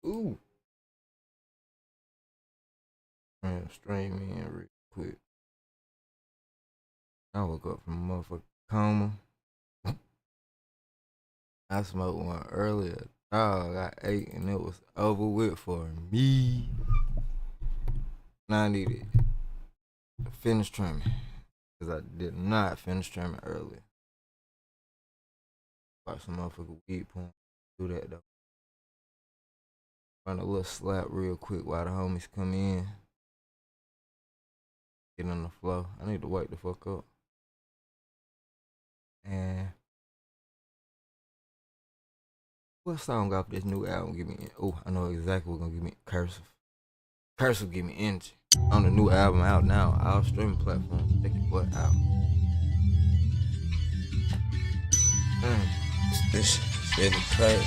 Ooh. Stream in real quick. I woke up from a motherfucking coma. I smoked one earlier. Dog, I ate and it was over with for me. Now I needed to finish trimming. Because I did not finish trimming earlier. Watch some motherfucking Wheedporn. Do that though. Run a little slap real quick while the homies come in. Get on the floor. I need to wake the fuck up. And what song off this new album give me? Oh, I know exactly what's gonna give me. Cursive. Cursive give me energy. On the new album out now, all streaming platforms. Check your boy out. This shit is crazy.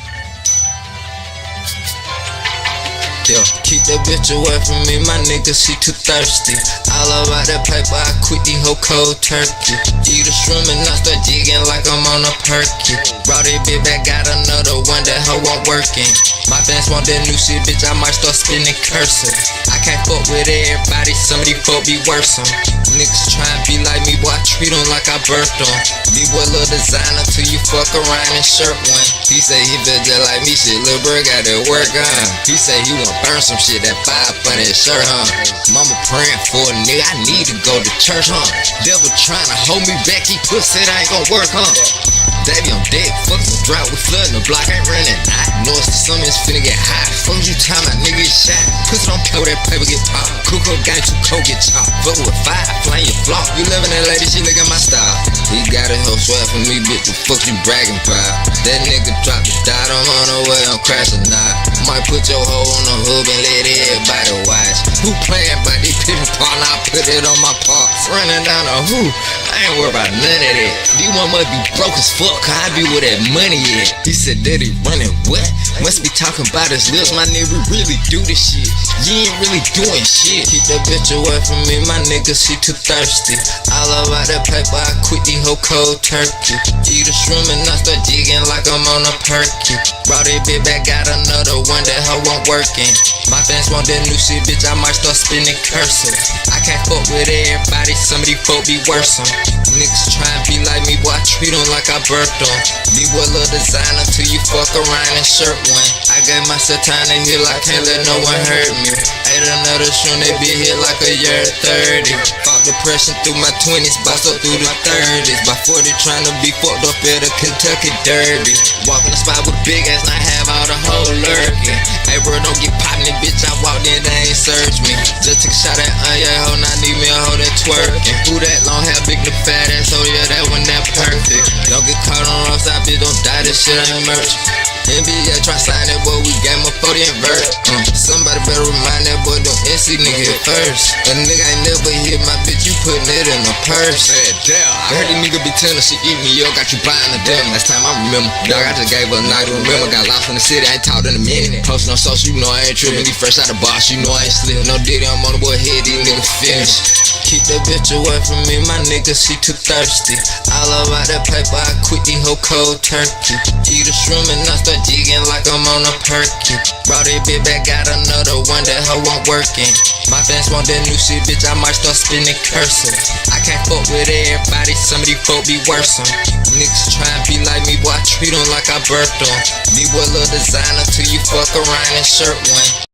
Yeah, keep that bitch away from me, my nigga, she too thirsty. All about that paper, I quit the whole cold turkey. Eat a shroom and I start jigging like I'm on a perky. Brought it bitch back, got another one, that hoe won't working. My fans want that new shit, bitch, I might start spinning cursor. I can't fuck with everybody, some of these folk be worse on. Niggas tryna be like me, boy, I treat them like I birthed them. D-boy little designer till you fuck around and shirt one. He say he feel just like me, shit, lil' bro got that work on. He say he want burn some shit, that 5 for that shirt, huh? Mama praying for a nigga, I need to go to church, huh? Devil tryna hold me back, he pussy, that ain't gon' work, huh? Davey on deck, fuck the drought, we flooding the block, ain't running night. Noise the summons finna get high. Fuck you time, my nigga get shot. Pussy don't play with that paper, get popped. Cuckoo gang, too cold, get chopped. Fuck with 5, playing your flop. You living that lady, she look at my style. He got a whole swag for me, bitch, the fuck you bragging about? That nigga dropped the dot, I'm on the way, I'm crashing now. Might put your hoe on the hook and let everybody watch. Who playing by these people part, now I put it on my parts. Running down the who, I ain't worried about none of that. These one must be broke as fuck, cause I be where that money at. He said that he running what? Must be talking about his lips, my nigga, we really do this shit. You ain't really doing shit. Keep that bitch away from me, my nigga, she too thirsty. All about that paper, I quit the whole cold turkey. Eat a shroom and I start jigging like I'm on a perky. Brought it bitch back, got another one, that hoe won't working. My fans want that new shit, bitch, I might start spinning cursor. I can't fuck with everybody, some of these folk be worse on. Niggas tryna be like me, boy, I treat them like I birthed them. D-boy little designer till you fuck around and shirt one. I gave myself time to heal, I can't let no one hurt me. Ate another shroom, they be here like a year 30. Fought depression through my 20s, bossed up through the 30s. By 40 tryna be fucked up at a Kentucky Derby. Walk in the spot with big ass, not have all the whole lurking. Hey bro, don't get poppin' it, bitch, I walked in, they ain't search me. Just took a shot at hoe, now need me a hoe that twerking. Who that long hair, big the fat ass, oh yeah, that one that perfect. Don't get caught on the wrong side, bitch, don't die, this shit ain't merch. NBA try sign that boy, we got my 40 and vert. Somebody better remind that boy, don't NC nigga hit first. A nigga ain't never hit my bitch, you putting it in a purse. I heard these niggas be telling she eat me up, got you blind to them. Last time I remember, dog, I just gave her a night to remember. Got lost in the city, I ain't talked in a minute. Posting on social, you know I ain't tripping. These fresh out the box, you know I ain't slip. No diddy, I'm on the boy head, these niggas finished. Keep that bitch away from me, my nigga, she too thirsty. All about that paper, I quit the whole cold turkey. Eat a shroom and I start jigging like I'm on a perky. Brought it bitch back, got another one, that hoe won't working. My fans want that new shit, bitch, I might start spinning cursor. I can't fuck with everybody, some of these folk be worse on. Niggas tryna be like me, boy, I treat them like I birthed them. D-boy little designer till you fuck around and shirt one.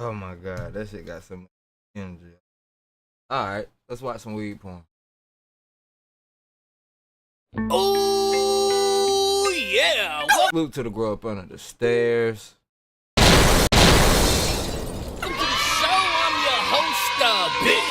Oh my god, that shit got so much energy. Alright, let's watch some Wheedporn. Oh yeah! Salute to the grow up under the stairs. Welcome to the show. I'm your host, Big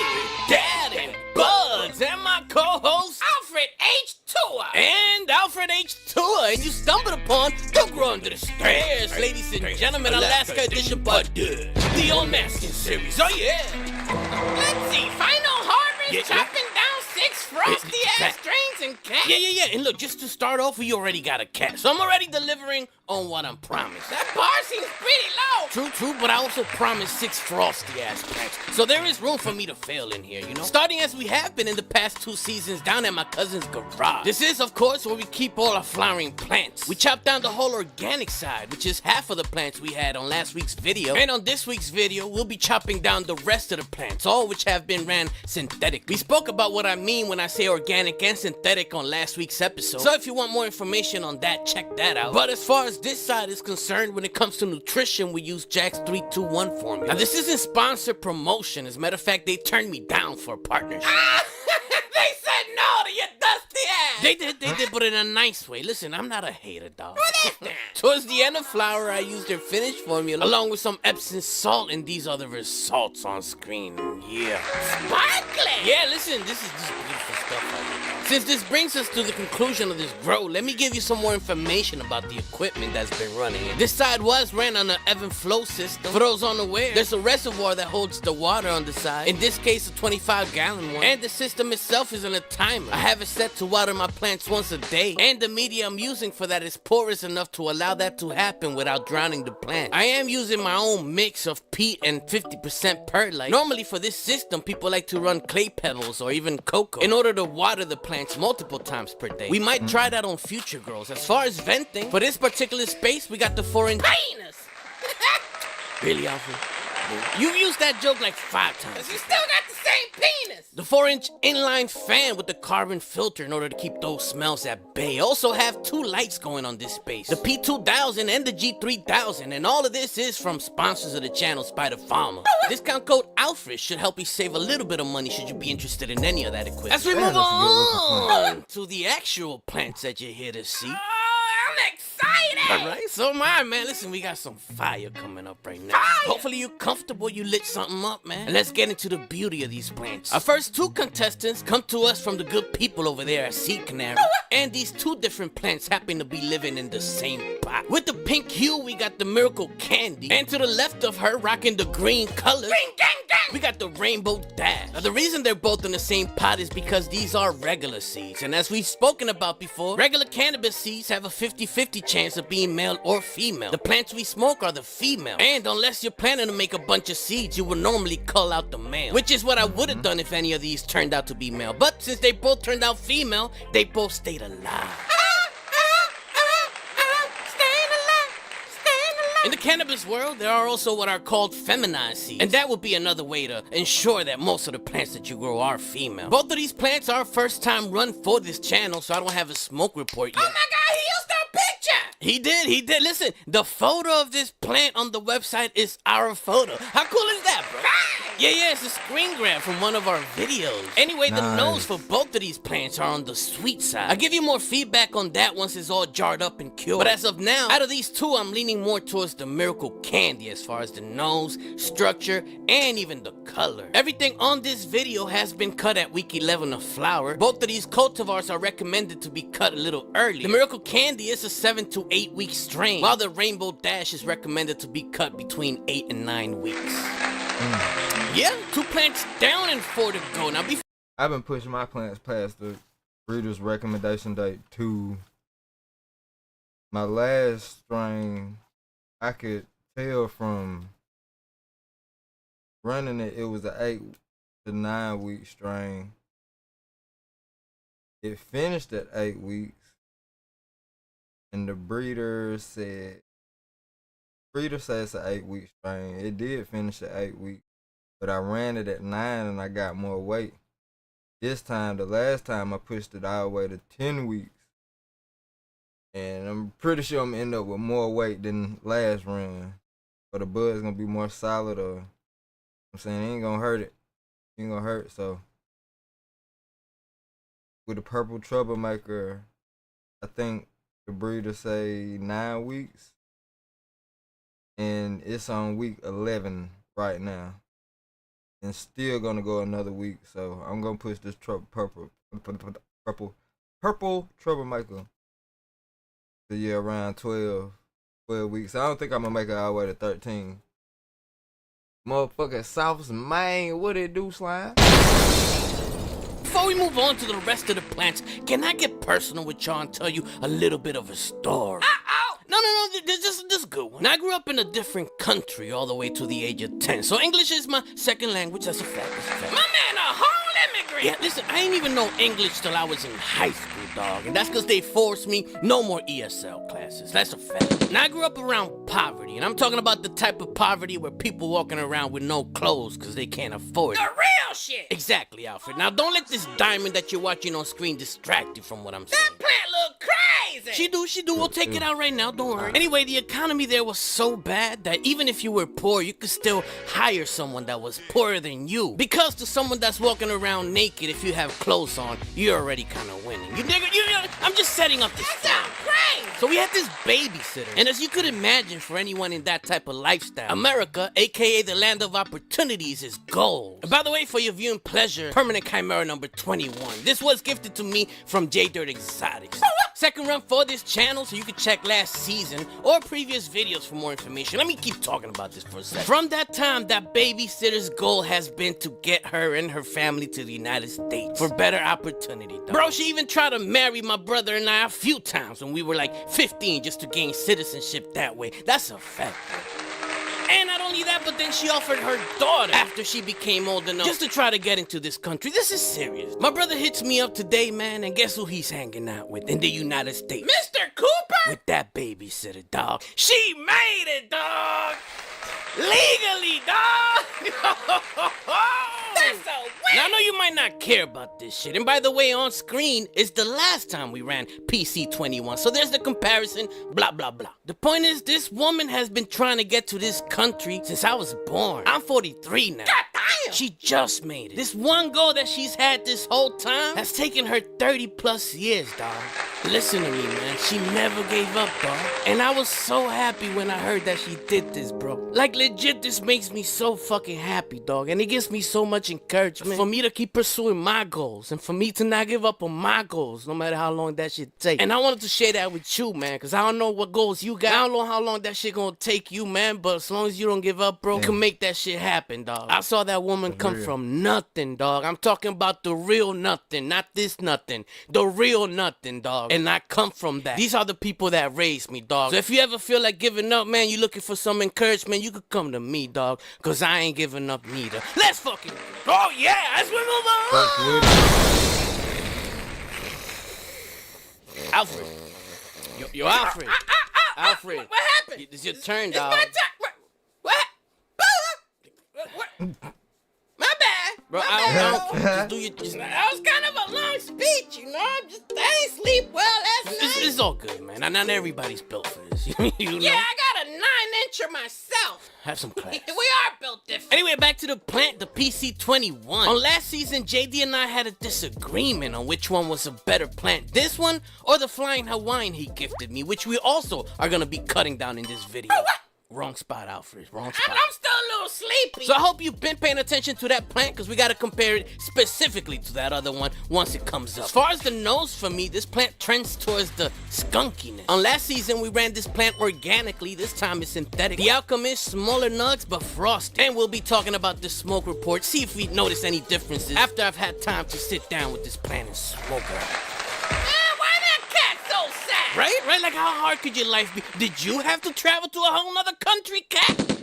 Daddy Buds, and my co-host Alfred H. Tour. And Alfred H. Tour, and you stumbled upon the Grow Under the Stairs, ladies and gentlemen, Alaska edition, but the Unmasking series. Oh yeah. Let's see, Final Harvest, chopping down 6 frosty ass strains and cat. Yeah. And look, just to start off, we already got a cat. So I'm already delivering on what I'm promised. That bar seems pretty low. True, but I also promised 6 frosty ass plants. So there is room for me to fail in here, you know? Starting as we have been in the past 2 seasons down at my cousin's garage. This is, of course, where we keep all our flowering plants. We chopped down the whole organic side, which is half of the plants we had on last week's video. And on this week's video, we'll be chopping down the rest of the plants, all which have been ran synthetic. We spoke about what I mean when I say organic and synthetic on last week's episode. So if you want more information on that, check that out. But as far as this side is concerned, when it comes to nutrition, we use Jack's 3-2-1 formula. Now this isn't sponsored promotion. As a matter of fact, they turned me down for a partnership. They said no to your dusty ass. They did, but in a nice way. Listen, I'm not a hater, dog. Towards the end of flour, I used their finished formula along with some Epsom salt, and these are the results on screen. Yeah. Sparkling! Yeah, listen, this is just beautiful stuff right here. Since this brings us to the conclusion of this grow, let me give you some more information about the equipment that's been running it. This side was ran on an ebb and flow system. For those unaware, there's a reservoir that holds the water on the side. In this case, a 25-gallon one. And the system itself is on a timer. I have it set to water my plants once a day. And the media I'm using for that is porous enough to allow that to happen without drowning the plant. I am using my own mix of peat and 50% perlite. Normally for this system, people like to run clay pebbles or even cocoa in order to water the plants multiple times per day. We might try that on future grows. As far as venting, for this particular space, we got the 4-inch penis. Really, Alfred? You've used that joke like 5 times. Cause you still got the same penis. The 4-inch inline fan with the carbon filter in order to keep those smells at bay. Also have 2 lights going on this space. The P2000 and the G3000. And all of this is from sponsors of the channel, Spider Farmer. Discount code Alfred should help you save a little bit of money should you be interested in any of that equipment. As we move on to the actual plants that you're here to see. I'm excited! Alright, so am I, man. Listen, we got some fire coming up right now. Fire! Hopefully you're comfortable, you lit something up, man. And let's get into the beauty of these plants. Our first 2 contestants come to us from the good people over there at Sea Canary. And these 2 different plants happen to be living in the same pot. With the pink hue, we got the Miracle Candy. And to the left of her, rocking the green colors, green gang gang, we got the Rainbow Dash. Now, the reason they're both in the same pot is because these are regular seeds. And as we've spoken about before, regular cannabis seeds have a 50-50 chance of being male or female. The plants we smoke are the female. And unless you're planning to make a bunch of seeds, you would normally cull out the male. Which is what I would have done if any of these turned out to be male. But since they both turned out female, they both stayed alive. In the cannabis world, there are also what are called feminized seeds. And that would be another way to ensure that most of the plants that you grow are female. Both of these plants are first time run for this channel, so I don't have a smoke report yet. Oh my god, he used our picture! He did. Listen, the photo of this plant on the website is our photo. How cool is that, bro? Yeah, it's a screen grab from one of our videos. Anyway, the nose for both of these plants are on the sweet side. I'll give you more feedback on that once it's all jarred up and cured. But as of now, out of these 2, I'm leaning more towards the Miracle Candy as far as the nose, structure, and even the color. Everything on this video has been cut at week 11 of flower. Both of these cultivars are recommended to be cut a little early. The Miracle Candy is a 7 to 8 week strain, while the Rainbow Dash is recommended to be cut between 8 and 9 weeks. Yeah, 2 plants down and 4 to go. Now, I've been pushing my plants past the breeder's recommendation date to my last strain. I could tell from running it, it was an 8 to 9 week strain. It finished at 8 weeks. And the breeder said it's an 8 week strain. It did finish at 8 weeks. But I ran it at 9 and I got more weight. This time, the last time, I pushed it all the way to 10 weeks. And I'm pretty sure I'm gonna end up with more weight than last run. But the bud's gonna be more solid, or I'm saying it ain't gonna hurt it. It ain't gonna hurt. So with the Purple Troublemaker, I think the breeder say 9 weeks. And it's on week 11 right now. And still gonna go another week, so I'm gonna push this purple Troublemaker to around 12 weeks. I don't think I'm gonna make it all the way to 13. Motherfucking South, man, what it do, slime? before we move on to the rest of the plants, can I get personal with y'all and tell you a little bit of a story? No, this is a good one. Now, I grew up in a different country all the way to the age of 10, so English is my second language. That's a fact. My man, a whole immigrant. Yeah, listen, I ain't even know English till I was in high school, dog, and that's because they forced me no more ESL classes. That's a fact. Now, I grew up around poverty, and I'm talking about the type of poverty where people walking around with no clothes because they can't afford it. The real shit. Exactly, Alfred. Now, don't let this diamond that you're watching on screen distract you from what I'm saying. That plant look crazy. She do. We'll take it out right now. Don't worry. Anyway, the economy there was so bad that even if you were poor, you could still hire someone that was poorer than you. Because to someone that's walking around naked, if you have clothes on, you're already kind of winning. You dig it? I'm just setting up this. That sounds crazy. So we had this babysitter. And as you could imagine, for anyone in that type of lifestyle, America, aka the land of opportunities, is gold. And by the way, for your viewing pleasure, permanent chimera number 21. This was gifted to me from J Dirt Exotics. Second run for this channel, so you can check last season or previous videos for more information. Let me keep talking about this for a second. From that time, that babysitter's goal has been to get her and her family to the United States for better opportunity, dog. Bro, she even tried to marry my brother and I a few times when we were like 15 just to gain citizenship that way. That's a fact. And not only that, but then she offered her daughter after she became old enough just to try to get into this country. This is serious. My brother hits me up today, man, and guess who he's hanging out with in the United States? Mr. Cooper? With that babysitter, dog. She made it, dog! Legally, dog! That's so weird. Now, I know you might not care about this shit. And by the way, on screen is the last time we ran PC-21. So there's the comparison, blah, blah, blah. The point is, this woman has been trying to get to this country since I was born. I'm 43 now. God damn. She just made it. This one goal that she's had this whole time has taken her 30 plus years, dog. Listen to me, man. She never gave up, dog. And I was so happy when I heard that she did this, bro. Like, legit, this makes me so fucking happy, dog. And it gives me so much encouragement for me to keep pursuing my goals and for me to not give up on my goals, no matter how long that shit take. And I wanted to share that with you, man, because I don't know what goals you got. I don't know how long that shit gonna take you, man, but as long as you don't give up, bro, you can make that shit happen, dog. I saw that woman come from nothing, dog. I'm talking about the real nothing, not this nothing. The real nothing, dog. And I come from that. These are the people that raised me, dog. So if you ever feel like giving up, man, you looking for some encouragement, you could come to me, dog, because I ain't giving up neither. Let's fucking go. Oh, yeah, as we move on. Alfred. Yo, Alfred. Alfred. What happened? It's your turn, It's dog. my turn. What? My bad. Bro, My I bad. don't just do your... That was kind of a long speech, you know? I ain't sleep well last night. It's all good, man. Not everybody's built for this. you know? Yeah, I got a 9-incher myself. Have some class. We are built different. Anyway, back to the plant, the PC-21. On last season, JD and I had a disagreement on which one was a better plant, this one or the Flying Hawaiian he gifted me, which we also are gonna be cutting down in this video. Wrong spot, Alfred. Wrong spot. I'm still a little sleepy. So I hope you've been paying attention to that plant because we got to compare it specifically to that other one once it comes up. As far as the nose for me, this plant trends towards the skunkiness. On last season, we ran this plant organically. This time it's synthetic. The outcome is smaller nugs but frosty. And we'll be talking about the smoke report, see if we notice any differences after I've had time to sit down with this plant and smoke it out. Why that cat so sad? Right? Like, how hard could your life be? Did you have to travel to a whole nother country, cat?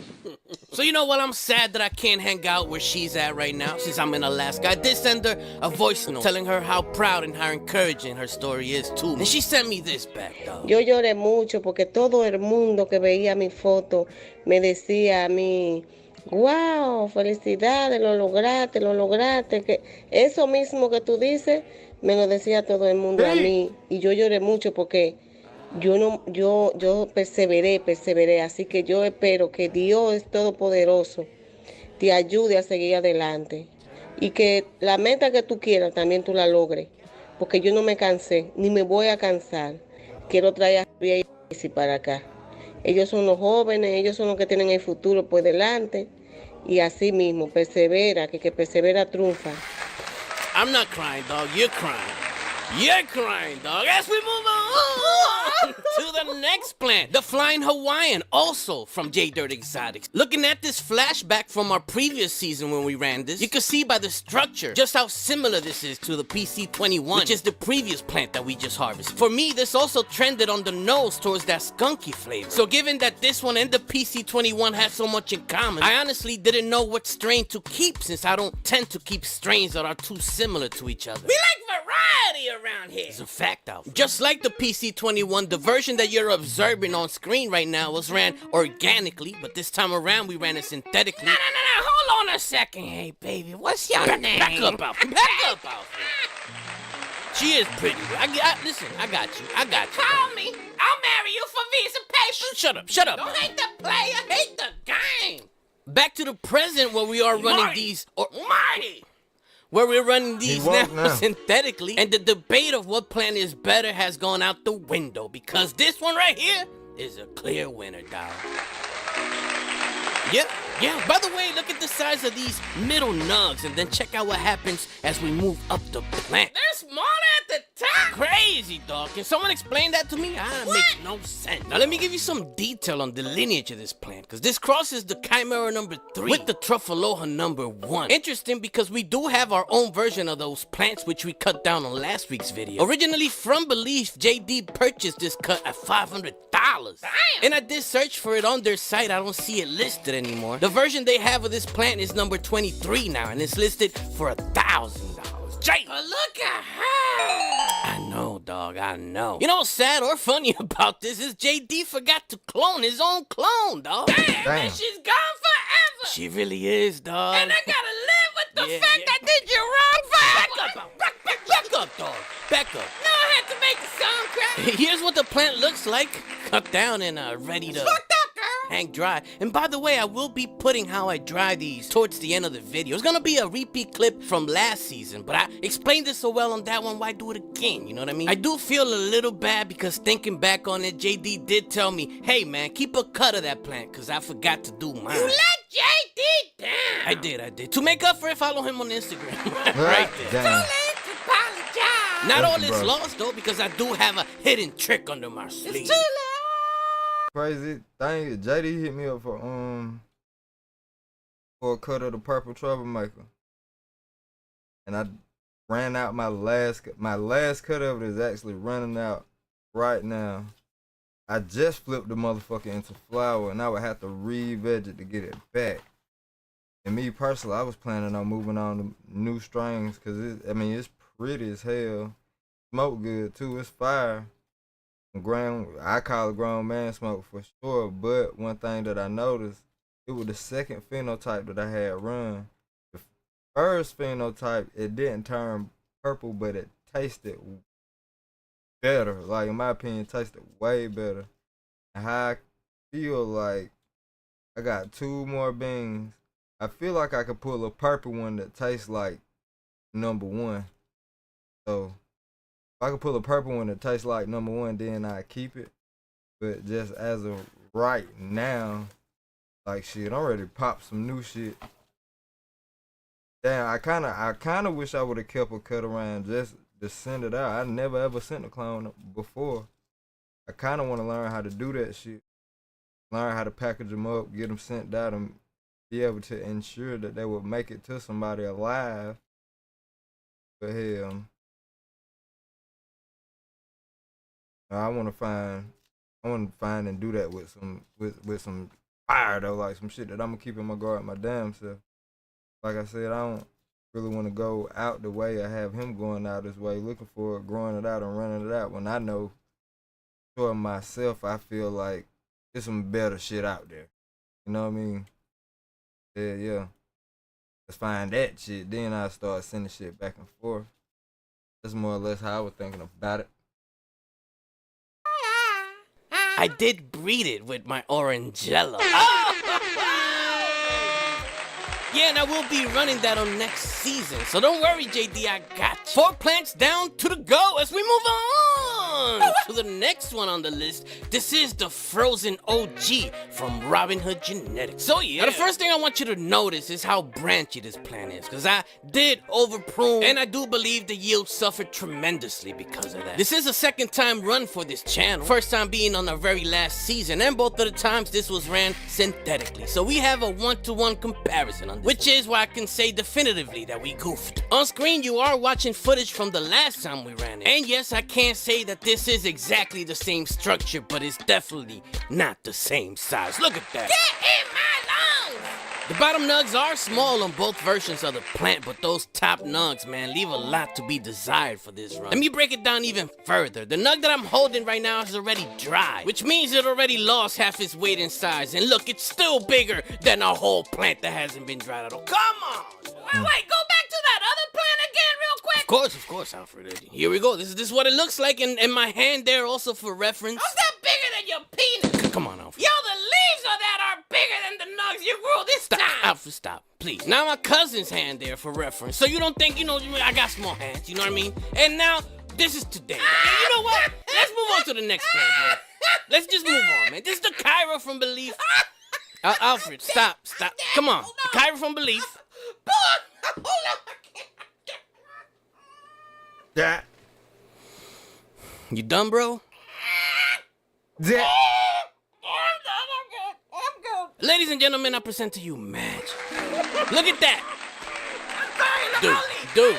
So, you know what? I'm sad that I can't hang out where she's at right now since I'm in Alaska. I did send her a voice note telling her how proud and how encouraging her story is, too. And she sent me this back, dog. Yo lloré mucho porque todo el mundo que veía mi foto me decía a mí, wow, felicidades, lo lograste, que eso mismo que tú dices, me lo decía todo el mundo a mí. Y yo lloré mucho porque yo perseveré, así que yo espero que Dios Todopoderoso te ayude a seguir adelante y que la meta que tú quieras también tú la logres, porque yo no me cansé, ni me voy a cansar. Quiero traer a Javier y para acá. Ellos son los jóvenes, ellos son los que tienen el futuro por delante y así mismo, persevera, que persevera triunfa. I'm not crying, dog. You're crying. You're crying, dog. As we move on to the next plant, the Flying Hawaiian, also from J Dirt Exotics. Looking at this flashback from our previous season when we ran this, you can see by the structure just how similar this is to the PC-21, which is the previous plant that we just harvested. For me, this also trended on the nose towards that skunky flavor. So given that this one and the PC-21 have so much in common, I honestly didn't know what strain to keep since I don't tend to keep strains that are too similar to each other. We like variety around here. It's a fact, Alfred. Just like the PC-21, the version that you're observing on screen right now was ran organically, but this time around we ran it synthetically. No. Hold on a second. Hey, baby, what's your name? Back up, Alfred. Back up, Alfred. She is pretty. Listen, I got you. Call me. I'll marry you for visa papers. Shut up. Don't hate the player, hate the game. Back to the present where we are running Marty. where we're running these woke now now. synthetically, and the debate of what plant is better has gone out the window because this one right here is a clear winner, dog. Yeah. By the way, look at the size of these middle nugs, and then check out what happens as we move up the plant. They're smaller at the top. Crazy, dog. Can someone explain that to me? That makes no sense. Now, let me give you some detail on the lineage of this plant, because this crosses the Chimera number 3 with the Truffaloha number 1. Interesting, because we do have our own version of those plants, which we cut down on last week's video. Originally from Belief, JD purchased this cut at $500. Damn. And I did search for it on their site. I don't see it listed anymore. The version they have of this plant is number 23 now, and it's listed for $1,000. Jay! But look at her. I know, dog, I know. You know what's sad or funny about this is JD forgot to clone his own clone, dog. Damn. And she's gone forever. She really is, dog. And I gotta live with the fact yeah. I did you wrong forever. Back up, dog. Back up. No, I had to make the song crack. Here's what the plant looks like. Cut down and ready to Fucked up, girl. hang dry. And by the way, I will be putting how I dry these towards the end of the video. It's gonna be a repeat clip from last season, but I explained this so well on that one, why do it again? You know what I mean? I do feel a little bad because thinking back on it, JD did tell me, hey man, keep a cut of that plant, because I forgot to do mine. You let JD down. I did. To make up for it, follow him on Instagram. Right there. Damn. Too late to apologize. Not all Thank you, is bro. lost though, because I do have a hidden trick under my sleeve. It's too late. Crazy thing is, JD hit me up for a cut of the Purple Troublemaker, and I ran out my last cut of it is actually running out right now. I just flipped the motherfucker into flower, and I would have to re-veg it to get it back. And me personally, I was planning on moving on to new strains because it's pretty as hell. Smoke good too. It's fire. I call it grown man smoke for sure. But one thing that I noticed, it was the second phenotype that I had run. The first phenotype, it didn't turn purple, but it tasted better. Like, in my opinion, it tasted way better. And how I feel like I got 2 more beans. I feel like I could pull a purple one that tastes like number 1. So if I could pull a purple one that tastes like number 1, then I keep it. But just as of right now, like shit, I'm ready to pop some new shit. Damn, I kinda wish I would have kept a cut around just to send it out. I never ever sent a clone before. I kinda want to learn how to do that shit. Learn how to package them up, get them sent out, and be able to ensure that they will make it to somebody alive. But hell, I want to find and do that with some fire though, like some shit that I'm gonna keep in my guard my damn self. Like I said, I don't really want to go out the way I have him going out his way, looking for it, growing it out and running it out when I know for myself I feel like there's some better shit out there. You know what I mean? Yeah. Let's find that shit. Then I start sending shit back and forth. That's more or less how I was thinking about it. I did breed it with my Orangella. Yeah, and I will be running that on next season. So don't worry, JD, I got you. 4 plants down to the go as we move on on to the next one on the list. This is the frozen OG from Robin Hood Genetics. So yeah, now the first thing I want you to notice is how branchy this plant is, because I did over prune, and I do believe the yield suffered tremendously because of that. This is a second time run for this channel, first time being on the very last season, and both of the times this was ran synthetically. So we have a 1-to-1 comparison on this, which is why I can say definitively that we goofed. On screen you are watching footage from the last time we ran it, and yes, I can't say that this is exactly the same structure, but it's definitely not the same size. Look at that. Get in my lungs! The bottom nugs are small on both versions of the plant, but those top nugs, man, leave a lot to be desired for this run. Let me break it down even further. The nug that I'm holding right now is already dry, which means it already lost half its weight in size. And look, it's still bigger than a whole plant that hasn't been dried at all. Come on! Wait, go back to that other plant again real quick. Of course, Alfred. Here we go. This is what it looks like, and my hand there also for reference. How's that bigger than your penis? Come on, Alfred. Yo, the leaves of that are bigger than the nugs you grew this time. Alfred, stop, please. Now my cousin's hand there for reference, so you don't think, I got small hands, you know what I mean? And now, this is today. You know what? Let's move on to the next plant, bro. Let's just move on, man. This is the Cairo from Belief. Alfred, stop. Come on. The Cairo from Belief. Hold on. That. You done, bro? That. I'm good. Ladies and gentlemen, I present to you Magic. Look at that. Dude.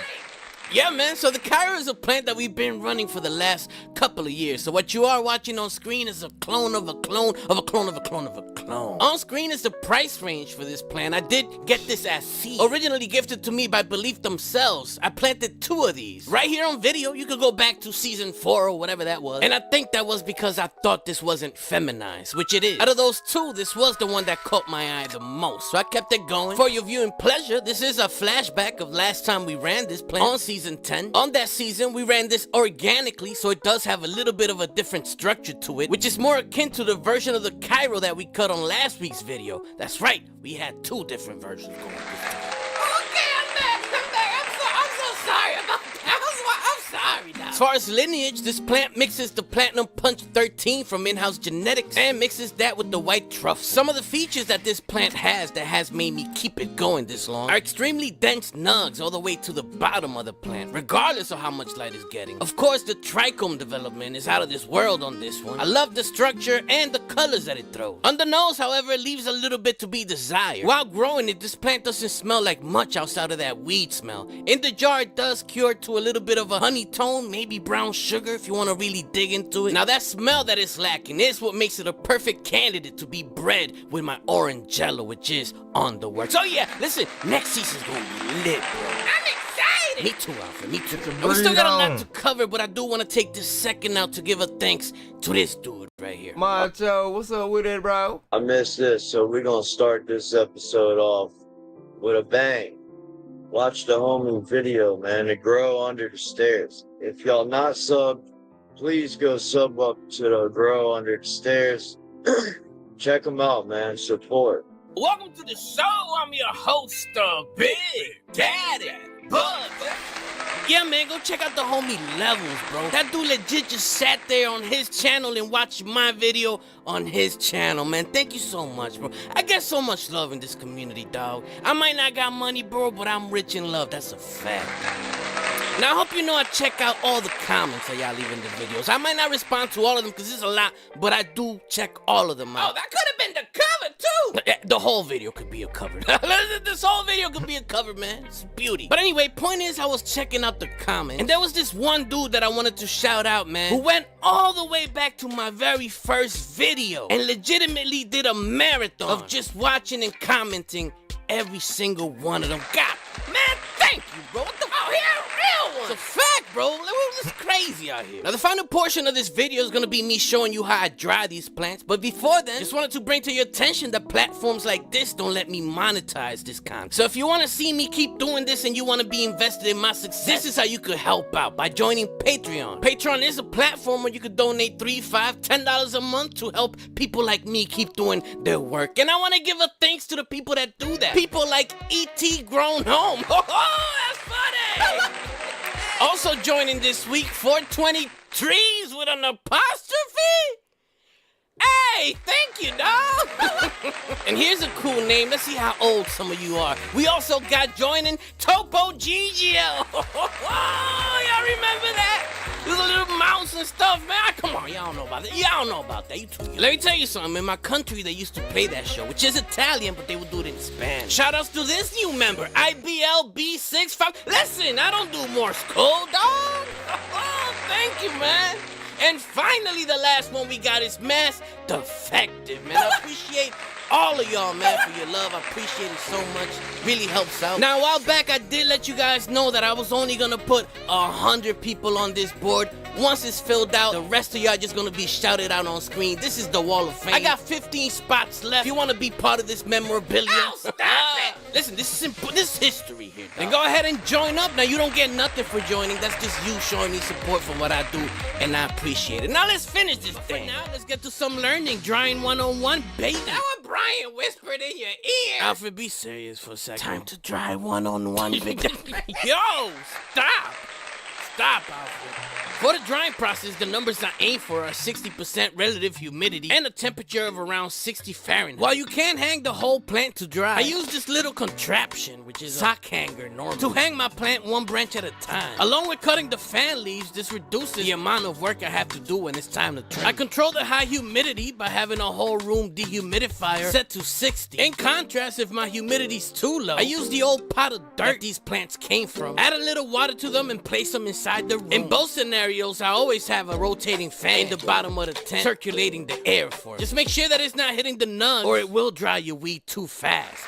Yeah, man, so the Cairo is a plant that we've been running for the last couple of years. So what you are watching on screen is a clone of a clone of a clone of a clone of a clone. On screen is the price range for this plant. I did get this as seed, originally gifted to me by Belief themselves. I planted 2 of these. Right here on video, you could go back to season 4 or whatever that was. And I think that was because I thought this wasn't feminized, which it is. Out of those 2, this was the one that caught my eye the most. So I kept it going. For your viewing pleasure, this is a flashback of last time we ran this plant on season 10. On that season, we ran this organically, so it does have a little bit of a different structure to it, which is more akin to the version of the Cairo that we cut on last week's video. That's right, we had 2 different versions going this time. Okay, I'm back. I'm so sorry about that. I'm sorry now. As far as lineage, this plant mixes the Platinum Punch 13 from in-house genetics and mixes that with the white truff. Some of the features that this plant has that has made me keep it going this long are extremely dense nugs all the way to the bottom of the plant, regardless of how much light it's getting. Of course, the trichome development is out of this world on this one. I love the structure and the colors that it throws. On the nose, however, it leaves a little bit to be desired. While growing it, this plant doesn't smell like much outside of that weed smell. In the jar, it does cure to a little bit of a honey tone, maybe brown sugar if you want to really dig into it. Now that smell that it's lacking is what makes it a perfect candidate to be bred with my orange jello, which is on the works. So yeah, listen, next season's gonna be lit, bro. I'm excited. Me too, Alfred, me too. And we still got a lot to cover, but I do want to take this second out to give a thanks to this dude right here. Macho, what's up with it, bro? I missed this, so we're gonna start this episode off with a bang. Watch the homie video, man, to grow under the stairs. If y'all not subbed, please go sub up to the Grow Under the Stairs. Check them out, man. Support. Welcome to the show. I'm your host, Big Daddy Bhud. Yeah, man, go check out the homie Levels, bro. That dude legit just sat there on his channel and watched my video on his channel, man. Thank you so much, bro. I get so much love in this community, dog. I might not got money, bro, but I'm rich in love. That's a fact. Now, I hope you know I check out all the comments that y'all leave in the videos. I might not respond to all of them because it's a lot, but I do check all of them out. Oh, that could have been the cover, too. The whole video could be a cover. This whole video could be a cover, man. It's beauty. But anyway, point is, I was checking out the comments, and there was this one dude that I wanted to shout out, man, who went all the way back to my very first video and legitimately did a marathon of just watching and commenting every single one of them. God, man, thank you, bro. What the Oh, here, a real one. It's a fact, bro. This is crazy out here. Now, the final portion of this video is gonna be me showing you how I dry these plants. But before then, just wanted to bring to your attention that platforms like this don't let me monetize this content. So if you wanna see me keep doing this and you wanna be invested in my success, this is how you could help out by joining Patreon. Patreon is a platform where you could donate $3, $5, $10 a month to help people like me keep doing their work. And I wanna give a thanks to the people that do that. People like E.T. Grown Home. Oh, that's funny. Also joining this week, 423s with an apostrophe? Hey, thank you, dog. And here's a cool name. Let's see how old some of you are. We also got joining Topo Gigio. Y'all remember that? There's a little mouse and stuff, man. Come on, y'all don't know about that. Y'all don't know about that. You too young. Let me tell you something. In my country, they used to play that show, which is Italian, but they would do it in Spanish. Shout outs to this new member, IBLB65. Listen, I don't do Morse code, dog. Thank you, man. And finally, the last one we got is Mass Defective, man. I appreciate all of y'all, man, for your love. I appreciate it so much. Really helps out. Now, a while back, I did let you guys know that I was only gonna put 100 people on this board. Once it's filled out, the rest of y'all just gonna be shouted out on screen. This is the Wall of Fame. I got 15 spots left. If you wanna be part of this memorabilia, Stop it! Listen, this is history here. Then go ahead and join up. Now, you don't get nothing for joining. That's just you showing me support for what I do, and I appreciate it. Now, let's finish this thing. For now, let's get to some learning. Drawing 101, baby. That what Brian whispered in your ear. Alfred, be serious for a second. Time to dry one-on-one, big Yo, stop. Stop, Alfred. For the drying process, the numbers I aim for are 60% relative humidity and a temperature of around 60 Fahrenheit. While you can't hang the whole plant to dry, I use this little contraption, which is a sock hanger normally, to hang my plant one branch at a time. Along with cutting the fan leaves, this reduces the amount of work I have to do when it's time to trim. I control the high humidity by having a whole room dehumidifier set to 60. In contrast, if my humidity's too low, I use the old pot of dirt that these plants came from, add a little water to them, and place them inside the room. In both scenarios, I always have a rotating fan in the bottom of the tent circulating the air for it. Just make sure that it's not hitting the nugs or it will dry your weed too fast.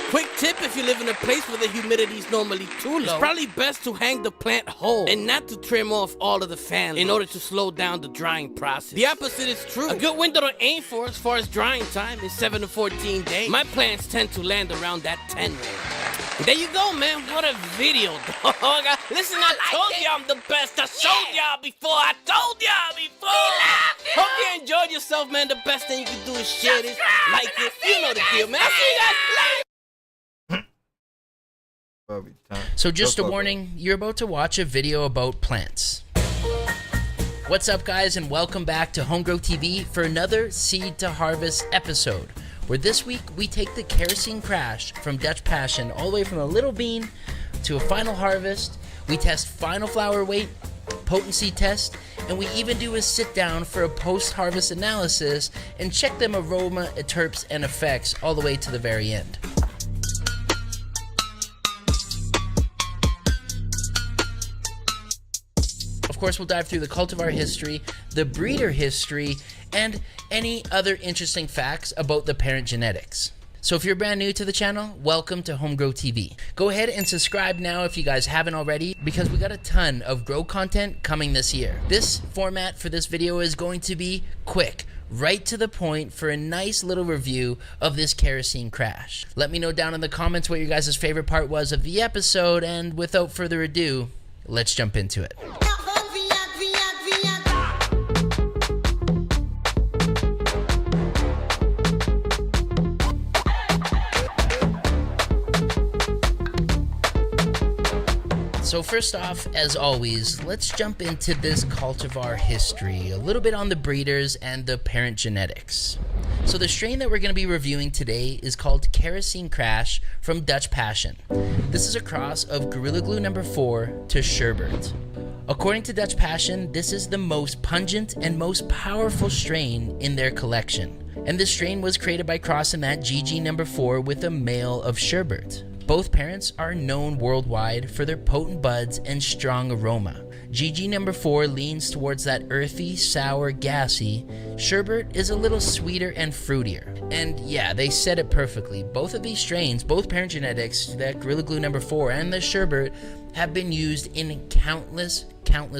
Quick tip, if you live in a place where the humidity is normally too low, it's probably best to hang the plant whole and not to trim off all of the fan in order to slow down the drying process. The opposite is true. A good window to aim for as far as drying time is 7 to 14 days. My plants tend to land around that 10 range. There you go, man. What a video, dog. Listen, I told you I'm the best. I showed y'all before. I told y'all before. Hope you enjoyed yourself, man. The best thing you can do is share this, like it. You know the deal, man. I'll see you guys later. So just a warning, you're about to watch a video about plants. What's up, guys, and welcome back to Homegrow TV for another Seed to Harvest episode, where this week we take the kerosene crash from Dutch Passion all the way from a little bean to a final harvest. We test final flower weight, potency test, and we even do a sit down for a post-harvest analysis and check them aroma, terps, and effects all the way to the very end. Of course, we'll dive through the cultivar history, the breeder history, and any other interesting facts about the parent genetics. So if you're brand new to the channel, welcome to Homegrow TV. Go ahead and subscribe now if you guys haven't already, because we got a ton of grow content coming this year. This format for this video is going to be quick, right to the point for a nice little review of this kerosene crash. Let me know down in the comments what your guys' favorite part was of the episode, and without further ado, let's jump into it. So first off, as always, let's jump into this cultivar history, a little bit on the breeders and the parent genetics. So the strain that we're going to be reviewing today is called Kerosene Crash from Dutch Passion. This is a cross of Gorilla Glue number 4 to Sherbert. According to Dutch Passion, this is the most pungent and most powerful strain in their collection. And this strain was created by crossing that GG number 4 with a male of Sherbert. Both parents are known worldwide for their potent buds and strong aroma. GG number 4 leans towards that earthy, sour, gassy. Sherbert is a little sweeter and fruitier. And yeah, they said it perfectly. Both of these strains, both parent genetics, that Gorilla Glue number 4 and the Sherbert, have been used in countless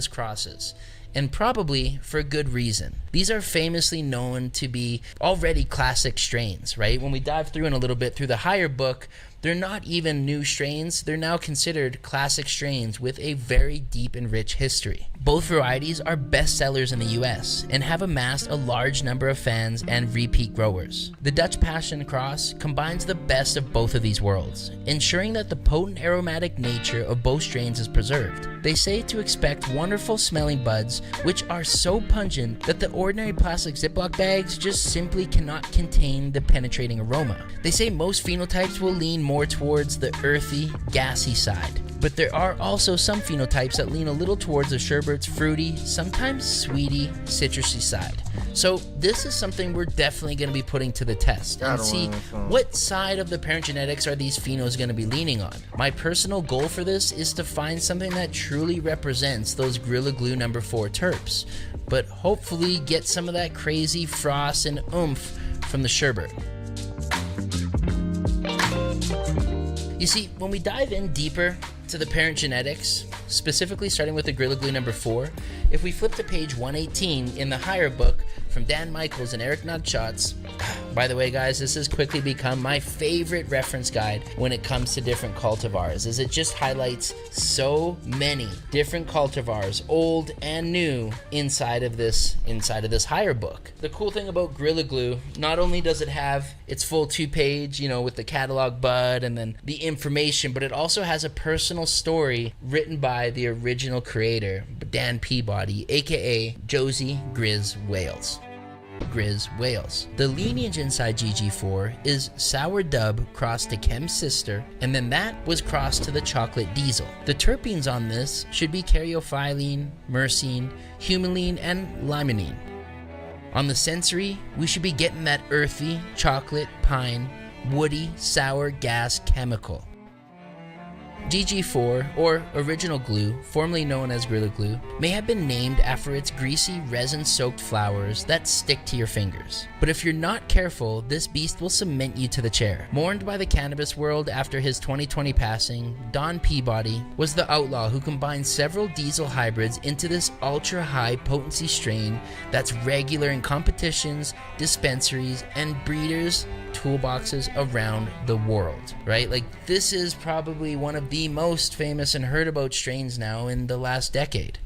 crosses. And probably for good reason. These are famously known to be already classic strains, right? When we dive through in a little bit through the higher book, They're not even new strains, they're now considered classic strains with a very deep and rich history. Both varieties are bestsellers in the US and have amassed a large number of fans and repeat growers. The Dutch Passion Cross combines the best of both of these worlds, ensuring that the potent aromatic nature of both strains is preserved. They say to expect wonderful smelling buds, which are so pungent that the ordinary plastic Ziploc bags just simply cannot contain the penetrating aroma. They say most phenotypes will lean more towards the earthy, gassy side, but there are also some phenotypes that lean a little towards the Sherbert's fruity, sometimes sweety, citrusy side. So this is something we're definitely going to be putting to the test and see what side of the parent genetics are these phenos going to be leaning on. My personal goal for this is to find something that truly represents those Gorilla Glue No. 4 terps, but hopefully get some of that crazy frost and oomph from the Sherbert. You see, when we dive in deeper to the parent genetics, specifically starting with the Gorilla Glue No. 4, if we flip to page 118 in the higher book from Dan Michaels and Eric Nudshot's, by the way guys, this has quickly become my favorite reference guide when it comes to different cultivars, as it just highlights so many different cultivars, old and new, inside of this higher book. The cool thing about Gorilla Glue, not only does it have its full 2-page, with the catalog bud and then the information, but it also has a personal story written by the original creator, Dan Peabody, aka Josie Grizz Wales. The lineage inside GG4 is Sour Dub crossed to Chem's sister, and then that was crossed to the Chocolate Diesel. The terpenes on this should be caryophyllene, myrcene, humulene, and limonene. On the sensory, we should be getting that earthy, chocolate, pine, woody, sour gas chemical. GG4, or Original Glue, formerly known as Gorilla Glue, may have been named after its greasy, resin-soaked flowers that stick to your fingers. But if you're not careful, this beast will cement you to the chair. Mourned by the cannabis world after his 2020 passing, Don Peabody was the outlaw who combined several diesel hybrids into this ultra-high potency strain that's regular in competitions, dispensaries, and breeders' toolboxes around the world, right? Like, this is probably one of the most famous and heard about strains now in the last decade.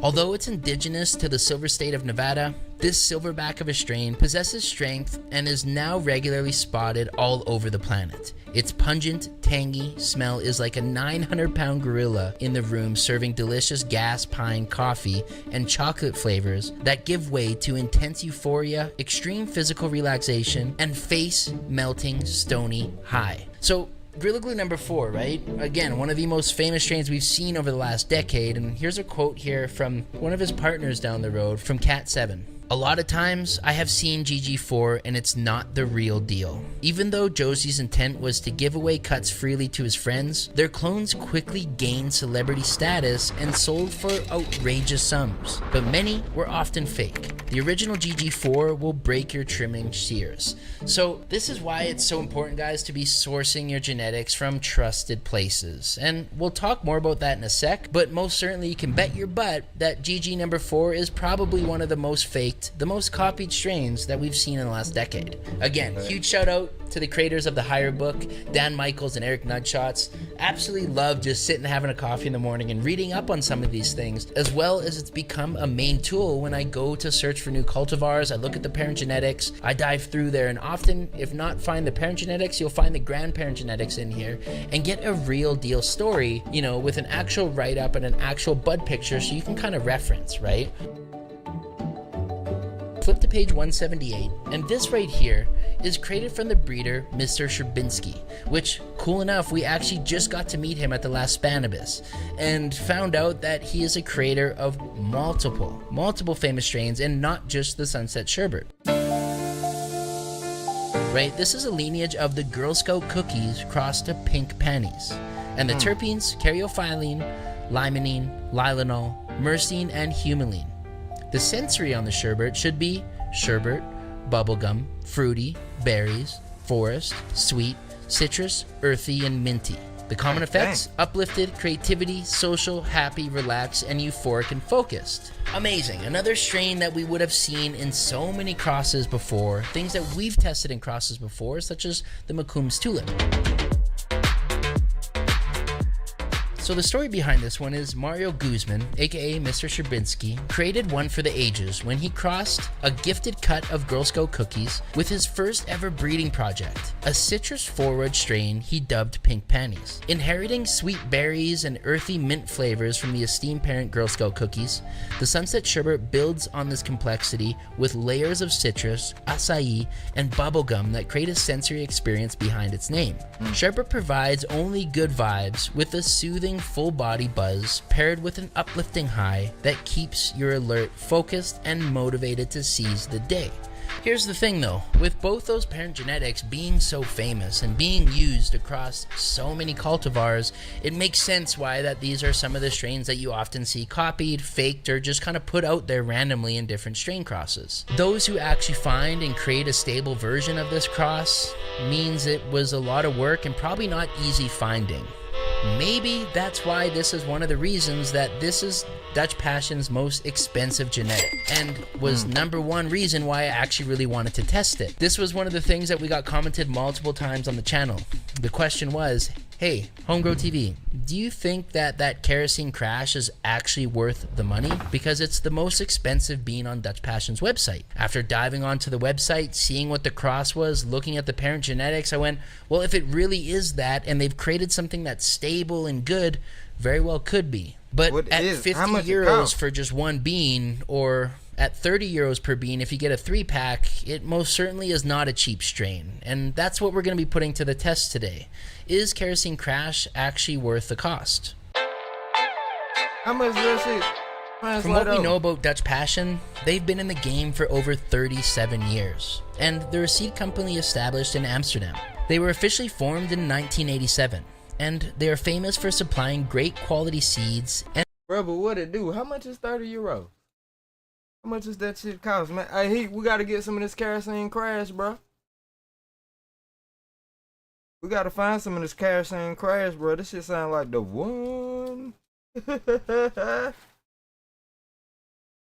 Although it's indigenous to the silver state of Nevada, this silverback of a strain possesses strength and is now regularly spotted all over the planet. Its pungent, tangy smell is like a 900-pound gorilla in the room serving delicious gas pine coffee and chocolate flavors that give way to intense euphoria, extreme physical relaxation, and face-melting stony high. So, Gorilla Glue No. 4, right? Again, one of the most famous strains we've seen over the last decade, and here's a quote here from one of his partners down the road, from Cat 7. A lot of times, I have seen GG4 and it's not the real deal. Even though Josie's intent was to give away cuts freely to his friends, their clones quickly gained celebrity status and sold for outrageous sums, but many were often fake. The original GG4 will break your trimming shears. So this is why it's so important, guys, to be sourcing your genetics from trusted places. And we'll talk more about that in a sec, but most certainly you can bet your butt that GG No. 4 is probably one of the most faked, the most copied strains that we've seen in the last decade. Again, huge shout out to the creators of the higher book, Dan Michaels and Eric Nudshots. Absolutely love just sitting having a coffee in the morning and reading up on some of these things, as well as it's become a main tool when I go to search for new cultivars. I look at the parent genetics, I dive through there, and often, if not find the parent genetics, you'll find the grandparent genetics in here and get a real deal story, with an actual write-up and an actual bud picture so you can kind of reference, right? Flip to page 178, and this right here is created from the breeder Mr. Sherbinsky, which, cool enough, we actually just got to meet him at the last Spanibus and found out that he is a creator of multiple famous strains, and not just the Sunset Sherbert. Right, this is a lineage of the Girl Scout cookies crossed to pink panties, and the terpenes, caryophyllene, limonene, lilanol, myrcene, and humulene. The sensory on the sherbet should be sherbet, bubblegum, fruity, berries, forest, sweet, citrus, earthy, and minty. The common effects: uplifted, creativity, social, happy, relaxed, and euphoric and focused. Amazing. Another strain that we would have seen in so many crosses before, things that we've tested in crosses before, such as the McCombs Tulip. So the story behind this one is Mario Guzman, aka Mr. Sherbinsky, created one for the ages when he crossed a gifted cut of Girl Scout cookies with his first ever breeding project, a citrus-forward strain he dubbed Pink Panties. Inheriting sweet berries and earthy mint flavors from the esteemed parent Girl Scout cookies, the Sunset Sherbet builds on this complexity with layers of citrus, acai, and bubblegum that create a sensory experience behind its name. Sherbet provides only good vibes with a soothing full body buzz paired with an uplifting high that keeps your alert, focused, and motivated to seize the day. Here's the thing though, with both those parent genetics being so famous and being used across so many cultivars, it makes sense why that these are some of the strains that you often see copied, faked, or just kind of put out there randomly in different strain crosses. Those who actually find and create a stable version of this cross means it was a lot of work and probably not easy finding. Maybe that's why this is one of the reasons that this is Dutch Passion's most expensive genetic, and was number one reason why I actually really wanted to test it. This was one of the things that we got commented multiple times on the channel. The question was, hey, Homegrow TV, do you think that that kerosene crash is actually worth the money? Because it's the most expensive bean on Dutch Passion's website. After diving onto the website, seeing what the cross was, looking at the parent genetics, I went, well, if it really is that, and they've created something that's stable and good, very well could be. But at 50 euros for just one bean, or at 30 euros per bean if you get a 3-pack, it most certainly is not a cheap strain. And that's what we're going to be putting to the test today. Is Kerosene Crash actually worth the cost? How much does that shit? From what we know about Dutch Passion, they've been in the game for over 37 years. And they're a seed company established in Amsterdam. They were officially formed in 1987. And they are famous for supplying great quality seeds and... Bro, but what it do? How much is 30 euros? How much does that shit cost, man? Hey, we gotta get some of this kerosene crash, bro. We gotta find some of this kerosene crash, bro. This shit sound like the one.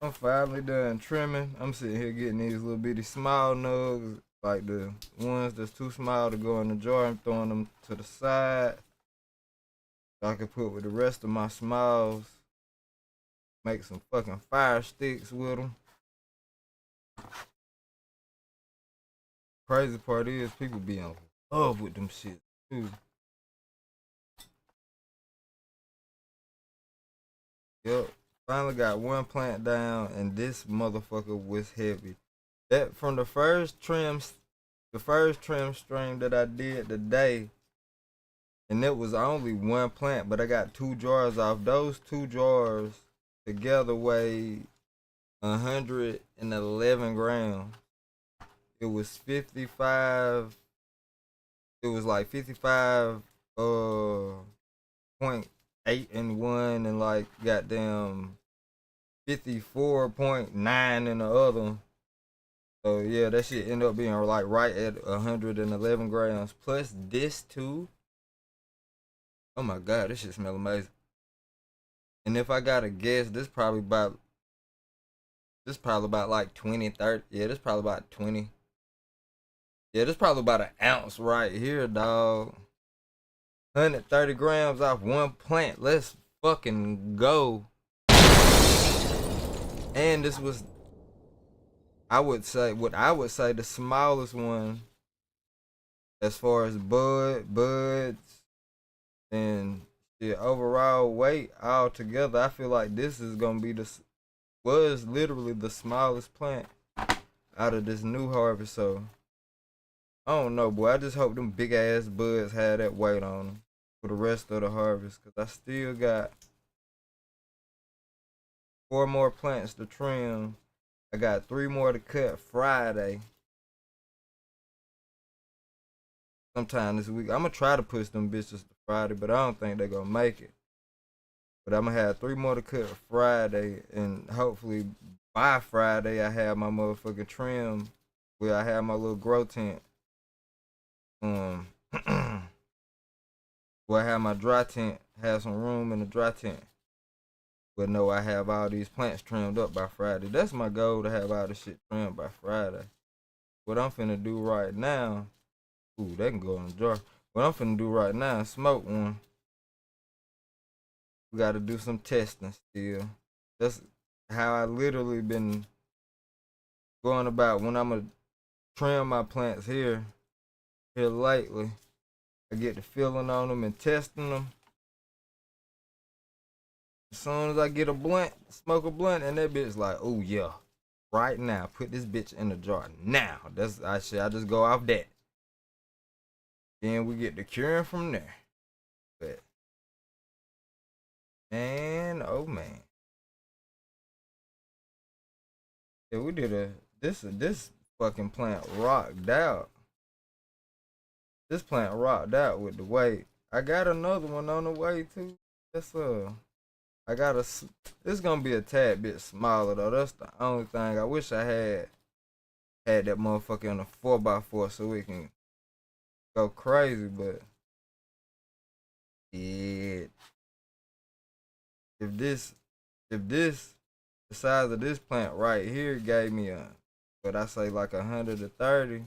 I'm finally done trimming. I'm sitting here getting these little bitty small nugs, like the ones that's too small to go in the jar. I'm throwing them to the side so I can put with the rest of my smalls. Make some fucking fire sticks with them. Crazy part is people be in love with them shit too. Yup. Finally got one plant down, and this motherfucker was heavy. That from the first trim stream that I did today, and it was only one plant, but I got 2 jars off. Those 2 jars together weighed 111 grams. It was 55. It was like 55 .8 in one, and like goddamn 54.9 in the other. So yeah, that shit ended up being like right at 111 grams. Plus this too. Oh my god, this shit smell amazing. And if I gotta guess, this probably about like 20, 30. Yeah, this probably about 20. Yeah, this probably about an ounce right here, dog. 130 grams off one plant. Let's fucking go. And this was, I would say the smallest one as far as buds, and the overall weight all together. I feel like this is gonna be was literally the smallest plant out of this new harvest. So I don't know, boy. I just hope them big ass buds had that weight on them for the rest of the harvest, cause I still got 4 more plants to trim. I got 3 more to cut Friday. Sometime this week. I'm gonna try to push them bitches to Friday, but I don't think they're gonna make it. But I'm gonna have 3 more to cut Friday, and hopefully by Friday I have my motherfucking trim where I have my little grow tent. Where I have my dry tent, have some room in the dry tent. But no, I have all these plants trimmed up by Friday. That's my goal, to have all this shit trimmed by Friday. What I'm finna do right now, ooh, that can go in the jar. What I'm finna do right now is smoke one. We got to do some testing still. That's how I literally been going about when I'm gonna trim my plants here lately. I get the feeling on them and testing them. As soon as I get a blunt, smoke a blunt, and that bitch like, oh yeah, right now, put this bitch in the jar now. I just go off that. Then we get the curing from there. But man, oh man. Yeah, we did this fucking plant rocked out. This plant rocked out with the weight. I got another one on the way too. That's it's gonna be a tad bit smaller though. That's the only thing. I wish I had that motherfucker on a 4x4 so we can go crazy, but yeah. If this the size of this plant right here gave me what I say like 130,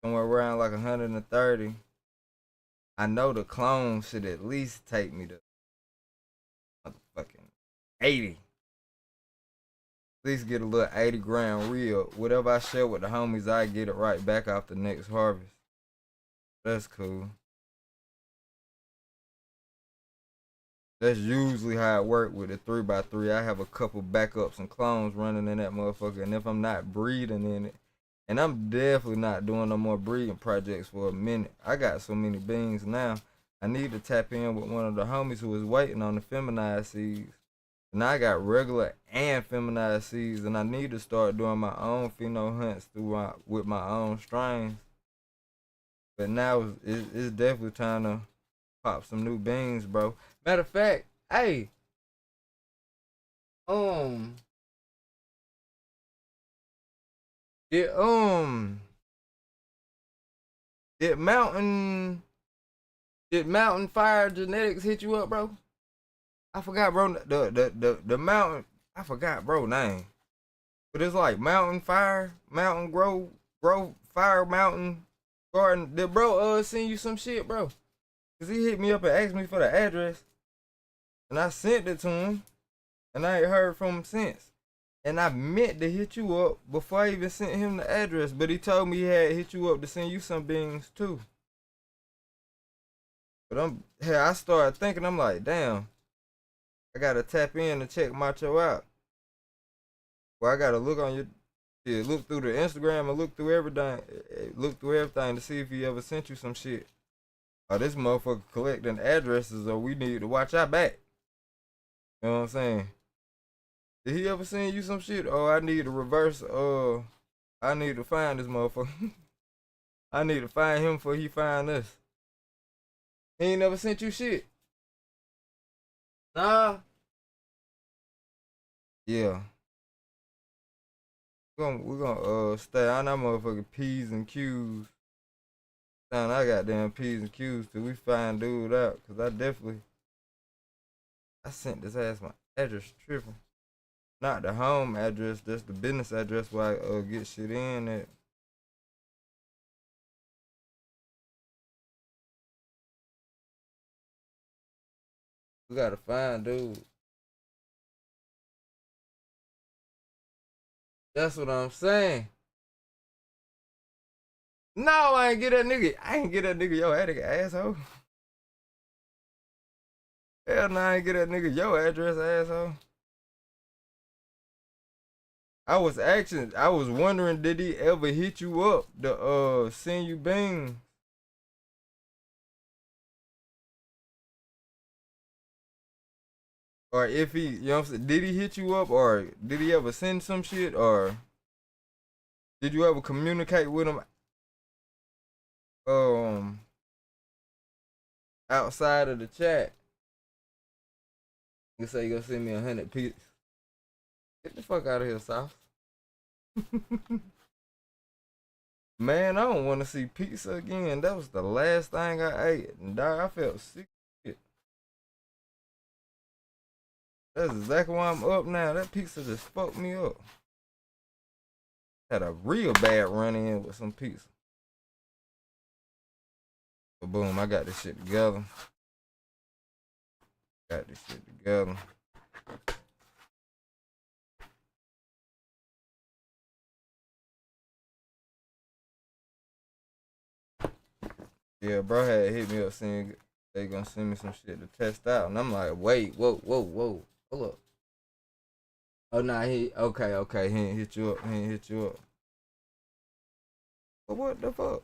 somewhere around like 130, I know the clone should at least take me to motherfucking 80. At least get a little 80 gram reel. Whatever I share with the homies, I get it right back off the next harvest. That's cool. That's usually how it work with a 3x3. I have a couple backups and clones running in that motherfucker, and if I'm not breeding in it, and I'm definitely not doing no more breeding projects for a minute. I got so many beans now. I need to tap in with one of the homies who was waiting on the feminized seeds. And I got regular and feminized seeds, and I need to start doing my own pheno hunts with my own strains. But now it's definitely time to pop some new beans, bro. Matter of fact, hey, did Mountain Fire Genetics hit you up, bro? I forgot, bro. The Mountain, I forgot, bro, name. But it's like Mountain Fire, Mountain Grow Fire Mountain Garden. Did bro send you some shit, bro? Cause he hit me up and asked me for the address, and I sent it to him, and I ain't heard from him since. And I meant to hit you up before I even sent him the address, but he told me he had hit you up to send you some beans too. But I started thinking, I'm like, damn, I gotta tap in and check Macho out. Well, I gotta look on look through the Instagram and look through everything to see if he ever sent you some shit. Oh, this motherfucker collecting addresses, or we need to watch our back. You know what I'm saying? Did he ever send you some shit? Oh, I need to reverse, I need to find this motherfucker. I need to find him before he find us. He ain't never sent you shit. Nah. Yeah. We're gonna stay on that motherfucking P's and Q's. Down I got damn P's and Q's till we find dude out. Cause I sent this ass my address tripping. Not the home address, that's the business address where I get shit in at. We gotta find dude. That's what I'm saying. No, I ain't get that nigga your address, asshole. Hell no, I ain't get that nigga your address, asshole. I was wondering, did he ever hit you up to send you beans? Or if he, you know what I'm saying, did he hit you up, or did he ever send some shit, or did you ever communicate with him outside of the chat? You say you gonna send me 100 pieces. Get the fuck out of here, South. Man, I don't want to see pizza again. That was the last thing I ate. And I felt sick. That's exactly why I'm up now. That pizza just fucked me up. Had a real bad run-in with some pizza. But boom, I got this shit together. Got this shit together. Yeah, bro had hit me up saying they gonna send me some shit to test out, and I'm like, wait, whoa, hold up. Oh nah, okay, he ain't hit you up. But what the fuck?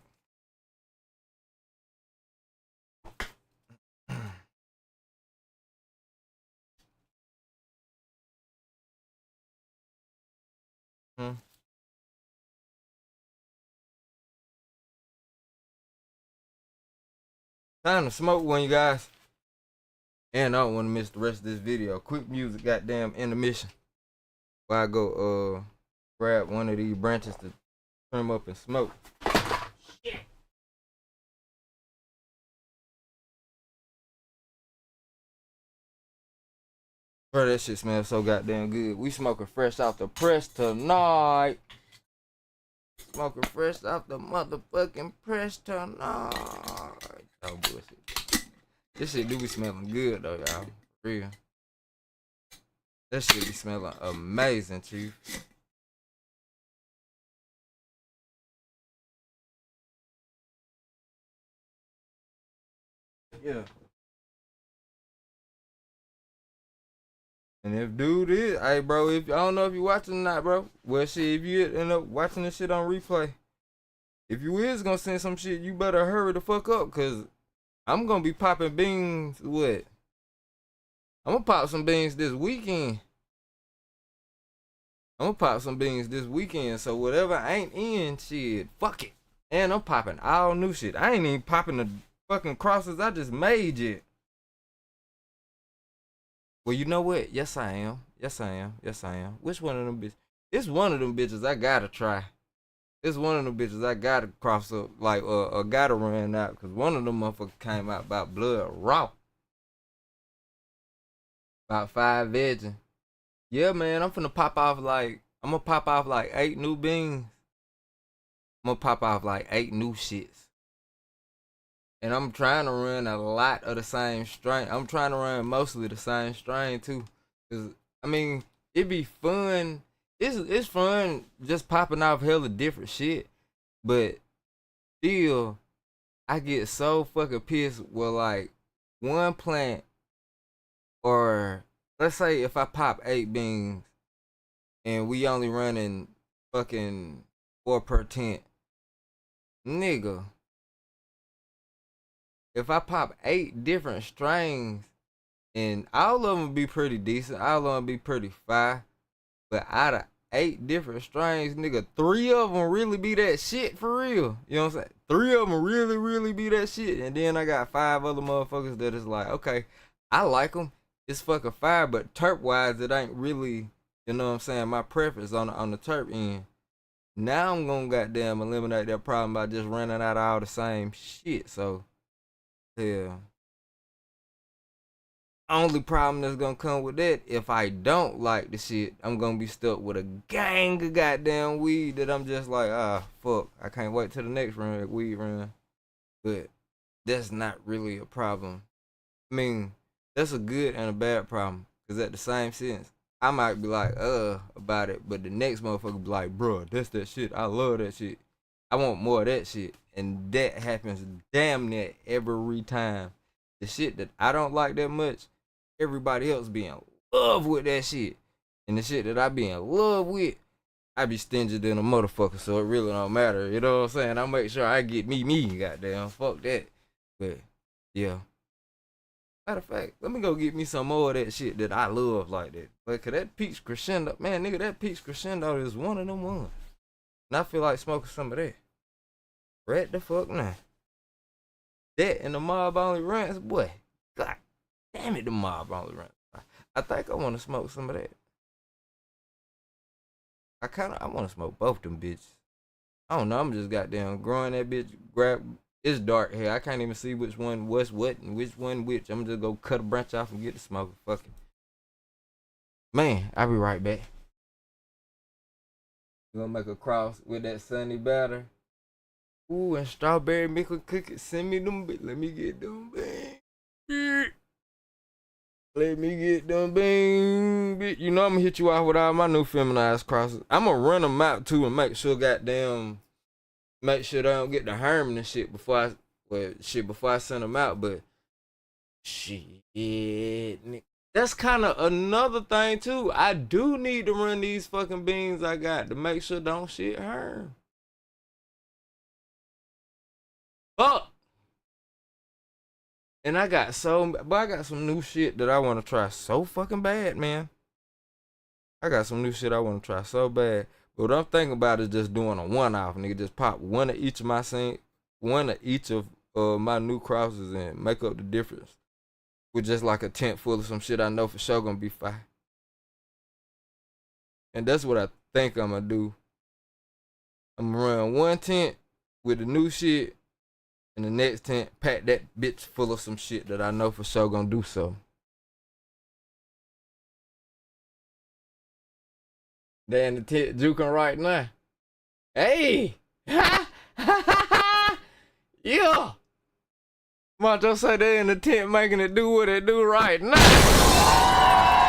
Time to smoke one, you guys. And I don't want to miss the rest of this video. Quick music, goddamn intermission. While I go grab one of these branches to trim up and smoke. Shit. Bro, that shit smells so goddamn good. We smoking fresh off the press tonight. Smoking fresh off the motherfucking press tonight. Oh, bullshit. This shit do be smelling good though, y'all. For real. That shit be smelling amazing, chief. Yeah. And if dude is, hey bro, if I don't know if you watching or not, bro. Well, shit, if you end up watching this shit on replay, if you is gonna send some shit, you better hurry the fuck up, cause I'm gonna be popping beans. What? I'm gonna pop some beans this weekend. So whatever ain't in, shit, fuck it. And I'm popping all new shit. I ain't even popping the fucking crosses I just made yet. Well, you know what? Yes, I am. Which one of them bitches? It's one of them bitches I gotta try. It's one of them bitches I gotta cross up, like, gotta run out, because one of them motherfuckers came out about blood raw. About 5 veggies. Yeah, man, I'm gonna pop off like 8 new beans. I'm gonna pop off like 8 new shits. And I'm trying to run a lot of the same strain. I'm trying to run mostly the same strain too. Cause I mean, it be fun. It's fun just popping off hella different shit. But still, I get so fucking pissed with like one plant, or let's say if I pop 8 beans and we only running fucking 4 per tent. Nigga, if I pop 8 different strains and all of them be pretty decent, all of them be pretty fire, but out of 8 different strains, nigga, 3 of them really be that shit for real. You know what I'm saying? 3 of them really be that shit. And then I got 5 other motherfuckers that is like, okay, I like them. It's fucking fire, but terp wise, it ain't really, you know what I'm saying, my preference on the terp end. Now I'm gonna goddamn eliminate that problem by just running out of all the same shit. So, yeah. Only problem that's gonna come with that, if I don't like the shit, I'm gonna be stuck with a gang of goddamn weed that I'm just like, fuck, I can't wait till the next weed run. But that's not really a problem. I mean, that's a good and a bad problem. Cause at the same sense, I might be like, about it, but the next motherfucker be like, bro, that's that shit. I love that shit. I want more of that shit. And that happens damn near every time. The shit that I don't like that much, everybody else be in love with that shit. And the shit that I be in love with, I be stingy than a motherfucker, so it really don't matter. You know what I'm saying? I make sure I get me, goddamn. Fuck that. But, yeah. Matter of fact, let me go get me some more of that shit that I love like that. Like, cause that peach crescendo, man, nigga, that peach crescendo is one of them ones. And I feel like smoking some of that. Right the fuck now. That and the mob only runs, boy. God damn it, the mob only runs. I think I want to smoke some of that. I want to smoke both them bitches. I don't know, I'm just goddamn growing that bitch, it's dark here. I can't even see which one what's what and which one which. I'm just go cut a branch off and get the smoke. Fuck it. Man, I'll be right back. We're gonna make a cross with that sunny batter. Ooh, and strawberry milk cookies. Send me them, let me get them, man. Let me get them bing. You know I'm gonna hit you off with all my new feminized crosses. I'm gonna run them out too and make sure make sure they don't get the Herman and shit before I send them out. But shit, that's kind of another thing too. I do need to run these fucking beans I got to make sure don't shit Herm. Fuck. And I got some new shit that I want to try so fucking bad, man. I got some new shit I want to try so bad. But what I'm thinking about is just doing a one-off, nigga. Just pop one of each of my my new crosses and make up the difference with just like a tent full of some shit I know for sure gonna be fire. And that's what I think I'm gonna do. I'm gonna run one tent with the new shit. And the next tent, pack that bitch full of some shit that I know for sure gonna do so. They in the tent juking right now. Hey! Yeah! Macho say they in the tent making it do what it do right now.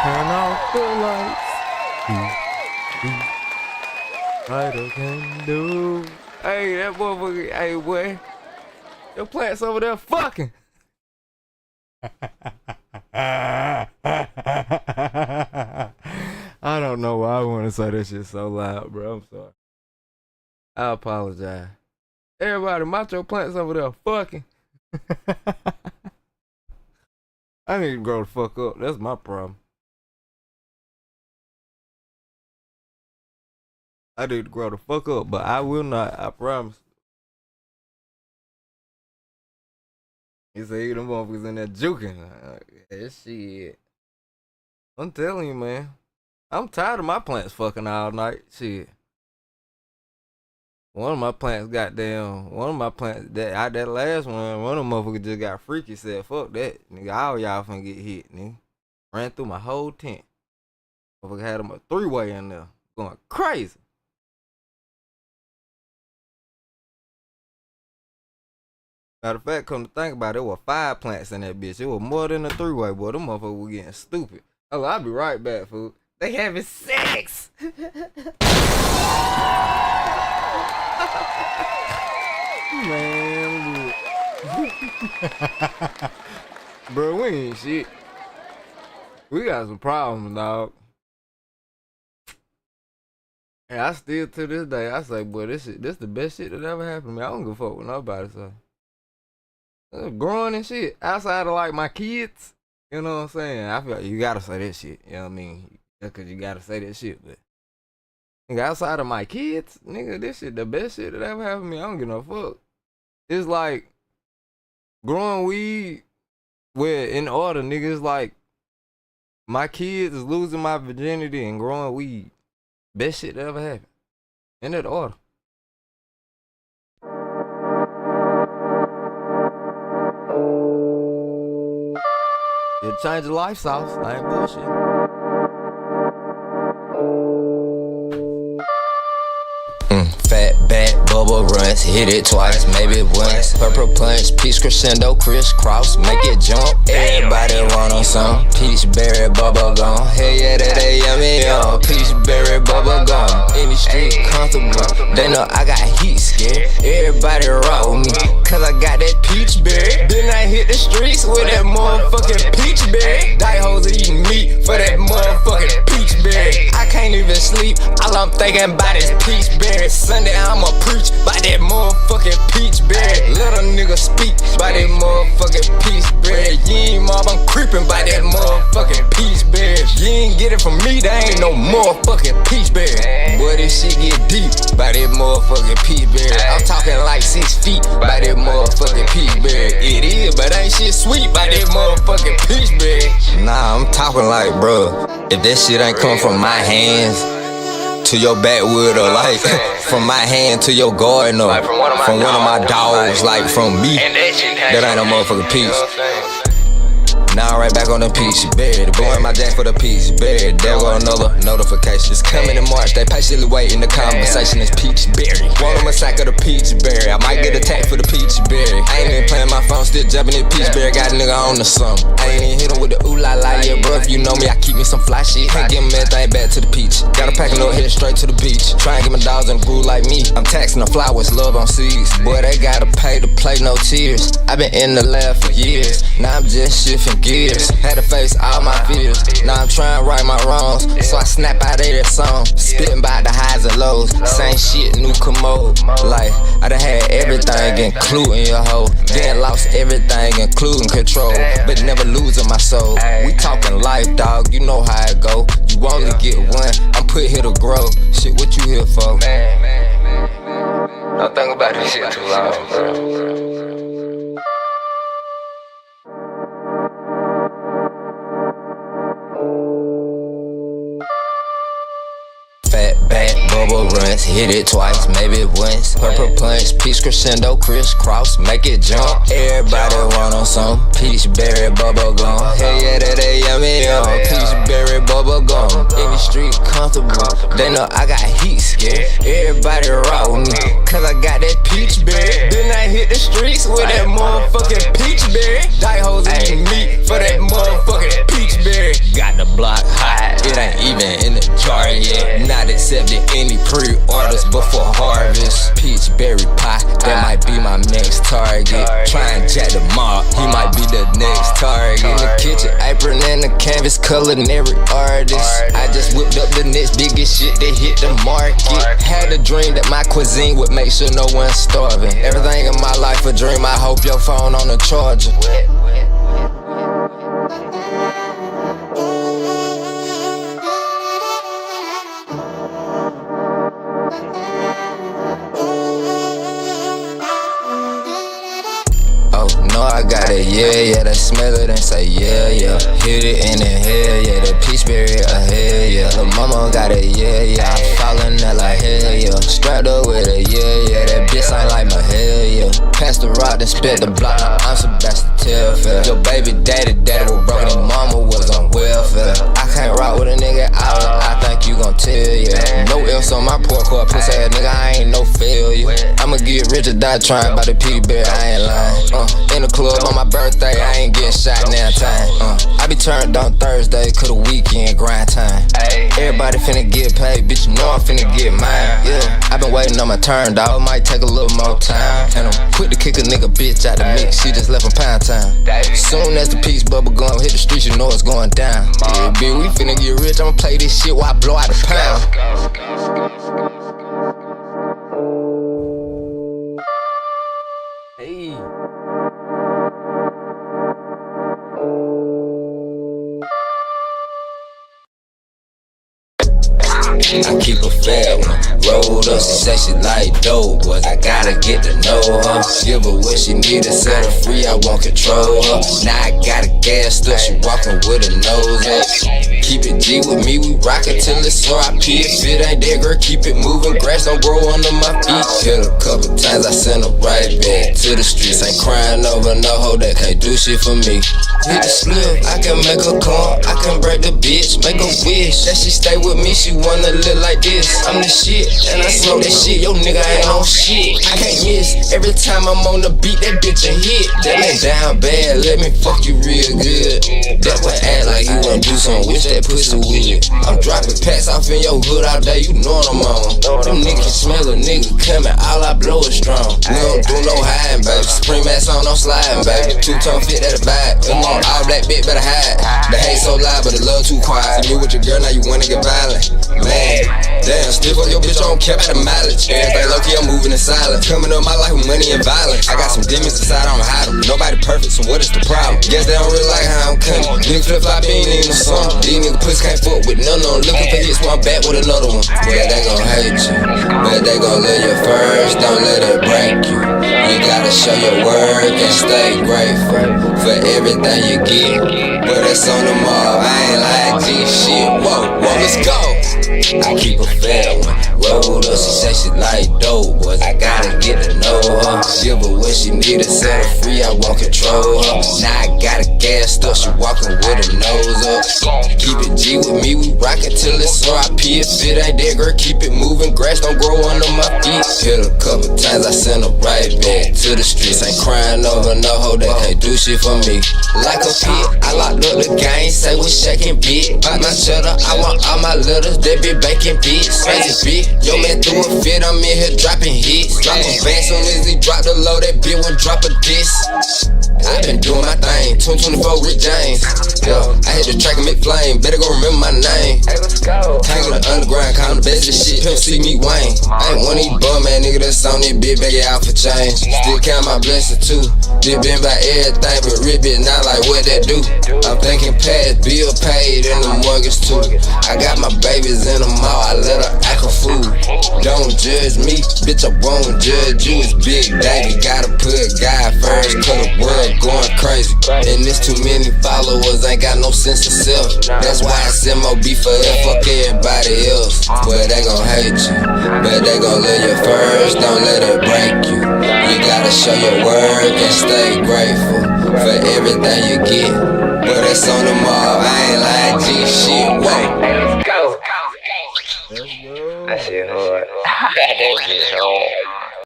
Turn off the lights. Lighter can do. Hey, that motherfucker, hey boy. Your plants over there fucking. I don't know why I want to say that shit so loud, bro. I'm sorry. I apologize. Everybody, macho plants over there fucking. I need to grow the fuck up. That's my problem. I need to grow the fuck up, but I will not. I promise. He said, them motherfuckers in there juking. Yeah, shit. I'm telling you, man. I'm tired of my plants fucking all night. Shit. One of my plants, that last one of them motherfuckers just got freaky, said, fuck that. Nigga, all y'all finna get hit, nigga. Ran through my whole tent. Motherfucker had them a three-way in there. Going crazy. Matter of fact, come to think about it, there were 5 plants in that bitch. It was more than a three-way, boy. Them motherfuckers were getting stupid. Oh, I'll be right back, fool. They having sex. Man, bro, we ain't shit. We got some problems, dog. And I still, to this day, I say, boy, this the best shit that ever happened to me. I don't give a fuck what nobody say. Growing and shit outside of like my kids, you know what I'm saying? I feel like you gotta say that shit, you know what I mean? Just cause you gotta say that shit, but nigga, outside of my kids, nigga, this shit the best shit that ever happened to me. I don't give no fuck. It's like growing weed where in order, nigga, it's like my kids is losing my virginity and growing weed. Best shit that ever happened. In that order. It changed the life sauce. I ain't bullshit. Fat back, bubble runs, hit it twice, maybe once. Purple punch, peach crescendo, crisscross, make it jump. Everybody want on some peach berry bubble gum. Hell yeah, that yummy, peach berry bubble gum. In the street, comfortable. They know I got heat scared. Everybody roll me, cause I got that peach berry. Then I hit the streets with that motherfucking peach berry. Die hoes eating meat for that motherfucking peach berry. I can't even sleep, all I'm thinking about is peach berry. Sunday I'ma preach by that motherfucking peach berry. Let a nigga speak by that motherfucking peach berry. You ain't mob, I'm creeping by that motherfucking peach berry. You ain't get it from me, there ain't no motherfucking peach berry. Boy, this shit get deep by that motherfucking peach berry. I'm talking like 6 feet by that motherfucking peach berry. It is, but ain't shit sweet by that motherfucking peach berry. Nah, I'm talking like, bro, if that shit ain't come from my hands to your backwood, or like from my hand to your garden, or from one of my dogs, like from me, that ain't no motherfucking peach. Now I'm right back on the peach berry. The boy in my jack for the peach berry. There go another notification. It's coming in March. They patiently waiting. The conversation is peach berry. Want them a sack of the peach berry. I might get attacked for the peach berry. I ain't even playing my phone, still jumping in peach berry. Got a nigga on the something. I ain't even hit him with the ooh la la. Yeah, bro, if you know me, I keep me some fly shit. Can't give him everything back to the peach. Gotta pack a note, head straight to the beach. Try and get my dogs in the groove like me. I'm taxing the flowers, love on seeds. Boy, they gotta pay to play, no tears. I been in the lab for years. Now I'm just shifting gears. Had to face all my fears. Now I'm trying to right my wrongs, so I snap out of that song. Spitting by the highs and lows. Same shit, new commode. Like, I done had everything, including your hoe. Then lost everything, including control, but never losing my soul. We talking life, dog, you know how it go. You only get one, I'm put here to grow. Shit, what you here for? Don't think about this shit too long, bro. Fat back, bubble runs, hit it twice, maybe once. Purple punch, peach crescendo, crisscross, make it jump. Everybody want on some peach berry bubble gum. Hell yeah, that yummy yum. Peach berry bubble gum. In the street, comfortable. They know I got heat scare. Everybody rock with me, cause I got that peach berry. Then I hit the streets with that motherfucking peach berry. Die hoes eating meat for that motherfucking peach berry. Got the block hot, it ain't even in the jar yet. Not accepting any pre-orders before harvest. Peach berry pie, that might be my next target. Try and jack the mob, he might be the next target. In the kitchen, apron and the canvas, culinary artist. I just whipped up the next biggest shit that hit the market. Had a dream that my cuisine would make sure no one's starving. Everything in my life a dream, I hope your phone on the charger. I got it, yeah, they smell it and say, yeah. Hit it in the head, yeah, the peach berry, hell yeah. The mama got it, yeah, I'm falling out like hell yeah. Strapped up with it, yeah, that bitch ain't like my hell yeah. Pass the rock, then spit the block, now I'm Sebastian Telfair. Your baby daddy was broken, his mama was on welfare. I can't rock with a nigga out, I think you gon' tell ya. No else on my pork car, pussy ass nigga, I ain't no failure. I'ma get rich or die trying by the peach berry, I ain't lying. In the club on my birthday, I ain't getting shot now time. I be turned on Thursday, cause the weekend grind time. Everybody finna get paid, bitch, you know I'm finna get mine. Yeah, I been waiting on my turn, dog, might take a little more time. And I'm quick to kick a nigga bitch out the mix, she just left from Pound Town. Soon as the peach bubble gum hit the streets, you know it's going down. Yeah, bitch, we finna get rich, I'ma play this shit while I blow out the pound. Hey. I keep a fat one, rolled up, she say she like dope, boys, I gotta get to know her. Give her what she need to set her free, I won't control her. Now I got a gas up, she walking with her nose up. Keep it G with me, we rock it till it's RIP. If it ain't there, girl, keep it moving, grass don't grow under my feet. Hit a couple times, I sent her right back to the streets. Ain't crying over no hoe that can't do shit for me. Hit the slip, I can make her come, I can break the bitch, make her wish that she stay with me, she wanna live like this. I'm the shit, and I smoke that shit, yo nigga ain't on shit. I can't miss, every time I'm on the beat, that bitch a hit. That ain't down bad, let me fuck you real good. That boy act like he wanna do something, wish that pussy would. I'm dropping packs off in your hood all day, you know what I'm on. Them niggas smell a nigga coming, all I blow is strong. We don't do no hiding, baby. Supreme ass on, no sliding, baby. Two-tone fit that a vibe. Come on, all black bitch better hide. The hate so loud, but the love too quiet. You with your girl, now you wanna get violent. Man, damn, stiff on your bitch, I don't care about the mileage. Everything low-key, I'm moving in silence. Coming up my life with money and violence. I got some demons inside, I don't hide them. Nobody perfect, so what is the problem? Guess they don't really like how I'm coming. Nigga flip-flop, ain't even a song. These niggas pussy can't fuck with none of them. Looking for hits, so I'm back with another one. But they gon' hate you, but they gon' love you first. Don't let it break you. You gotta show your work and stay grateful for everything you get. But it's on the mall, I ain't like G shit. Whoa, let's go. I keep a fat one, rolled up, she say she like dope, boys, I gotta get to know her. Give her when she need to set her free, I won't control her. Now I got a gas up, she walking with her nose up. Keep it G with me, we rockin' till it's RIP. If it ain't that, girl, keep it moving. Grass don't grow under my feet. Hit a couple times, I send her right back to the streets. Ain't crying over no hoe that can't do shit for me. Like a pit, I locked up the game, say we shaking big. Pop my cheddar, I want all my letters, they be baking bits. Crazy big, yo man threw a fit, I'm in here dropping hits. Dropping fast, soon as he drop the low, that bitch won't drop a diss. I been doing my thing, 2024 Rick James. Yo, I hit the track and make flame, better go remember my name. Hey, let's go. Tangle the underground, call the best of shit, pimp see me Wayne. I ain't one of these bum man nigga that's on that big baggy out for change. Still count my blessings too. Just been by everything, but rip it not like what that do. I'm thinking past, bill paid and the mortgage too. I got my babies in the mall, I let her act a fool. Don't judge me, bitch, I won't judge you. It's Big Davey, gotta put God first, cause the world going crazy. And there's too many followers, ain't got no sense of self. That's why it's MOB forever, fuck everybody else. But they gon' hate you, but they gon' love you first, don't let it break you. You gotta show your work and stay grateful for everything you get. But it's on the mall, I ain't like G shit, whoa. Let's go. That shit hard. That shit hard.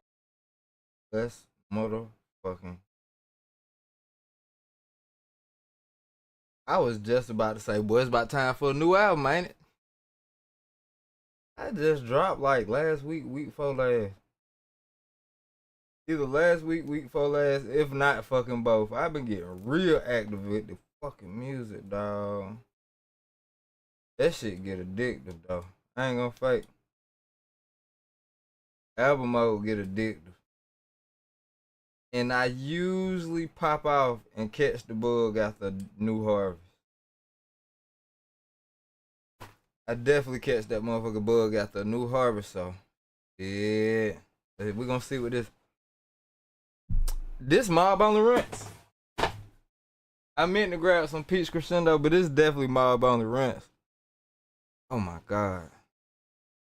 Let's motherfucking. I was just about to say, boy, it's about time for a new album, ain't it? I just dropped like last week, week before last. Either last week, week before last, if not fucking both. I've been getting real active with the fucking music, dawg. That shit get addictive, though. I ain't gonna fake. Album mode get addictive. And I usually pop off and catch the bug after new harvest. I definitely catch that motherfucker bug after a new harvest, so yeah. We're gonna see what this Mob Only Rinse. I meant to grab some Peach Crescendo, but it's definitely Mob Only Rinse. Oh my god.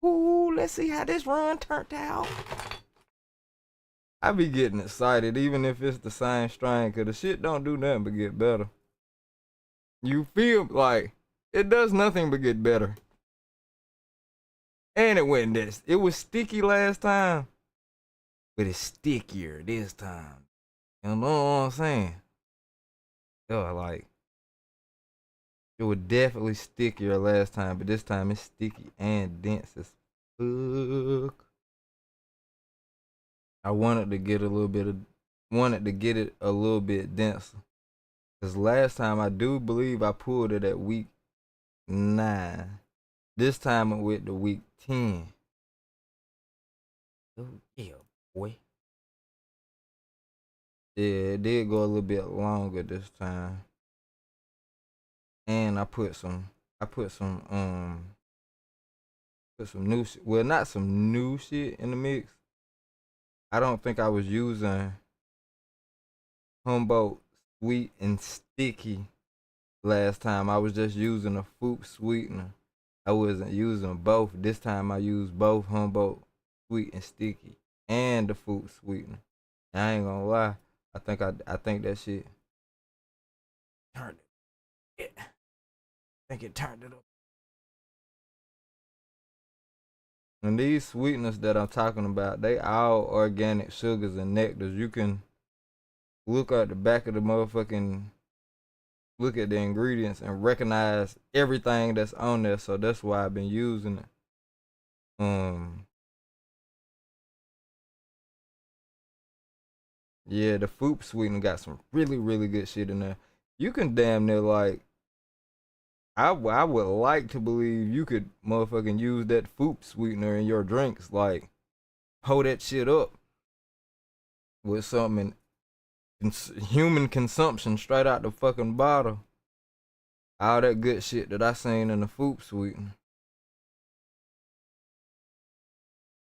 Ooh, let's see how this run turned out. I be getting excited even if it's the same strain, cause the shit don't do nothing but get better. You feel like it does nothing but get better. And it went this. It was sticky last time, but it's stickier this time. You know what I'm saying? Yo, like, it was definitely stickier last time, but this time it's sticky and dense as fuck. I wanted to get it a little bit denser. Cause last time I do believe I pulled it at week 9. This time it went to week 10. Oh yeah, boy. Yeah, it did go a little bit longer this time. And I put some new shit. Well, not some new shit in the mix. I don't think I was using Humboldt Sweet and Sticky last time. I was just using a fruit sweetener. I wasn't using both. This time I used both Humboldt Sweet and Sticky and the fruit sweetener. And I ain't gonna lie. I think that shit turned it. Yeah. I think it turned it up. And these sweeteners that I'm talking about, they all organic sugars and nectars. You can look at the back of the motherfucking, look at the ingredients and recognize everything that's on there. So that's why I've been using it. Yeah, the fruit sweetener got some really, really good shit in there. You can damn near like, I would like to believe you could motherfucking use that fruit sweetener in your drinks. Like, hold that shit up with something in human consumption straight out the fucking bottle. All that good shit that I seen in the fruit sweetener.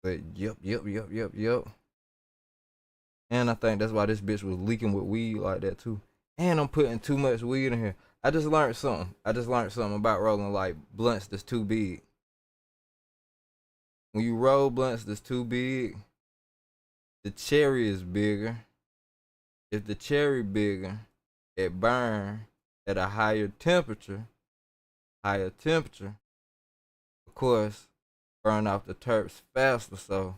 But yep. And I think that's why this bitch was leaking with weed like that too. And I'm putting too much weed in here. I just learned something about rolling like blunts that's too big. When you roll blunts that's too big, the cherry is bigger if the cherry bigger, it burn at a higher temperature. Of course, burn off the terps faster. So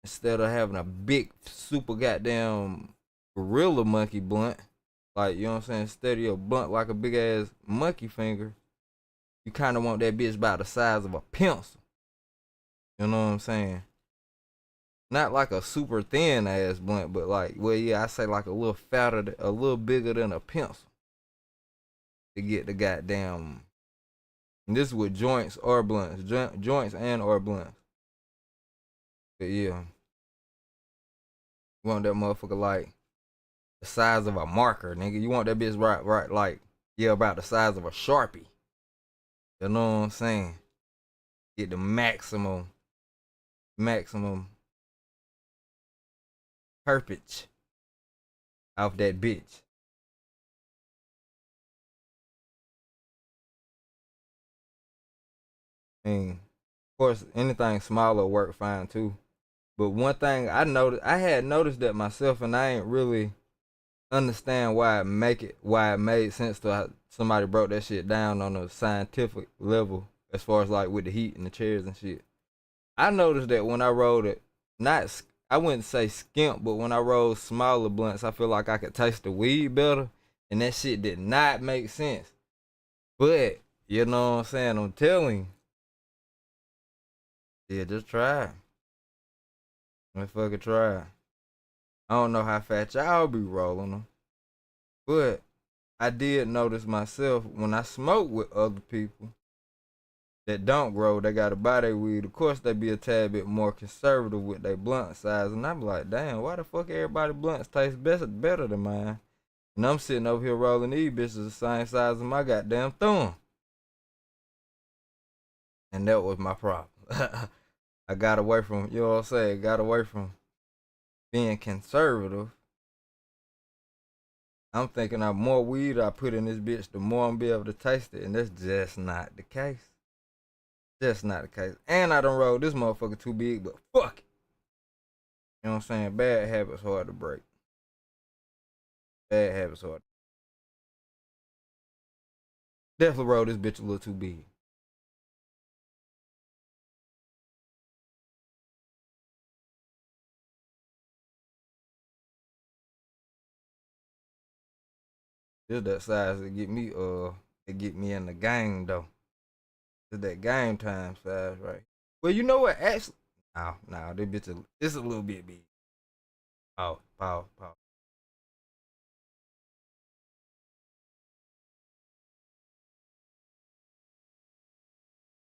instead of having a big super goddamn gorilla monkey blunt, like, you know what I'm saying, instead of your blunt like a big ass monkey finger, you kind of want that bitch about the size of a pencil. You know what I'm saying? Not like a super thin ass blunt, but like, well, yeah, I say like a little fatter, a little bigger than a pencil to get the goddamn. And this is with joints or blunts, joints and or blunts. But yeah, you want that motherfucker like the size of a marker, nigga. You want that bitch right, like, yeah, about the size of a Sharpie. You know what I'm saying? Get the maximum perpage off that bitch. And of course, anything smaller work fine too. But one thing I had noticed that myself, and I ain't really understand why it made sense to somebody broke that shit down on a scientific level as far as like with the heat and the chairs and shit. I noticed that when I rolled it, I wouldn't say skimp, but when I rolled smaller blunts, I feel like I could taste the weed better, and that shit did not make sense. But you know what I'm saying? I'm telling you, yeah, just try it. Let's fucking try it. I don't know how fat y'all be rolling them, but I did notice myself when I smoke with other people that don't grow, they gotta buy their weed. Of course, they be a tad bit more conservative with their blunt size, and I'm like, damn, why the fuck everybody blunts taste better than mine? And I'm sitting over here rolling these bitches the same size as my goddamn thumb. And that was my problem. I got away from, you know what I'm saying, got away from being conservative. I'm thinking the more weed I put in this bitch, the more I'm be able to taste it, and that's just not the case. Just not the case. And I done rolled this motherfucker too big, but fuck it. You know what I'm saying? Bad habits hard to break. Bad habits hard. Definitely rolled this bitch a little too big. Just that size to get me in the game though. It's that game time size, right? Well, you know what? Actually, no, this bitch it's a little bit big. Pause.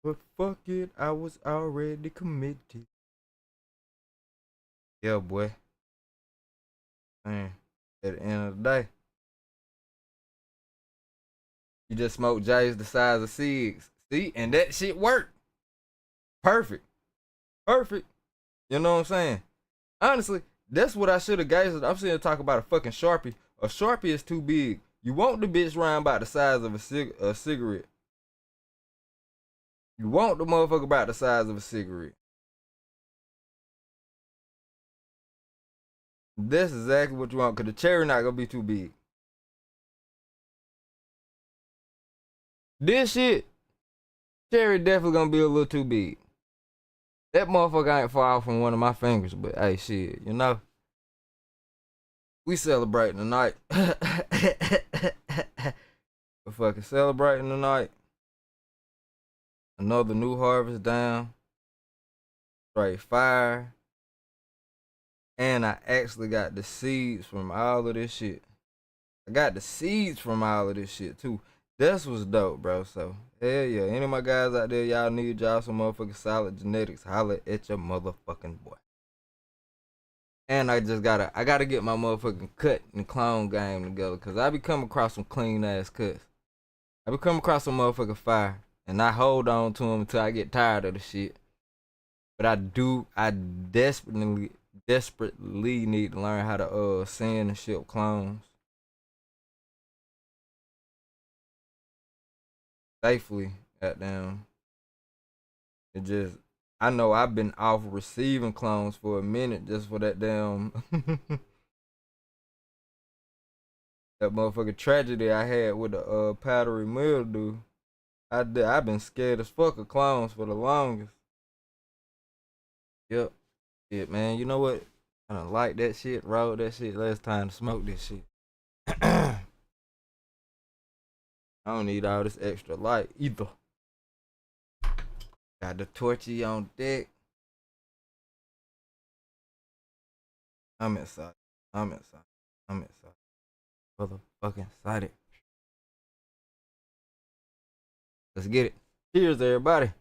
But fuck it, I was already committed. Yeah, boy. Man, at the end of the day, you just smoke J's the size of cigs. See, and that shit worked. Perfect. You know what I'm saying? Honestly, that's what I should have guys. I'm sitting here talking about a fucking Sharpie. A Sharpie is too big. You want the bitch round about the size of a cigarette. You want the motherfucker about the size of a cigarette. That's exactly what you want, cause the cherry not gonna be too big. This shit, cherry definitely gonna be a little too big. That motherfucker ain't far from one of my fingers, but hey, shit, you know, we celebrating tonight. We're fucking celebrating tonight. Another new harvest down. Straight fire. And I actually got the seeds from all of this shit. I got the seeds from all of this shit too. This was dope, bro. So, hell yeah. Any of my guys out there, y'all need y'all some motherfucking solid genetics. Holla at your motherfucking boy. And I gotta get my motherfucking cut and clone game together. Cause I be coming across some clean ass cuts. I be coming across some motherfucking fire. And I hold on to them until I get tired of the shit. But I desperately need to learn how to send and ship clones safely. Goddamn. It just, I know I've been off receiving clones for a minute just for that damn that motherfucking tragedy I had with the powdery mildew. I've been scared as fuck of clones for the longest. Yep. Shit, man. You know what? I don't like that shit. Rolled that shit last time to smoke this shit. I don't need all this extra light either. Got the torchy on deck. I'm excited. Motherfucking excited. Let's get it. Cheers, everybody.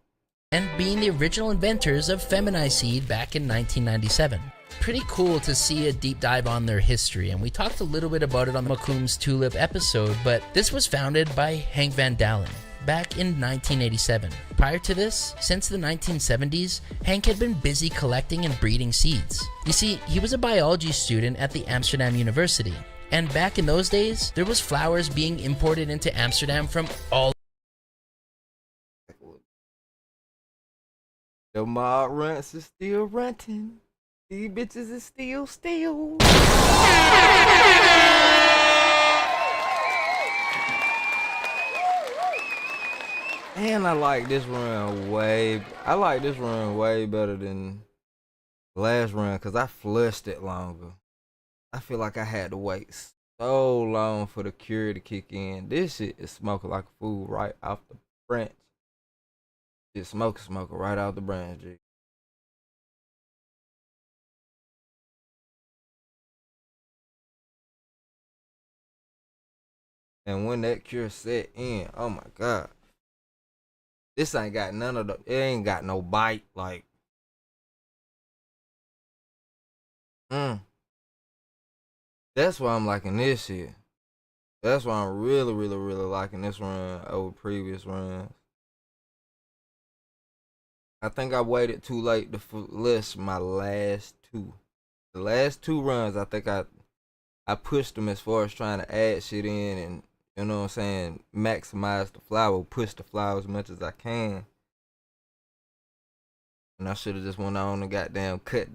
And being the original inventors of feminized seed back in 1997. Pretty cool to see a deep dive on their history, and we talked a little bit about it on the Macomb's Tulip episode, but this was founded by Hank Van Dalen back in 1987. Prior to this, since the 1970s, Hank had been busy collecting and breeding seeds. You see, he was a biology student at the Amsterdam University, and back in those days, there was flowers being imported into Amsterdam from all The mob runts is still runting. These bitches is still. And I like this run way better than the last run because I flushed it longer. I feel like I had to wait so long for the cure to kick in. This shit is smoking like a fool right off the branch. It's smoking right out the branch, G. And when that cure set in, oh my god. This ain't got none of the, it ain't got no bite, like. That's why I'm liking this shit. That's why I'm really liking this run over previous runs. I think I waited too late to list my last two. The last two runs, I think I pushed them as far as trying to add shit in and, you know what I'm saying, maximize the flower, push the flower as much as I can. And I should have just went on and goddamn cut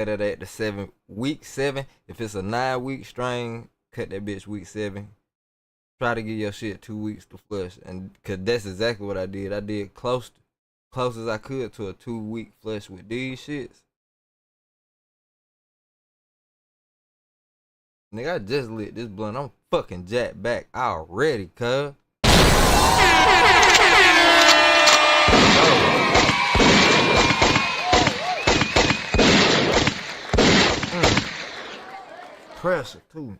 it at the week 7. If it's a 9-week strain, cut that bitch week 7. Try to get your shit 2 weeks to flush. And cause that's exactly what I did. I did close as I could to a 2-week flush with these shits. Nigga, I just lit this blunt. I'm fucking jacked back already, cuz. Pressure, too.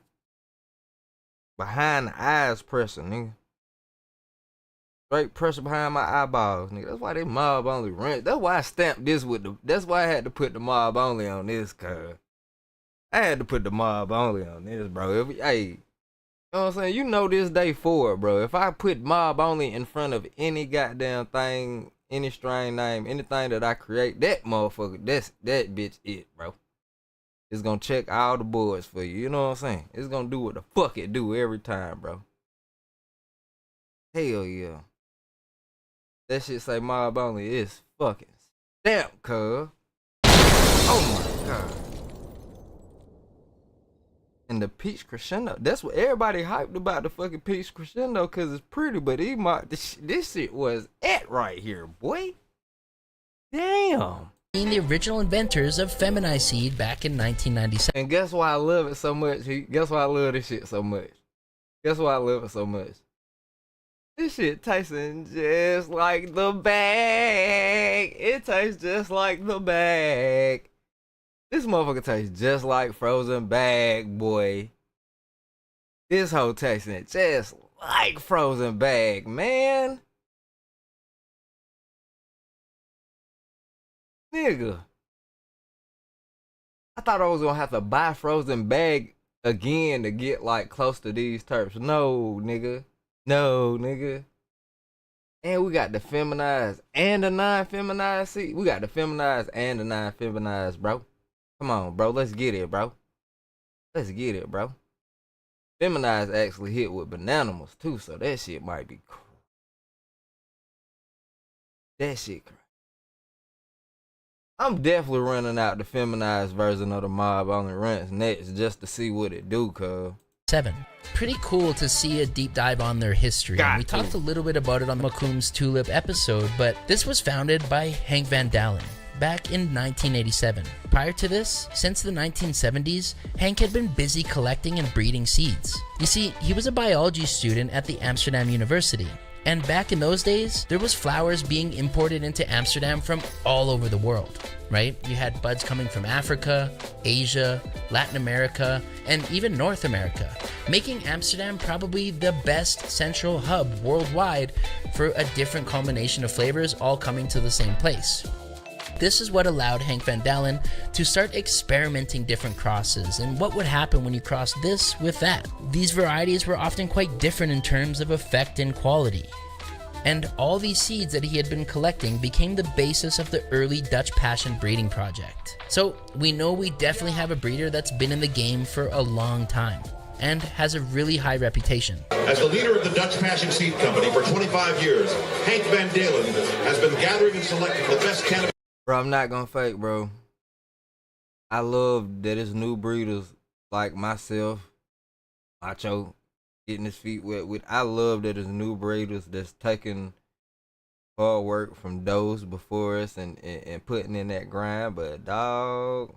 Behind the eyes pressure, nigga. Straight pressure behind my eyeballs, nigga. That's why they mob only rent. That's why I stamped this with the. That's why I had to put the mob only on this, cuz. I had to put the mob only on this, bro. Hey, you know what I'm saying? You know this day forward, bro. If I put mob only in front of any goddamn thing, any strain name, anything that I create, that motherfucker, that bitch it, bro. It's gonna check all the boards for you. You know what I'm saying? It's gonna do what the fuck it do every time, bro. Hell yeah. That shit say mob only is fucking stamp, cuz. Oh my god. And the peach crescendo, that's what everybody hyped about, the fucking peach crescendo, cause it's pretty, but this shit was it right here, boy. Damn. Being the original inventors of feminized seed back in 1997. And guess why I love it so much? Guess why I love this shit so much? Guess why I love it so much? This shit tasting just like the bag. It tastes just like the bag. This motherfucker tastes just like frozen bag, boy. This whole tasting just like frozen bag, man. Nigga. I thought I was gonna have to buy frozen bag again to get like close to these terps. No, nigga. No, nigga. And we got the feminized and the non-feminized. See, we got the feminized and the non-feminized, bro. Come on, bro. Let's get it, bro. Let's get it, bro. Feminized actually hit with bananimals too, so that shit might be cool. That shit crazy. I'm definitely running out the feminized version of the mob only runs next just to see what it do, cuz. 1987. Pretty cool to see a deep dive on their history. And we talked a little bit about it on Macomb's Tulip episode, but this was founded by Hank Van Dalen back in 1987. Prior to this, since the 1970s, Hank had been busy collecting and breeding seeds. You see, he was a biology student at the Amsterdam University. And back in those days, there was flowers being imported into Amsterdam from all over the world, right? You had buds coming from Africa, Asia, Latin America, and even North America, making Amsterdam probably the best central hub worldwide for a different combination of flavors all coming to the same place. This is what allowed Hank Van Dalen to start experimenting different crosses and what would happen when you cross this with that. These varieties were often quite different in terms of effect and quality. And all these seeds that he had been collecting became the basis of the early Dutch Passion breeding project. So we know we definitely have a breeder that's been in the game for a long time and has a really high reputation. As the leader of the Dutch Passion Seed Company for 25 years, Hank Van Dalen has been gathering and selecting the best cannabis. Bro, I'm not gonna fake, bro. I love that it's new breeders like myself, Macho, getting his feet wet with. I love that it's new breeders that's taking hard work from those before us and putting in that grind. But dog,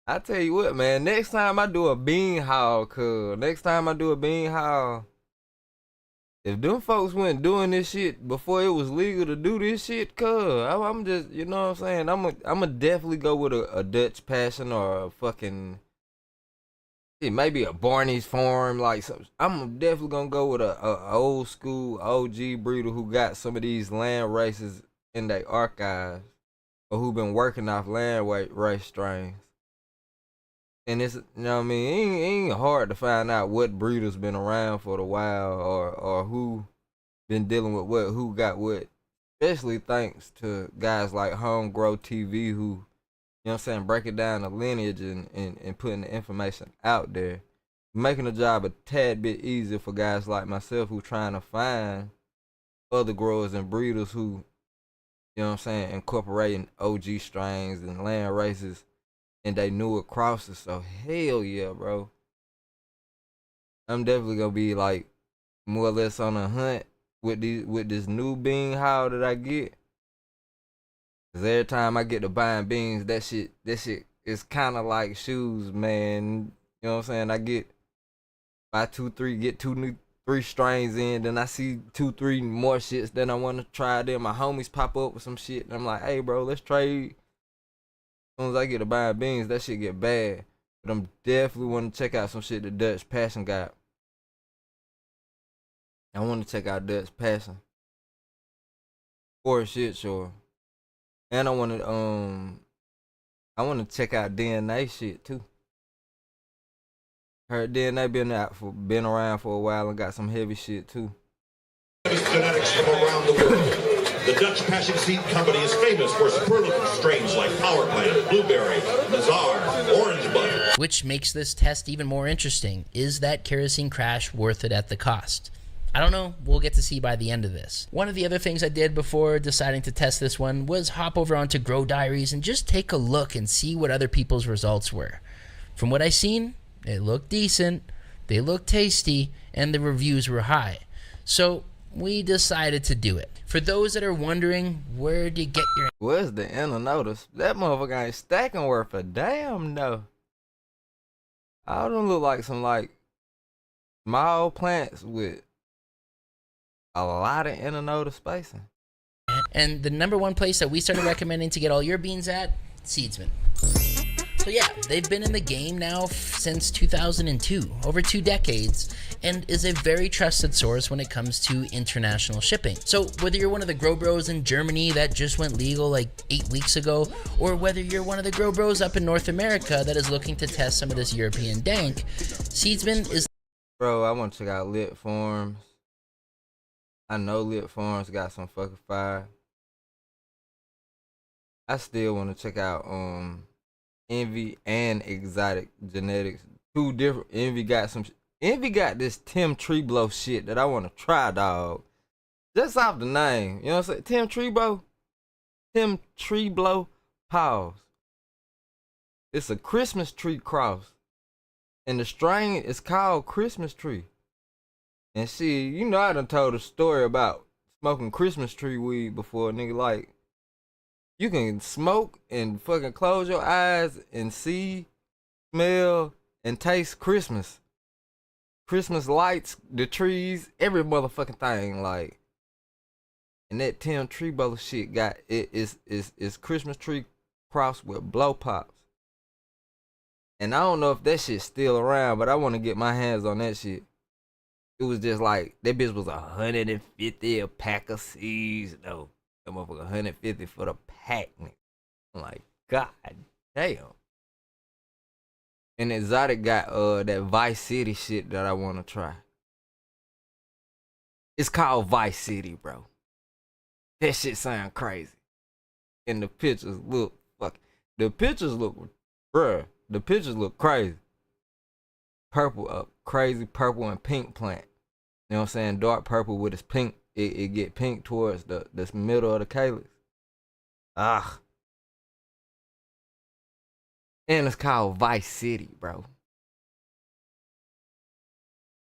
I tell you what, man, next time I do a bean haul, if them folks weren't doing this shit before it was legal to do this shit, I'm just, you know what I'm saying? I'ma definitely go with a Dutch Passion or a fucking, maybe a Barney's Farm, like something. I'm definitely gonna go with a old school OG breeder who got some of these land races in their archives or who been working off land race strains. And it's, you know what I mean, it ain't hard to find out what breeders been around for a while or who been dealing with what, who got what. Especially thanks to guys like Homegrow TV who, you know what I'm saying, breaking down the lineage and putting the information out there. Making the job a tad bit easier for guys like myself who trying to find other growers and breeders who, you know what I'm saying, incorporating OG strains and land races and they newer crosses. So hell yeah, bro. I'm definitely gonna be like more or less on a hunt with this new bean haul that I get. Cause every time I get to buying beans, that shit is kind of like shoes, man. You know what I'm saying? I buy 2-3, get 2-3 strains in, then I see 2-3 more shits. Then I want to try them. My homies pop up with some shit, and I'm like, hey, bro, let's trade. As soon as I get to buying beans, that shit get bad. But I'm definitely want to check out some shit that Dutch Passion got. I want to check out Dutch Passion. For shit, sure. And I want to check out DNA shit too. Heard DNA been around for a while and got some heavy shit too. Genetics from around the world. The Dutch Passion Seed Company is famous for superlative strains like Power Plant, Blueberry, Nazar, Orange Butter. Which makes this test even more interesting. Is that kerosene crash worth it at the cost? I don't know, we'll get to see by the end of this. One of the other things I did before deciding to test this one was hop over onto Grow Diaries and just take a look and see what other people's results were. From what I seen, it looked decent, they looked tasty, and the reviews were high. So we decided to do it. For those that are wondering, where'd you get your... Where's the inner notice? That motherfucker ain't stacking worth a damn no. I don't look like some like small plants with a lot of inner notice spacing. And the number one place that we started recommending to get all your beans at, Seedsman. So yeah, they've been in the game now since 2002, over 2 decades, and is a very trusted source when it comes to international shipping. So whether you're one of the grow bros in Germany that just went legal like 8 weeks ago, or whether you're one of the grow bros up in North America that is looking to test some of this European dank, Seedsman is... Bro, I want to check out Lit Farms. I know Lit Farms got some fucking fire. I still want to check out Envy and Exotic Genetics. 2 different. Envy got this Tim Treeblow shit that I want to try, dog. Just off the name, you know what I'm saying? Tim Treeblow. Pause. It's a Christmas tree cross And the strain is called Christmas tree. And see, you know I done told a story about smoking Christmas tree weed before, nigga. Like, you can smoke and fucking close your eyes and see, smell, and taste Christmas. Christmas lights, the trees, every motherfucking thing, like. And that Tim Treebolo shit got it is Christmas tree crossed with blow pops. And I don't know if that shit's still around, but I want to get my hands on that shit. It was just like that bitch was $150 a pack of seeds though. That motherfucker $150 for the pack, nigga. I'm like, God damn. And Exotic got that Vice City shit that I want to try. It's called Vice City, bro. That shit sound crazy. And the pictures look the pictures look crazy. Purple, crazy purple and pink plant. You know what I'm saying? Dark purple with its pink. It get pink towards the middle of the calyx. Ah. And it's called Vice City, bro.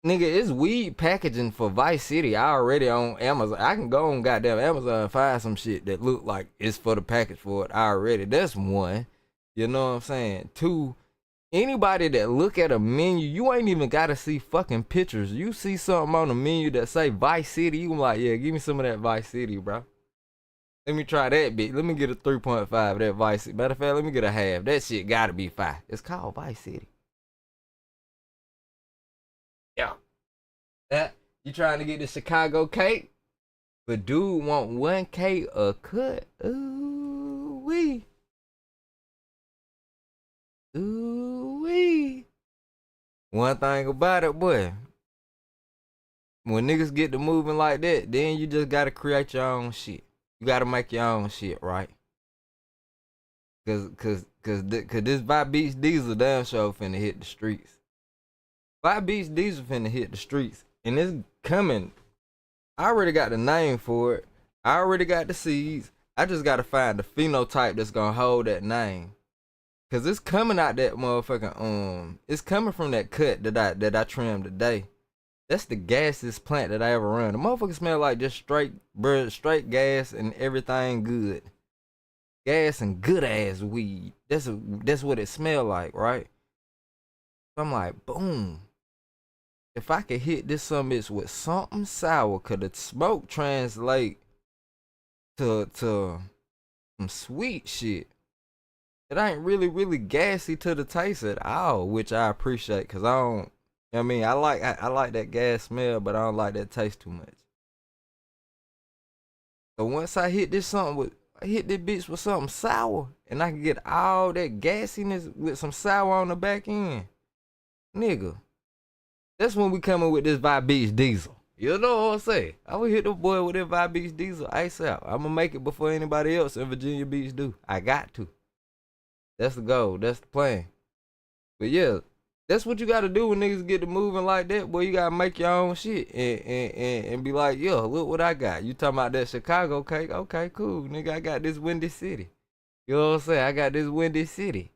Nigga, it's weed packaging for Vice City. I already on Amazon. I can go on goddamn Amazon and find some shit that look like it's for the package for it already. That's one. You know what I'm saying? Two, anybody that look at a menu, you ain't even gotta see fucking pictures. You see something on the menu that say Vice City, you like, yeah, give me some of that Vice City, bro. Let me try that bit. Let me get a 3.5 of that Vice City. Matter of fact, let me get a half. That shit gotta be 5. It's called Vice City. Yeah. You trying to get the Chicago cake? But dude want 1K a cut. Ooh wee. Ooh wee. One thing about it, boy. When niggas get to moving like that, then you just gotta create your own shit. You gotta make your own shit, right? Cause this Vibe Beach Diesel damn show finna hit the streets. Vibe Beach Diesel finna hit the streets. And it's coming. I already got the name for it. I already got the seeds. I just gotta find the phenotype that's gonna hold that name. Cause it's coming out that motherfucking it's coming from that cut that I trimmed today. That's the gassiest plant that I ever run. The motherfucker smell like just straight gas and everything good. Gas and good ass weed. That's what it smell like, right? So I'm like, boom. If I could hit this some bitch with something sour, could the smoke translate to some sweet shit? It ain't really gassy to the taste at all, which I appreciate, cause I don't. You know what I mean, I like that gas smell, but I don't like that taste too much. So once I hit this bitch with something sour, and I can get all that gassiness with some sour on the back end, nigga. That's when we coming with this Vibe Beach Diesel. You know what I'm saying? I will hit the boy with that Vibe Beach Diesel ASAP. I'm gonna make it before anybody else in Virginia Beach do. I got to. That's the goal. That's the plan. But yeah, that's what you gotta do when niggas get to moving like that. Boy, you gotta make your own shit and be like, yo, look what I got. You talking about that Chicago cake? Okay, cool. Nigga, I got this Windy City. You know what I'm saying? I got this Windy City.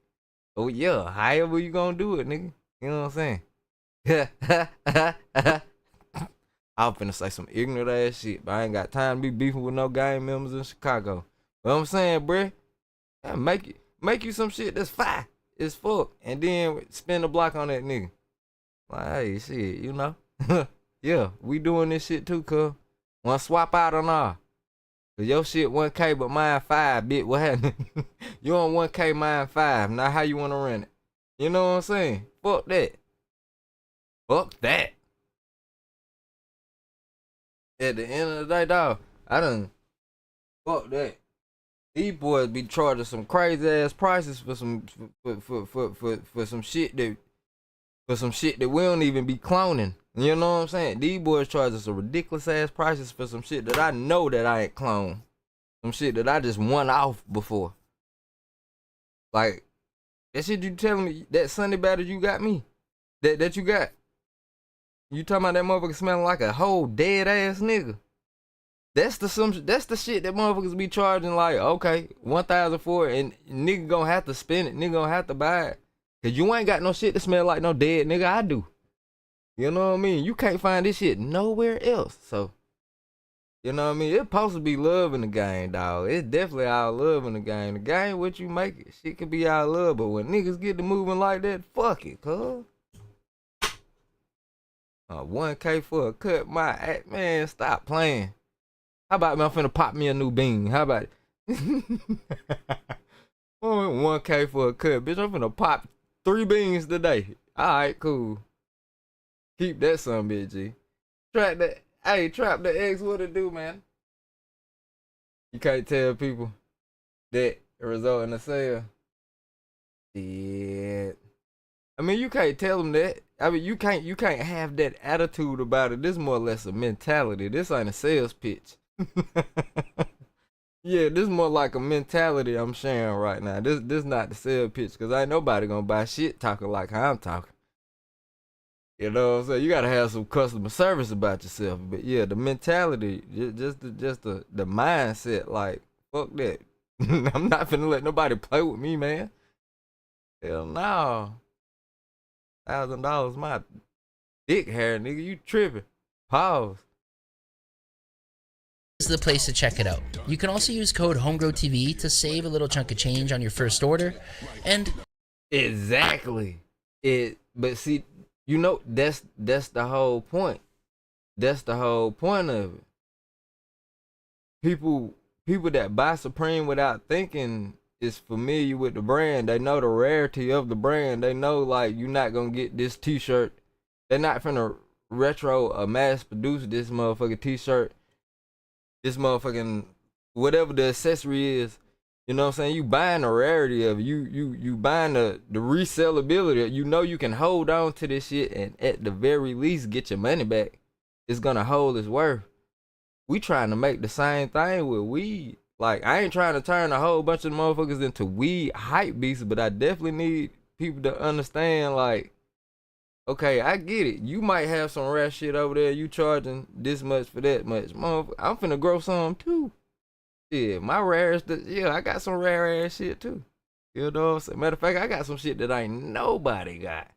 Oh yeah, however you gonna do it, nigga. You know what I'm saying? I was finna say some ignorant ass shit, but I ain't got time to be beefing with no gang members in Chicago. You know what I'm saying, bruh? Make you some shit that's fire as fuck, and then spin the block on that nigga. Like, hey, shit, you know? Yeah, we doing this shit too, cuz. Wanna swap out on all? Cause your shit 1K, but mine 5, bitch. What happened? You on 1K, mine 5. Now how you wanna run it? You know what I'm saying? Fuck that. Fuck that. At the end of the day, dog, fuck that. These boys be charging some crazy ass prices for some shit that we don't even be cloning. You know what I'm saying? These boys charging some ridiculous ass prices for some shit that I know that I ain't cloned. Some shit that I just won off before. Like that shit you telling me, that Sunday batter you got me, that you got. You talking about that motherfucker smelling like a whole dead ass nigga. That's the shit that motherfuckers be charging like, okay, 1,000 for it, and nigga gonna have to spend it, nigga gonna have to buy it. Cause you ain't got no shit that smell like no dead nigga. I do. You know what I mean? You can't find this shit nowhere else. So, you know what I mean? It's supposed to be love in the game, dog. It's definitely all love in the game. The game, what you make it, shit can be all love. But when niggas get to moving like that, fuck it, cuz. 1K for a cut, man, stop playing. How about me? I'm finna pop me a new bean. How about it? 1K for a cut, bitch. I'm finna pop 3 beans today. Alright, cool. Keep that son, bitch, G. Trap the X, what it do, man? You can't tell people that it result in a sale. Shit. I mean, you can't tell them that. I mean, you can't have that attitude about it. This is more or less a mentality. This ain't a sales pitch. Yeah, this is more like a mentality I'm sharing right now. This not the sales pitch, because ain't nobody gonna buy shit talking like how I'm talking. You know what I'm saying? You gotta have some customer service about yourself. But yeah, the mentality, just the mindset, like, fuck that. I'm not finna let nobody play with me, man. Hell no. $1,000 my dick hair, nigga. You tripping. Pause. This is the place to check it out. You can also use code HomegrowTV to save a little chunk of change on your first order. And exactly. But see, you know, that's the whole point. That's the whole point of it. People that buy Supreme without thinking is familiar with the brand. They know the rarity of the brand. They know, like, you're not gonna get this t-shirt. They're not finna retro mass produce this motherfucking t-shirt. This motherfucking whatever the accessory is. You know what I'm saying? You buying the rarity of it. You buying the resellability. You know you can hold on to this shit and at the very least get your money back. It's gonna hold its worth. We trying to make the same thing with weed. Like, I ain't trying to turn a whole bunch of motherfuckers into weed hype beasts, but I definitely need people to understand, like, okay, I get it. You might have some rare shit over there. You charging this much for that much. Motherfucker, I'm finna grow some too. Yeah, my rarest, yeah, I got some rare ass shit too. You know what I'm saying? Matter of fact, I got some shit that ain't nobody got.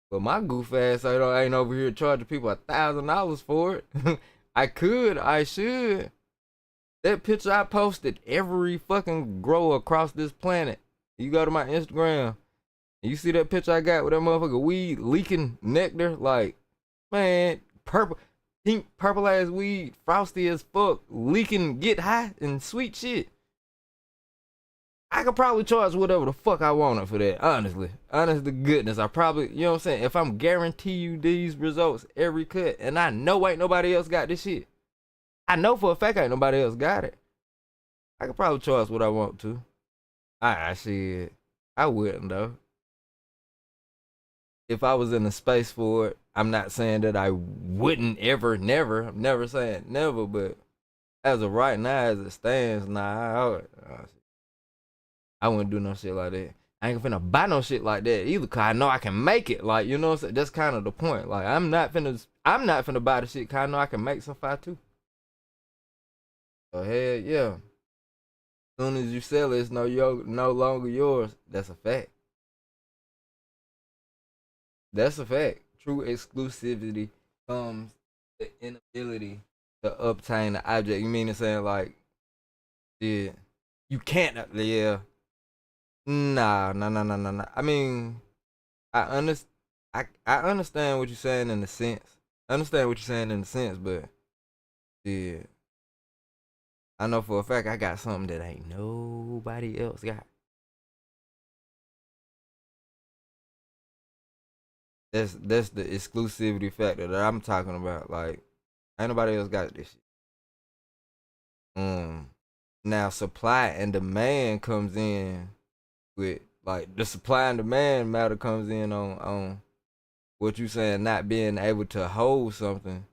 But my goof ass ain't over here charging people $1,000 for it. I should. That picture I posted, every fucking grower across this planet. You go to my Instagram, and you see that picture I got with that motherfucker weed leaking nectar, like, man, pink purple ass weed, frosty as fuck, leaking, get high and sweet shit. I could probably charge whatever the fuck I wanted for that, honestly. Honest to goodness, I probably, you know what I'm saying? If I'm guarantee you these results every cut, and I know ain't nobody else got this shit. I know for a fact ain't nobody else got it. I could probably charge what I want to. Shit. I wouldn't though. If I was in the space for it, I'm not saying that I wouldn't ever, never. I'm never saying never, but as of right now, as it stands, I wouldn't do no shit like that. I ain't finna buy no shit like that either, cause I know I can make it. Like, you know what I'm saying? That's kind of the point. Like, I'm not finna buy the shit, cause I know I can make some fire too. So hell yeah. As soon as you sell it, it's no longer yours. That's a fact. That's a fact. True exclusivity comes the inability to obtain the object. You mean to say, like, yeah, you can't, yeah. Nah. I mean, I understand what you're saying in the sense. But yeah. I know for a fact I got something that ain't nobody else got. That's the exclusivity factor that I'm talking about. Like, ain't nobody else got this shit. Now supply and demand comes in with, like, the supply and demand matter comes in on what you saying, not being able to hold something.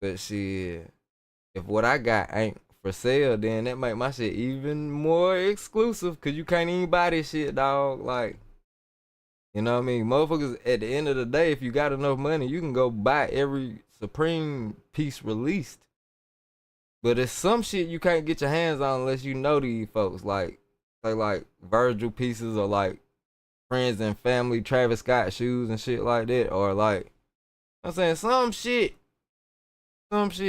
But shit, if what I got ain't for sale, then that make my shit even more exclusive, cause you can't even buy this shit, dog. Like, you know what I mean? Motherfuckers, at the end of the day, if you got enough money, you can go buy every Supreme piece released. But it's some shit you can't get your hands on unless you know these folks, like Virgil pieces, or like friends and family Travis Scott shoes and shit like that, or like I'm saying some shit. Once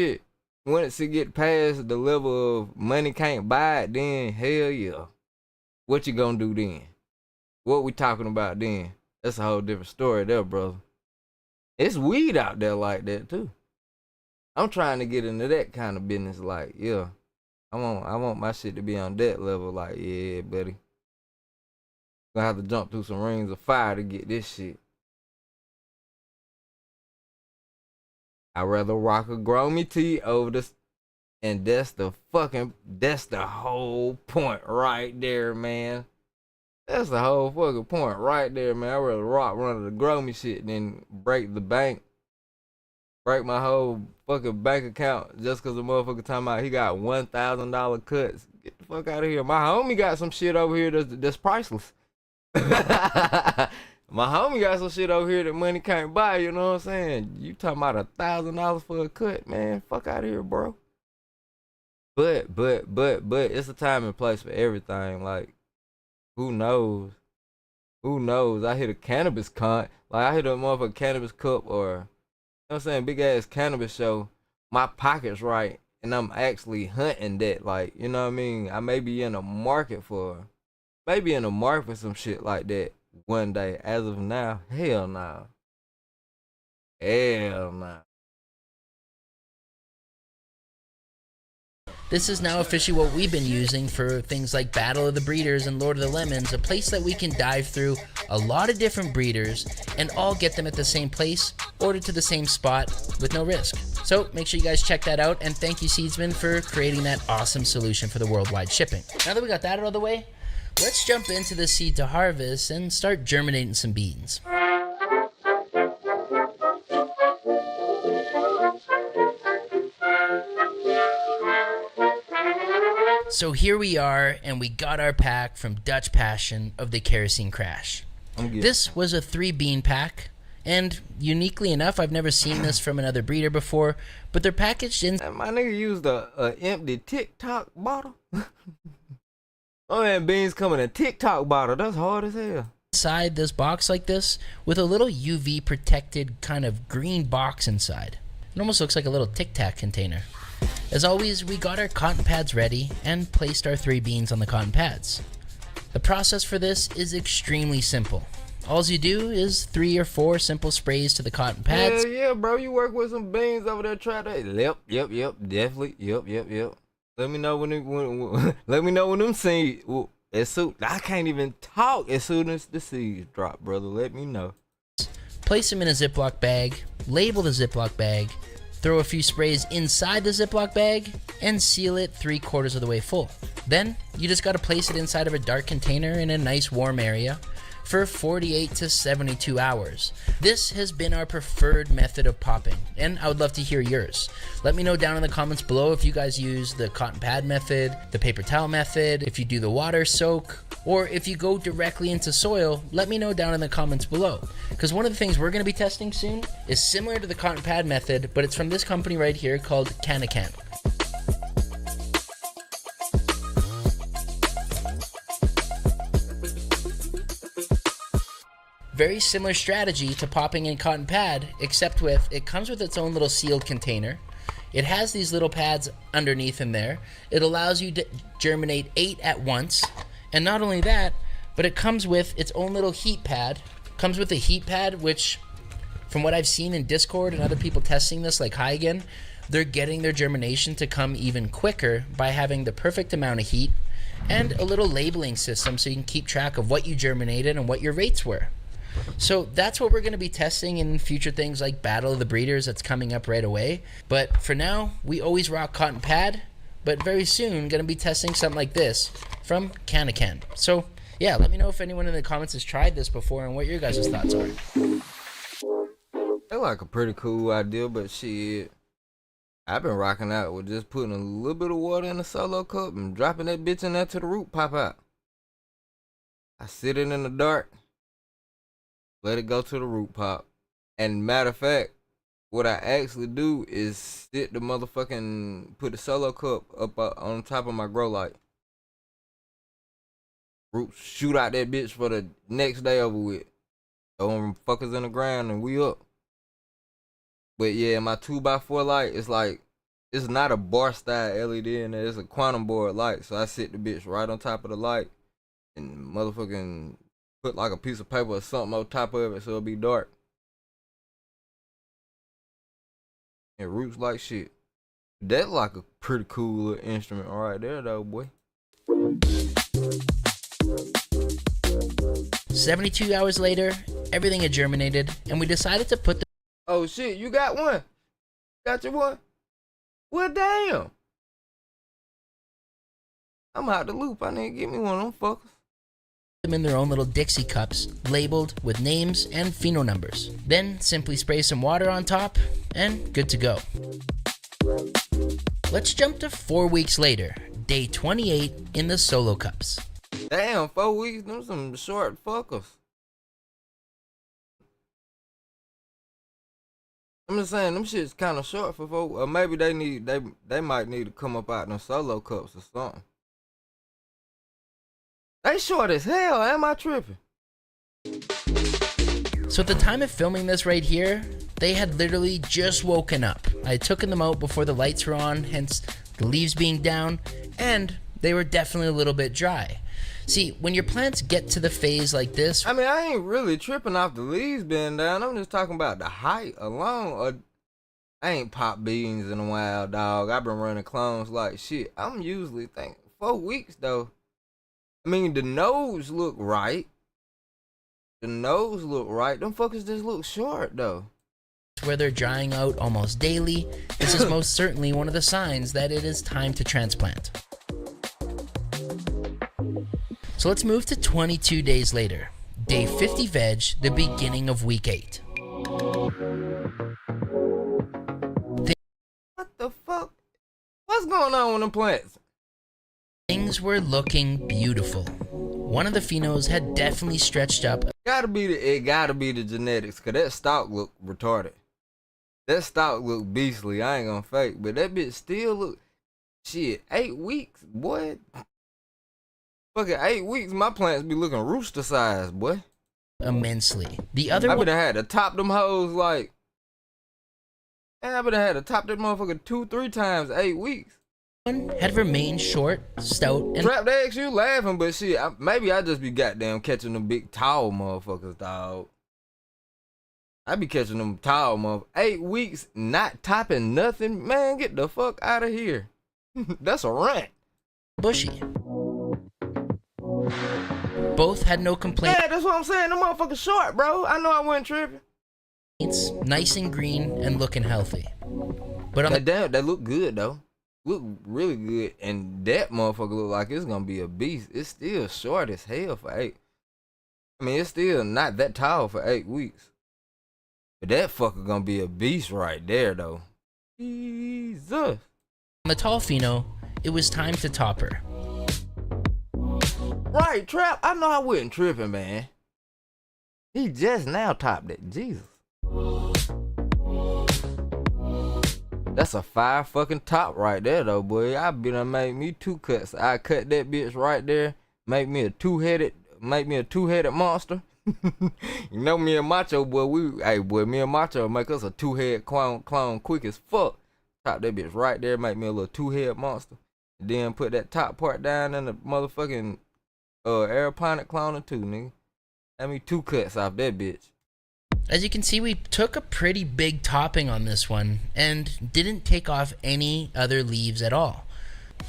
it get past the level of money can't buy it, then hell yeah. What you gonna do then? What we talking about then? That's a whole different story there, brother. It's weed out there like that too. I'm trying to get into that kind of business. Like, yeah, I want my shit to be on that level. Like, yeah, buddy, gonna have to jump through some rings of fire to get this shit. I'd rather rock a Gromy tee over this, and that's the whole point right there, man. That's the whole fucking point right there, man. I'd rather rock one of the Gromy shit than break the bank. Break my whole fucking bank account just cause the motherfucker talking about he got $1,000 cuts. Get the fuck out of here. My homie got some shit over here that's priceless. My homie got some shit over here that money can't buy, you know what I'm saying? You talking about $1,000 for a cut, man. Fuck out of here, bro. But it's a time and place for everything. Like, who knows? Who knows? I hit a cannabis like I hit a motherfucking cannabis cup, or you know what I'm saying, big ass cannabis show. My pocket's right, and I'm actually hunting that. Like, you know what I mean? I may be in a market for some shit like that one day. As of now, hell no. Hell no. This is now officially what we've been using for things like Battle of the Breeders and Lord of the Lemons, a place that we can dive through a lot of different breeders and all get them at the same place, ordered to the same spot with no risk. So make sure you guys check that out, and thank you, Seedsman, for creating that awesome solution for the worldwide shipping. Now that we got that out of the way, let's jump into the seed to harvest and start germinating some beans. So here we are, and we got our pack from Dutch Passion of the Kerosene Crash. This was a 3-bean pack, and uniquely enough, I've never seen this from another breeder before, but they're packaged in... My nigga used a empty TikTok bottle. Oh man, beans come in a TikTok bottle. That's hard as hell. Inside this box like this, with a little UV protected kind of green box inside. It almost looks like a little Tic Tac container. As always, we got our cotton pads ready and placed our 3 beans on the cotton pads. The process for this is extremely simple. All you do is 3 or 4 simple sprays to the cotton pads. Yeah, bro, you work with some beans over there. Try that. Yep, definitely. Yep. Let me know when them seeds. I can't even talk as soon as the seeds drop, brother. Let me know. Place them in a Ziploc bag. Label the Ziploc bag. Throw a few sprays inside the Ziploc bag and seal it 3/4 of the way full. Then you just got to place it inside of a dark container in a nice warm area for 48 to 72 hours. This has been our preferred method of popping, and I would love to hear yours. Let me know down in the comments below if you guys use the cotton pad method, the paper towel method, if you do the water soak, or if you go directly into soil. Let me know down in the comments below, because one of the things we're going to be testing soon is similar to the cotton pad method, but it's from this company right here called CASHAPP. Very similar strategy to popping in cotton pad, except with it comes with its own little sealed container. It has these little pads underneath in there. It allows you to germinate 8 at once. And not only that, but it comes with its own little heat pad. Comes with a heat pad, which from what I've seen in Discord and other people testing this, like Huygen, they're getting their germination to come even quicker by having the perfect amount of heat and a little labeling system so you can keep track of what you germinated and what your rates were. So that's what we're going to be testing in future things like Battle of the Breeders that's coming up right away. But for now, we always rock cotton pad, but very soon going to be testing something like this from CASHAPP. So yeah, let me know if anyone in the comments has tried this before and what your guys' thoughts are. They're like a pretty cool idea, but shit, I've been rocking out with just putting a little bit of water in a solo cup and dropping that bitch in there till the root pop out. I sit it in the dark, let it go to the root pop. And matter of fact, what I actually do is sit the motherfucking, put the solo cup up on top of my grow light. Roots shoot out that bitch for the next day over with. Throw them fuckers in the ground and we up. But yeah, my 2x4 light, it's like, it's not a bar style LED in there. It's a quantum board light. So I sit the bitch right on top of the light and motherfucking put like a piece of paper or something on top of it so it'll be dark. And Roots like shit. That's like a pretty cool little instrument right there though, boy. 72 hours later, everything had germinated, and we decided to put the Oh shit, you got one? Got your one? Well, damn. I'm out the loop. I need to get me one of them fuckers. them in their own little Dixie cups, labeled with names and pheno numbers. Then simply spray some water on top, and good to go. Let's jump to 4 weeks later, day 28 in the solo cups. Damn, 4 weeks, them some short fuckers. I'm just saying, them shit's kind of short for 4. Or maybe they might need to come up out them solo cups or something. They short as hell, am I tripping? So at the time of filming this right here, they had literally just woken up. I had taken them out before the lights were on, hence the leaves being down, and they were definitely a little bit dry. See, when your plants get to the phase like this... I mean, I ain't really tripping off the leaves being down. I'm just talking about the height alone. I ain't popped beans in a while, dog. I've been running clones like shit. I'm usually thinking 4 weeks, though. I mean, the nose look right. The nose look right. Them fuckers just look short, though. Where they're drying out almost daily, this is most certainly one of the signs that it is time to transplant. So let's move to 22 days later. Day 50 veg, the beginning of week 8. What the fuck? What's going on with them plants? Things were looking beautiful. One of the phenos had definitely stretched up. It gotta be the genetics, cause that stalk look retarded. That stalk look beastly. I ain't gonna fake, but that bitch still look shit. 8 weeks, boy. Fucking 8 weeks, my plants be looking rooster sized, boy. Immensely. The other I one would have had to top them hoes like. Man, I would have had to top that motherfucker 2-3 times 8 weeks. had remained short, stout, and Trap eggs, you laughing, but shit, maybe I just be goddamn catching them big tall motherfuckers, dog. I be catching them tall motherfuckers. 8 weeks, not topping nothing, man. Get the fuck out of here. That's a rant. bushy. Both had no complaints. Yeah, that's what I'm saying. The motherfucker's short, bro. I know I wasn't tripping. Nice and green and looking healthy. But on the That look good though. Look really good, and that motherfucker look like it's gonna be a beast. It's still short as hell for 8. I mean, it's still not that tall for 8 weeks. But that fucker gonna be a beast right there though. Jesus. On the tall pheno, it was time to top her. Right, Trap. I know I wasn't tripping, man. He just now topped it. Jesus. That's a 5 fucking top right there, though, boy. I be done made me 2 cuts. I cut that bitch right there. Make me a two-headed monster. You know me and Macho, boy. Me and Macho make us a 2-head clone quick as fuck. Top that bitch right there. Make me a little 2-head monster. And then put that top part down in the motherfucking aeroponic cloner too, nigga. Had me 2 cuts off that bitch. As you can see, we took a pretty big topping on this one and didn't take off any other leaves at all.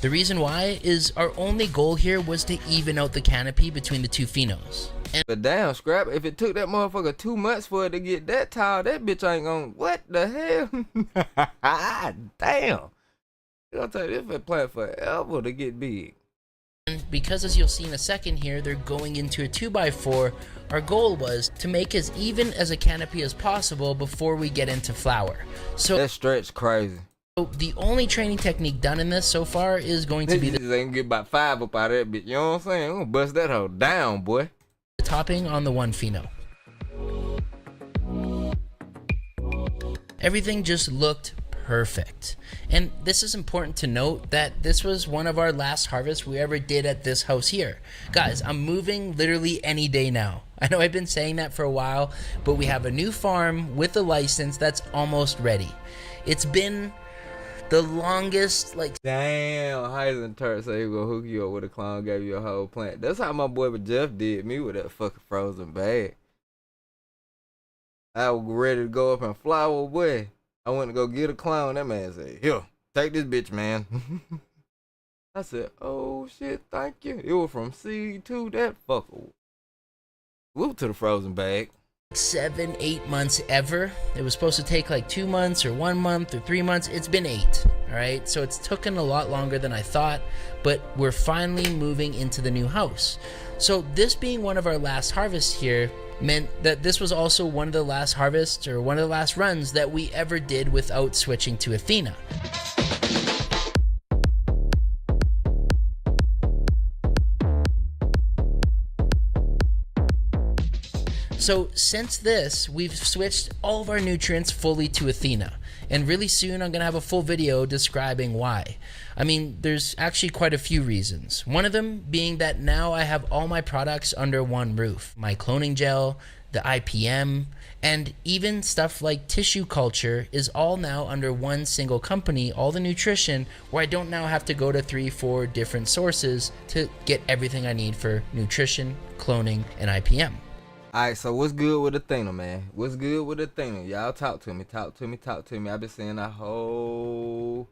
The reason why is our only goal here was to even out the canopy between the 2 phenos. And But damn, Scrap, if it took that motherfucker 2 months for it to get that tall, that bitch ain't gonna, what the hell? Damn. You gonna take this plant forever to get big. because, as you'll see in a second here, they're going into a 2x4, our goal was to make as even as a canopy as possible before we get into flower. So That stretch crazy. the only training technique done in this so far is going to be They just ain't get about 5 up out of that bitch. You know what I'm saying? I'm gonna bust that hoe down, boy. the topping on the 1 pheno. Everything just looked perfect. And this is important to note that this was one of our last harvests we ever did at this house here. Guys, I'm moving literally any day now. I know I've been saying that for a while, but we have a new farm with a license that's almost ready. It's been the longest, like... Damn, Heisen Turk said he gonna hook you up with a clone, gave you a whole plant. That's how my boy Jeff did me with that fucking frozen bag. I was ready to go up and fly, well, boy. I went to go get a clone. That man said, here, take this bitch, man. I said, oh shit, thank you. It was from seed to that fucker. Whoop to the frozen bag. 7-8 months ever. It was supposed to take like 2 months or 1 month or 3 months. It's been 8. All right, so it's taken a lot longer than I thought, but we're finally moving into the new house. So this being one of our last harvests here meant that this was also one of the last harvests or one of the last runs that we ever did without switching to Athena. So since this, we've switched all of our nutrients fully to Athena. And really soon I'm going to have a full video describing why. I mean, there's actually quite a few reasons. One of them being that now I have all my products under one roof. My cloning gel, the IPM, and even stuff like tissue culture is all now under one single company, all the nutrition, where I don't now have to go to 3-4 different sources to get everything I need for nutrition, cloning, and IPM. Alright, so what's good with Athena, man? What's good with Athena? Y'all talk to me. I've been seeing a whole...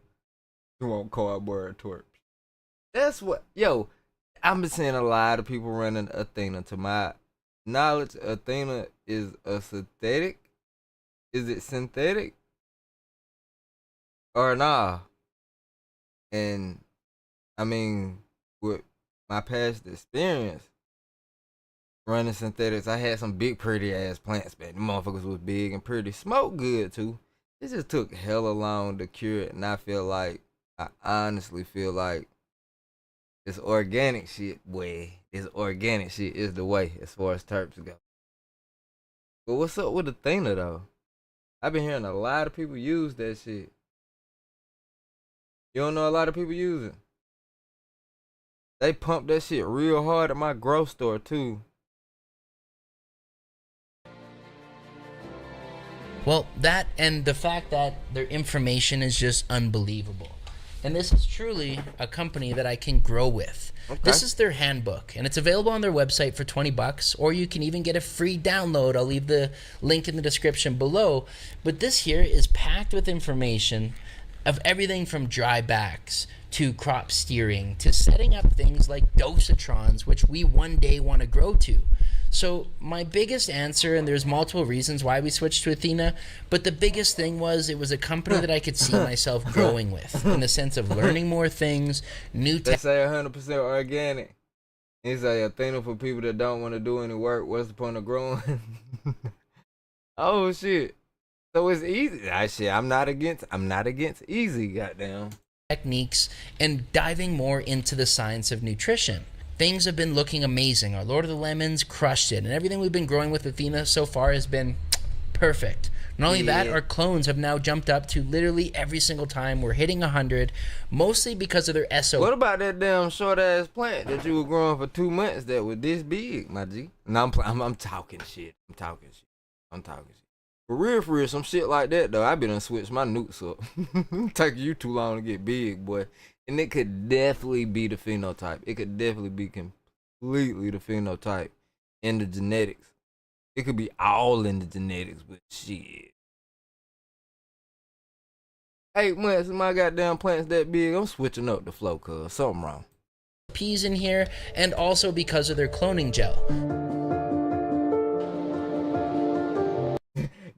You won't call it word twerp. That's what... Yo, I've been seeing a lot of people running Athena. To my knowledge, Athena is a synthetic. Is it synthetic? Or nah? And, I mean, with my past experience, running synthetics, I had some big pretty ass plants, man. The motherfuckers was big and pretty. Smoked good too. It just took hella long to cure it, and I honestly feel like this organic shit, boy. This organic shit is the way as far as terps go. But what's up with Athena though? I've been hearing a lot of people use that shit. You don't know a lot of people use it? They pump that shit real hard at my grocery store too. Well, that and the fact that their information is just unbelievable. And this is truly a company that I can grow with. Okay. This is their handbook, and it's available on their website for $20, or you can even get a free download. I'll leave the link in the description below. But this here is packed with information of everything from dry backs to crop steering to setting up things like dosatrons, which we one day want to grow to. So my biggest answer, and there's multiple reasons why we switched to Athena, but the biggest thing was it was a company that I could see myself growing with, in the sense of learning more things, new They say 100% organic. He say Athena for people that don't want to do any work. What's the point of growing? Oh shit. So it's easy. I'm not against easy, goddamn. Techniques and diving more into the science of nutrition. Things have been looking amazing. Our Lord of the Lemons crushed it, and everything we've been growing with Athena so far has been perfect. Not only that, our clones have now jumped up to literally every single time we're hitting 100, mostly because of their SO. What about that damn short ass plant that you were growing for 2 months that was this big, my G? No, I'm talking shit. I'm talking shit. For real, some shit like that though. I been done switched my nukes up. Take you too long to get big, boy. And it could definitely be the phenotype. It could definitely be completely the phenotype in the genetics. It could be all in the genetics, but shit. 8 months and my goddamn plant's that big, I'm switching up the flow, cuz something wrong. Peas in here, and also because of their cloning gel.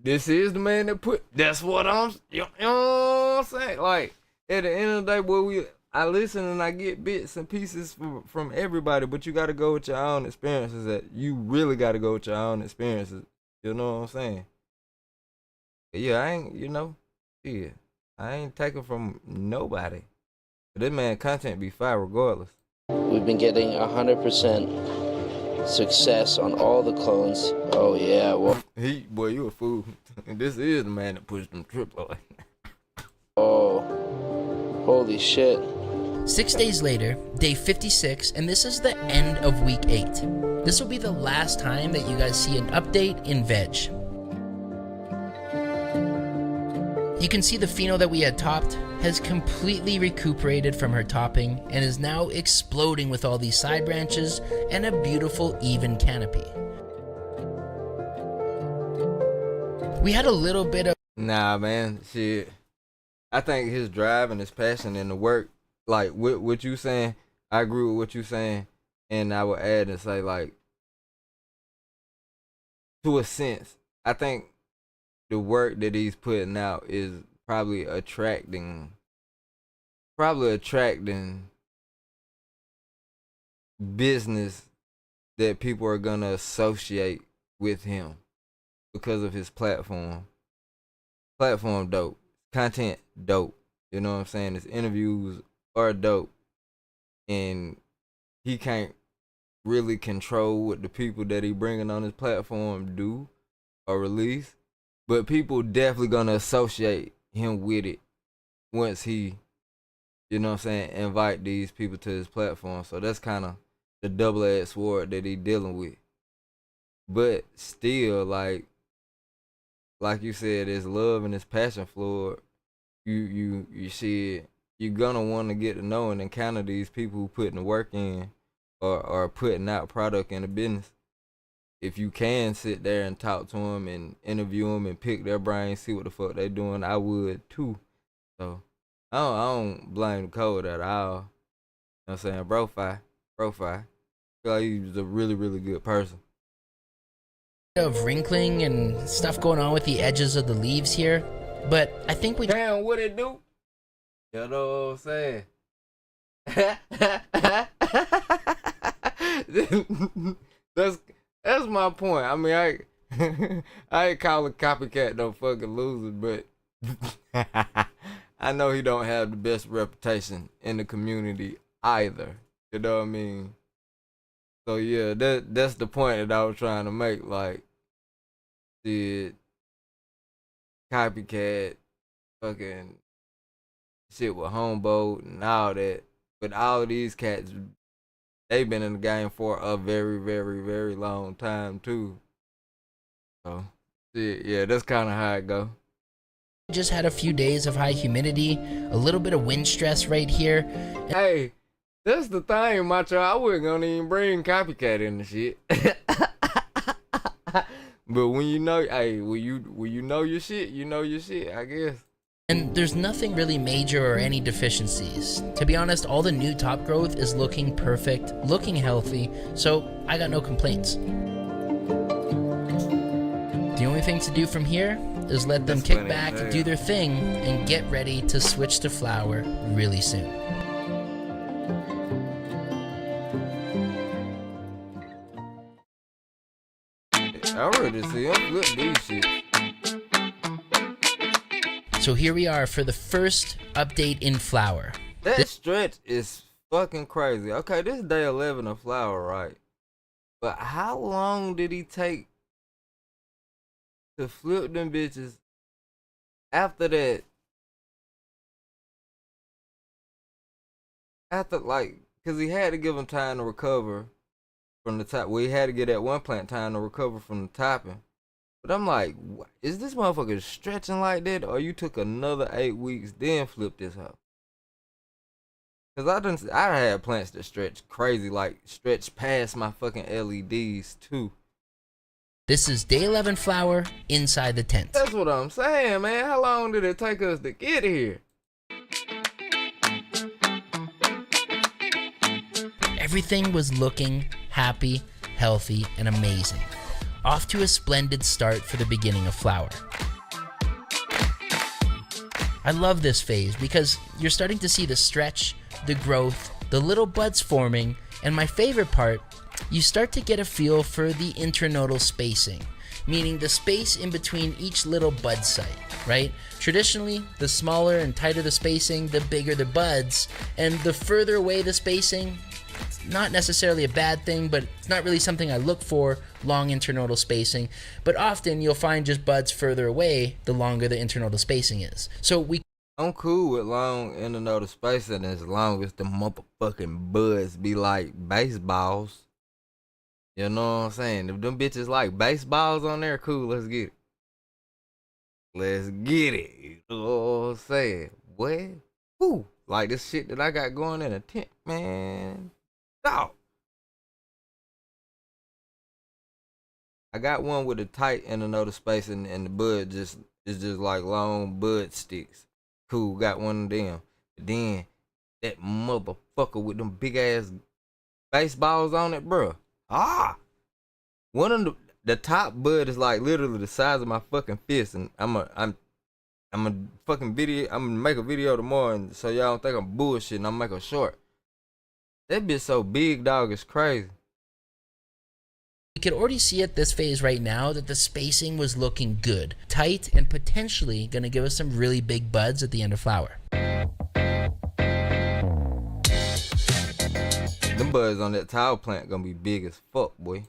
This is the man that put. That's what you know what I'm saying. Like at the end of the day, boy, I listen and I get bits and pieces from everybody, but you got to go with your own experiences. That you really got to go with your own experiences. You know what I'm saying? Yeah, I ain't. I ain't taking from nobody. But this man content be fire regardless. We've been getting 100% success on all the clones. Oh yeah, well. Boy, you a fool. This is the man that pushed them triplo. Oh, holy shit. 6 days later, day 56, and this is the end of week 8. This will be the last time that you guys see an update in veg. You can see the pheno that we had topped has completely recuperated from her topping and is now exploding with all these side branches and a beautiful even canopy. We had a little bit of... Nah, man, shit. I think his drive and his passion and the work, like what you saying, I agree with what you saying, and I would add and say, like, to a sense, I think the work that he's putting out is probably attracting business that people are gonna associate with him because of his platform. Platform dope. Content dope. You know what I'm saying? His interviews are dope. And he can't really control what the people that he bringing on his platform do or release. But people definitely gonna associate him with it once he, you know what I'm saying, invite these people to his platform. So that's kind of the double-edged sword that he dealing with. But still, like you said, his love and his passion for it, you see it, you're gonna want to get to know and encounter these people who putting the work in or putting out product in the business. If you can sit there and talk to them and interview them and pick their brains, see what the fuck they doing, I would too. So I don't blame the code at all. You know what I'm saying? Bro-fi. I feel like he's a really, really good person. Of wrinkling and stuff going on with the edges of the leaves here, but I think we... Damn, what it do? You know what I'm saying? That's my point. I mean, I ain't call a copycat no fucking loser, but I know he don't have the best reputation in the community either. You know what I mean? So yeah, that's the point that I was trying to make. Like, did copycat fucking shit with Homeboat and all that, but all of these cats, they've been in the game for a very, very, very long time too. So shit, yeah, that's kind of how it go. Just had a few days of high humidity, a little bit of wind stress right here. Hey, that's the thing, macho. I wasn't gonna even bring copycat in the shit. But when you know, hey, when you know your shit, you know your shit, I guess. And there's nothing really major or any deficiencies. To be honest, all the new top growth is looking perfect, looking healthy, so I got no complaints. The only thing to do from here is let them kick back, do their thing, and get ready to switch to flower really soon. I'm ready to see him flip these shit. So here we are for the first update in flower. That stretch is fucking crazy. Okay, this is day 11 of flower, right? But how long did he take to flip them bitches after that? After, like, because he had to give them time to recover from the top. Well, he had to get that one plant time to recover from the topping. But I'm like, is this motherfucker stretching like that, or you took another 8 weeks then flipped this up? Cause I had plants that stretch crazy, like stretch past my fucking LEDs too. This is day 11 flower inside the tent. That's what I'm saying, man. How long did it take us to get here? Everything was looking happy, healthy, and amazing. Off to a splendid start for the beginning of flower. I love this phase because you're starting to see the stretch, the growth, the little buds forming, and my favorite part, you start to get a feel for the internodal spacing, meaning the space in between each little bud site, right? Traditionally, the smaller and tighter the spacing, the bigger the buds, and the further away the spacing, it's not necessarily a bad thing, but it's not really something I look for, long internodal spacing. But often you'll find just buds further away the longer the internodal spacing is. So we... I'm cool with long internotal spacing as long as the motherfucking buds be like baseballs. You know what I'm saying? If them bitches like baseballs on there, cool, let's get it. Let's get it. You know what I'm saying? What? Woo. Like this shit that I got going in a tent, man. Dog. I got one with a tight internotal spacing and the bud is just like long bud sticks. Cool, got one of them. But then that motherfucker with them big ass baseballs on it, bro. One of the top bud is like literally the size of my fucking fist, and I'm a fucking video. I'm gonna make a video tomorrow, and so y'all don't think I'm bullshitting. I'm make a short. That bitch so big, dog, it's crazy. We could already see at this phase right now that the spacing was looking good, tight, and potentially gonna give us some really big buds at the end of flower. Them buds on that tile plant gonna be big as fuck, boy.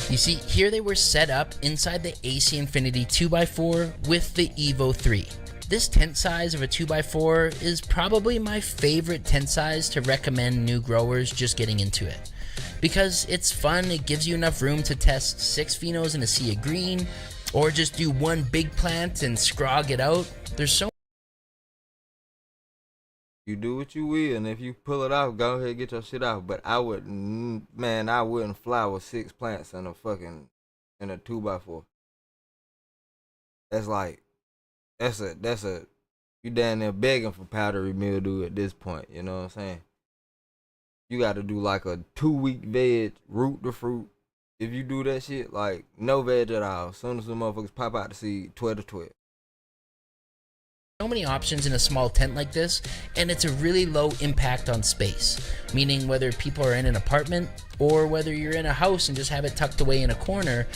You see, here they were set up inside the AC Infinity 2x4 with the Evo 3. This tent size of a 2x4 is probably my favorite tent size to recommend new growers just getting into it. Because it's fun, it gives you enough room to test 6 phenos in a sea of green, or just do one big plant and scrog it out. There's so You do what you will, and if you pull it off, go ahead and get your shit off. But I wouldn't fly with 6 plants in a 2x4. That's like, that's a, you down there begging for powdery mildew at this point. You know what I'm saying? You got to do like a 2-week veg, root to fruit. If you do that shit, like no veg at all. As soon as the motherfuckers pop out the seed, 12 to 12. So many options in a small tent like this, and it's a really low impact on space, meaning whether people are in an apartment or whether you're in a house and just have it tucked away in a corner,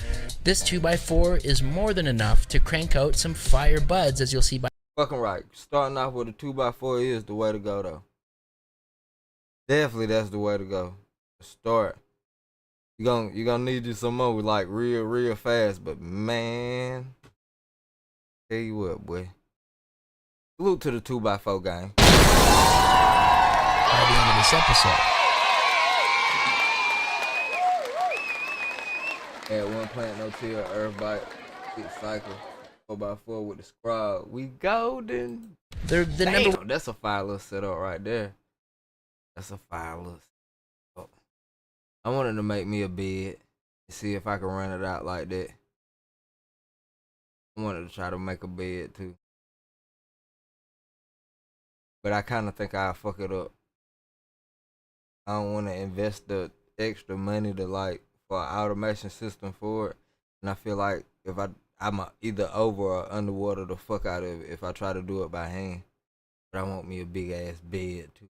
this 2x4 is more than enough to crank out some fire buds, as you'll see by Fucking right. Starting off with a 2x4 is the way to go, though. Definitely that's the way to go. Start. You gonna need you some more like real fast, but man, tell you what, boy. Salute to the 2x4 gang. the end of this episode. Had one plant, no till, earth bite, 6 cycle, 4x4 with the scrub. We golden. They're the number one. That's a fire little setup right there. That's a fire little setup. I wanted to make me a bed and see if I could run it out like that. I wanted to try to make a bed too. But I kind of think I'll fuck it up. I don't want to invest the extra money to like for an automation system for it. And I feel like if I'm either over or underwater the fuck out of it if I try to do it by hand. But I want me a big ass bed too.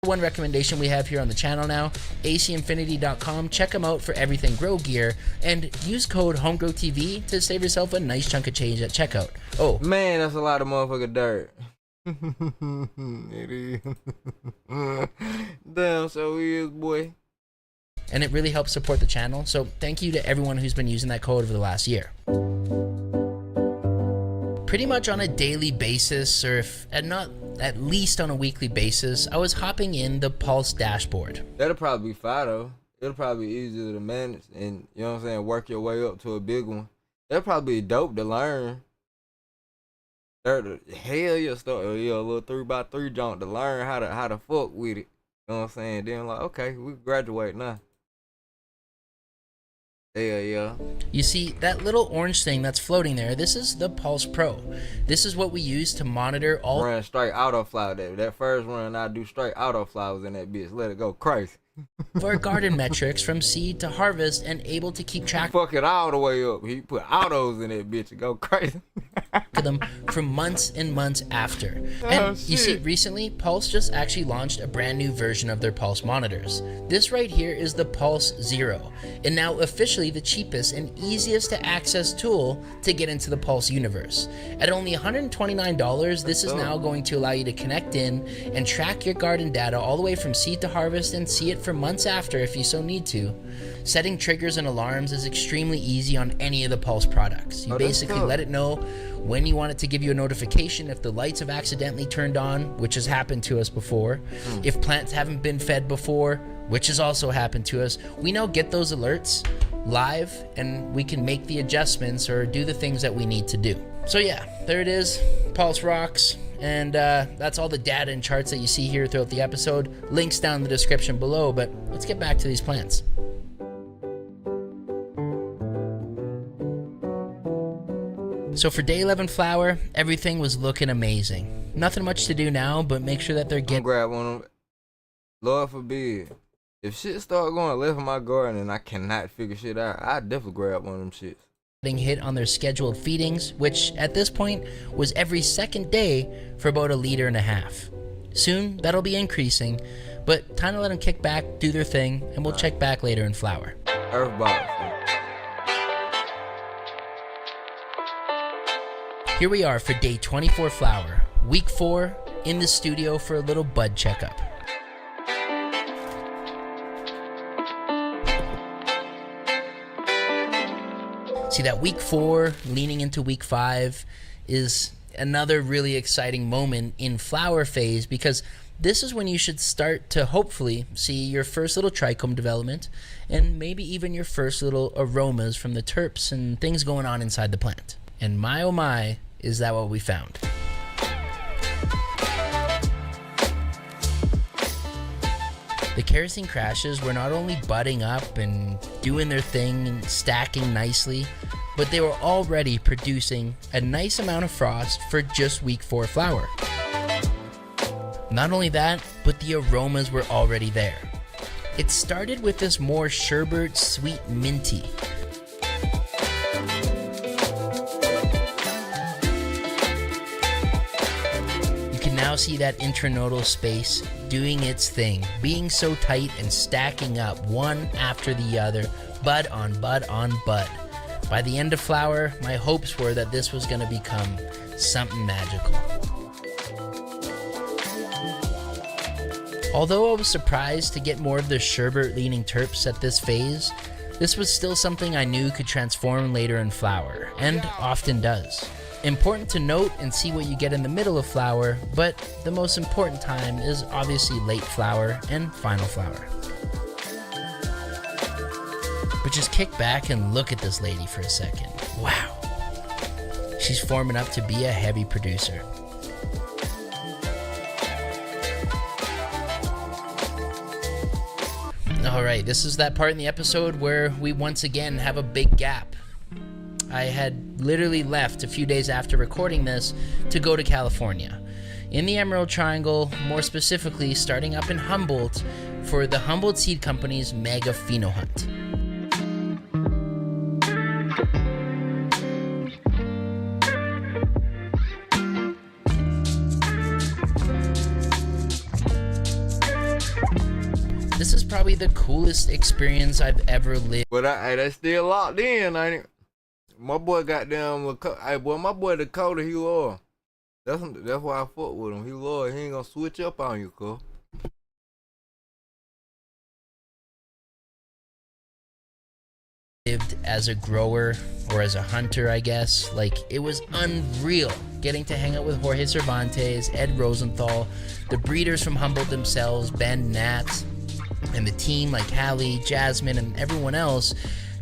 One recommendation we have here on the channel now, acinfinity.com. Check them out for everything grow gear, and use code HomeGrowTV to save yourself a nice chunk of change at checkout. Oh man, that's a lot of motherfucking dirt. It is. Damn, so he is, boy. And it really helps support the channel, so thank you to everyone who's been using that code over the last year. Pretty much on a daily basis, or if not at least on a weekly basis, I was hopping in the Pulse dashboard. That'll probably be fine though. It'll probably be easier to manage and, you know what I'm saying, work your way up to a big one. That'll probably be dope to learn. Hell yeah, start a little 3x3 jump to learn how to fuck with it. You know what I'm saying? Then like, okay, we graduate now. Hell yeah. You see, that little orange thing that's floating there, this is the Pulse Pro. This is what we use to monitor all... Run straight autoflower. That first run I do straight autoflowers in that bitch. Let it go crazy. For garden metrics from seed to harvest and able to keep track Fuck it all the way up. He put autos in that bitch and go crazy. of them for months and months after. And you see, recently Pulse just actually launched a brand new version of their Pulse monitors. This right here is the Pulse Zero, and now officially the cheapest and easiest to access tool to get into the Pulse universe. At only $129, this is now going to allow you to connect in and track your garden data all the way from seed to harvest and see it for months after if you so need to. Setting triggers and alarms is extremely easy on any of the Pulse products. You basically let it know when you want it to give you a notification if the lights have accidentally turned on, which has happened to us before. If plants haven't been fed before, which has also happened to us. We now get those alerts live and we can make the adjustments or do the things that we need to do. So yeah, there it is, Pulse rocks. And that's all the data and charts that you see here throughout the episode. Links down in the description below, but let's get back to these plants. So for day 11 flower, everything was looking amazing. Nothing much to do now, but make sure that they're getting... grab one of them. Lord forbid. If shit start going left in my garden and I cannot figure shit out, I definitely grab one of them shits. Hit on their scheduled feedings, which at this point was every second day for about 1.5 liters. Soon that'll be increasing, but time to let them kick back, do their thing, and we'll check back later in flower. Earth box. Here we are for day 24 flower, week 4, in the studio for a little bud checkup. See, that week 4 leaning into week 5 is another really exciting moment in flower phase, because this is when you should start to hopefully see your first little trichome development and maybe even your first little aromas from the terps and things going on inside the plant. And my oh my, is that what we found. The kerosene crashes were not only budding up and doing their thing and stacking nicely, but they were already producing a nice amount of frost for just week 4 flower. Not only that, but the aromas were already there. It started with this more sherbet, sweet minty. You can now see that intranodal space doing its thing, being so tight and stacking up one after the other, bud on bud on bud. By the end of flower, my hopes were that this was going to become something magical. Although I was surprised to get more of the sherbet-leaning terps at this phase, this was still something I knew could transform later in flower, and often does. Important to note and see what you get in the middle of flower, but the most important time is obviously late flower and final flower. But just kick back and look at this lady for a second. Wow. She's forming up to be a heavy producer. Alright, this is that part in the episode where we once again have a big gap. I had literally left a few days after recording this to go to California. In the Emerald Triangle, more specifically starting up in Humboldt for the Humboldt Seed Company's Mega Pheno Hunt. This is probably the coolest experience I've ever lived. But that's still locked in, ain't it? My boy goddamn, hey boy, my boy Dakota, he loyal. That's why I fuck with him. He loyal. He ain't gonna switch up on you, cuz. Lived as a grower or as a hunter, I guess. Like, it was unreal getting to hang out with Jorge Cervantes, Ed Rosenthal, the breeders from Humboldt themselves, Ben Nat, and the team like Hallie, Jasmine, and everyone else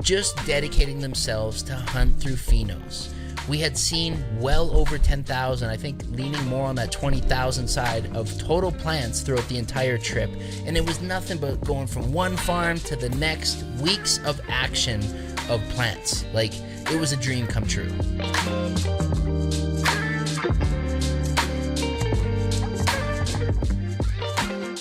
just dedicating themselves to hunt through phenos. We had seen well over 10,000, I think leaning more on that 20,000 side of total plants throughout the entire trip. And it was nothing but going from one farm to the next, weeks of action of plants. Like, it was a dream come true.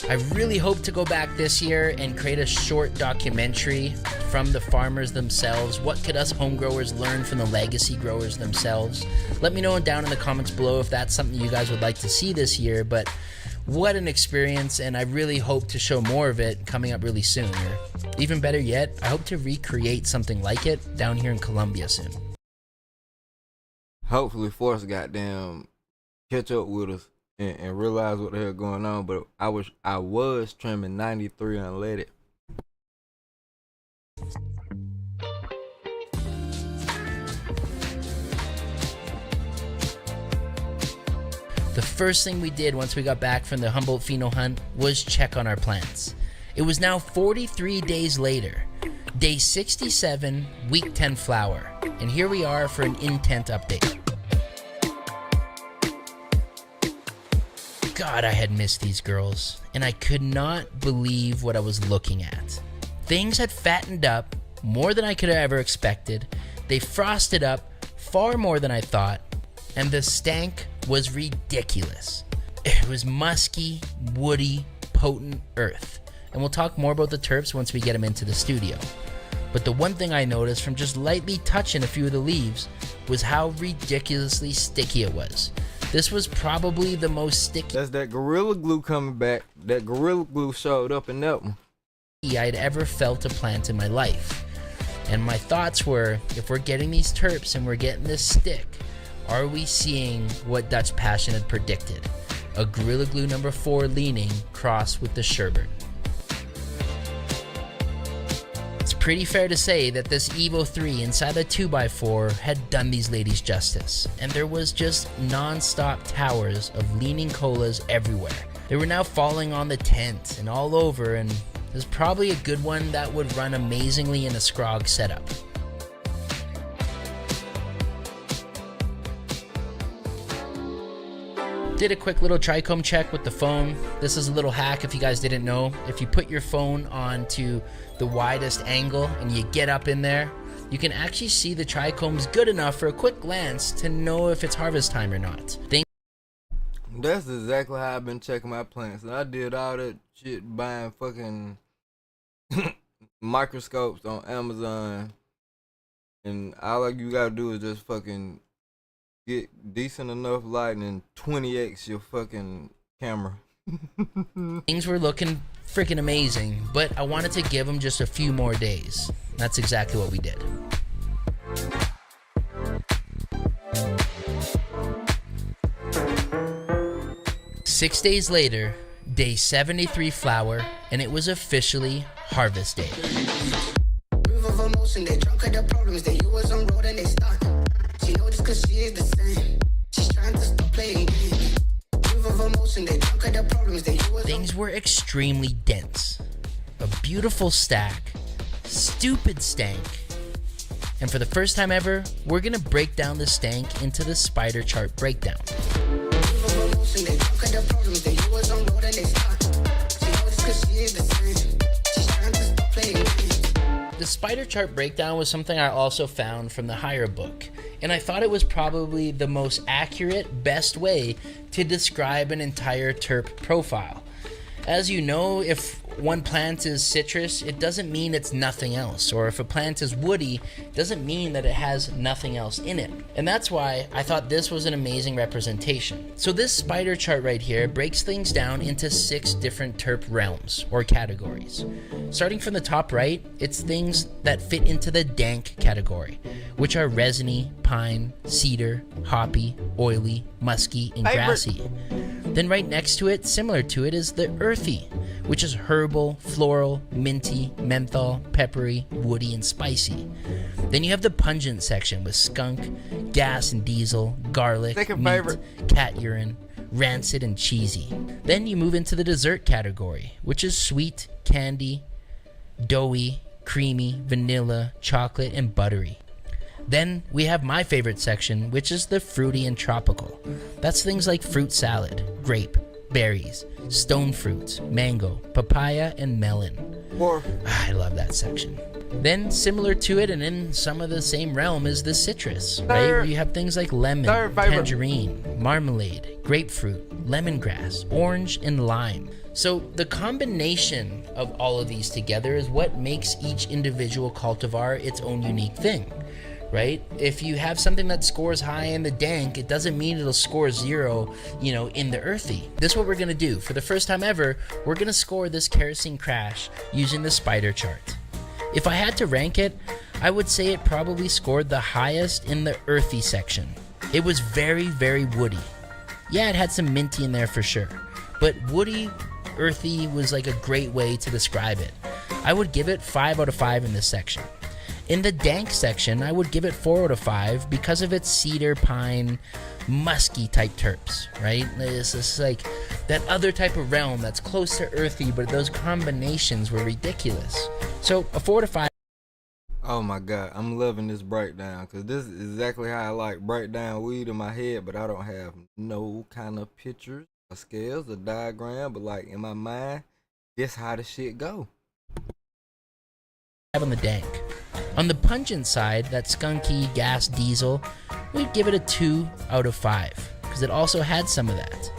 I really hope to go back this year and create a short documentary from the farmers themselves. What could us home growers learn from the legacy growers themselves? Let me know down in the comments below if that's something you guys would like to see this year. But what an experience, and I really hope to show more of it coming up really soon. Or even better yet, I hope to recreate something like it down here in Colombia soon. Hopefully Force goddamn catch up with us and realize what the hell going on. But I was trimming 93 unleaded. The first thing we did once we got back from the Humboldt pheno hunt was check on our plants. It was now 43 days later, day 67, week 10 flower, and here we are for an intent update. God, I had missed these girls, and I could not believe what I was looking at. Things had fattened up more than I could have ever expected. They frosted up far more than I thought, and the stank was ridiculous. It was musky, woody, potent earth. And we'll talk more about the terps once we get them into the studio. But the one thing I noticed from just lightly touching a few of the leaves was how ridiculously sticky it was. This was probably the most sticky That's that Gorilla Glue coming back. That Gorilla Glue showed up in that one. I'd ever felt a plant in my life. And my thoughts were, if we're getting these terps and we're getting this stick, are we seeing what Dutch Passion had predicted? A Gorilla Glue number 4 leaning crossed with the sherbet. It's pretty fair to say that this Evo 3 inside the 2x4 had done these ladies justice, and there was just non-stop towers of leaning colas everywhere. They were now falling on the tent and all over, and there's probably a good one that would run amazingly in a Scrog setup. Did a quick little trichome check with the phone. This is a little hack if you guys didn't know. If you put your phone onto the widest angle and you get up in there, you can actually see the trichomes good enough for a quick glance to know if it's harvest time or not. That's exactly how I've been checking my plants. And I did all that shit buying fucking microscopes on Amazon. And all you gotta do is just fucking get decent enough lighting and 20x your fucking camera. Things were looking freaking amazing, but I wanted to give them just a few more days. That's exactly what we did. Six days later, day 73 flower, and it was officially harvest day. Things were extremely dense. A beautiful stack, stupid stank. And for the first time ever, we're gonna break down the stank into the spider chart breakdown. The spider chart breakdown was something I also found from the higher book, and I thought it was probably the most accurate, best way to describe an entire terp profile. As you know, if one plant is citrus, it doesn't mean it's nothing else. Or if a plant is woody, it doesn't mean that it has nothing else in it. And that's why I thought this was an amazing representation. So this spider chart right here breaks things down into 6 different terp realms or categories. Starting from the top right, it's things that fit into the dank category, which are resiny, pine, cedar, hoppy, oily, musky, and grassy. Then right next to it, similar to it, is the earthy, which is herbal, floral, minty, menthol, peppery, woody, and spicy. Then you have the pungent section with skunk, gas and diesel, garlic, meat, cat urine, rancid, and cheesy. Then you move into the dessert category, which is sweet, candy, doughy, creamy, vanilla, chocolate, and buttery. Then we have my favorite section, which is the fruity and tropical. That's things like fruit salad, grape, berries, stone fruits, mango, papaya, and melon. I love that section. Then similar to it and in some of the same realm is the citrus, right? Where you have things like lemon, tangerine, marmalade, grapefruit, lemongrass, orange, and lime. So the combination of all of these together is what makes each individual cultivar its own unique thing. Right? If you have something that scores high in the dank, it doesn't mean it'll score 0, in the earthy. This is what we're gonna do. For the first time ever, we're gonna score this kerosene crash using the spider chart. If I had to rank it, I would say it probably scored the highest in the earthy section. It was very, very woody. Yeah, it had some minty in there for sure, but woody, earthy was like a great way to describe it. I would give it 5 out of 5 in this section. In the dank section, I would give it 4 out of 5 because of its cedar, pine, musky type terps, right? It's like that other type of realm that's close to earthy, but those combinations were ridiculous. So a 4 to 5. Oh my god, I'm loving this breakdown because this is exactly how I like break down weed in my head, but I don't have no kind of pictures or scales or diagram, but like in my mind, this how the shit go. On the dank. On the pungent side, that skunky gas diesel, we'd give it a 2 out of 5 because it also had some of that.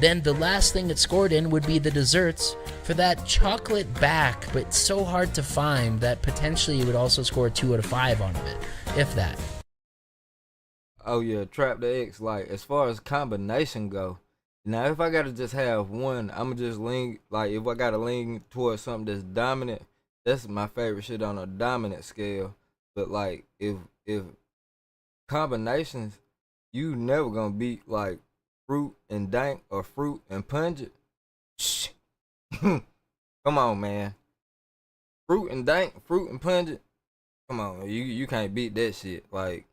Then the last thing it scored in would be the desserts for that chocolate back, but so hard to find that potentially you would also score a 2 out of 5 on it, if that. Oh yeah, Trap the X, like as far as combination go, now if I gotta just have one, I'ma just lean, like if I gotta lean towards something that's dominant, that's my favorite shit on a dominant scale. But like if combinations, you never gonna beat like fruit and dank or fruit and pungent. Come on, man. Fruit and dank, fruit and pungent. Come on, you can't beat that shit. Like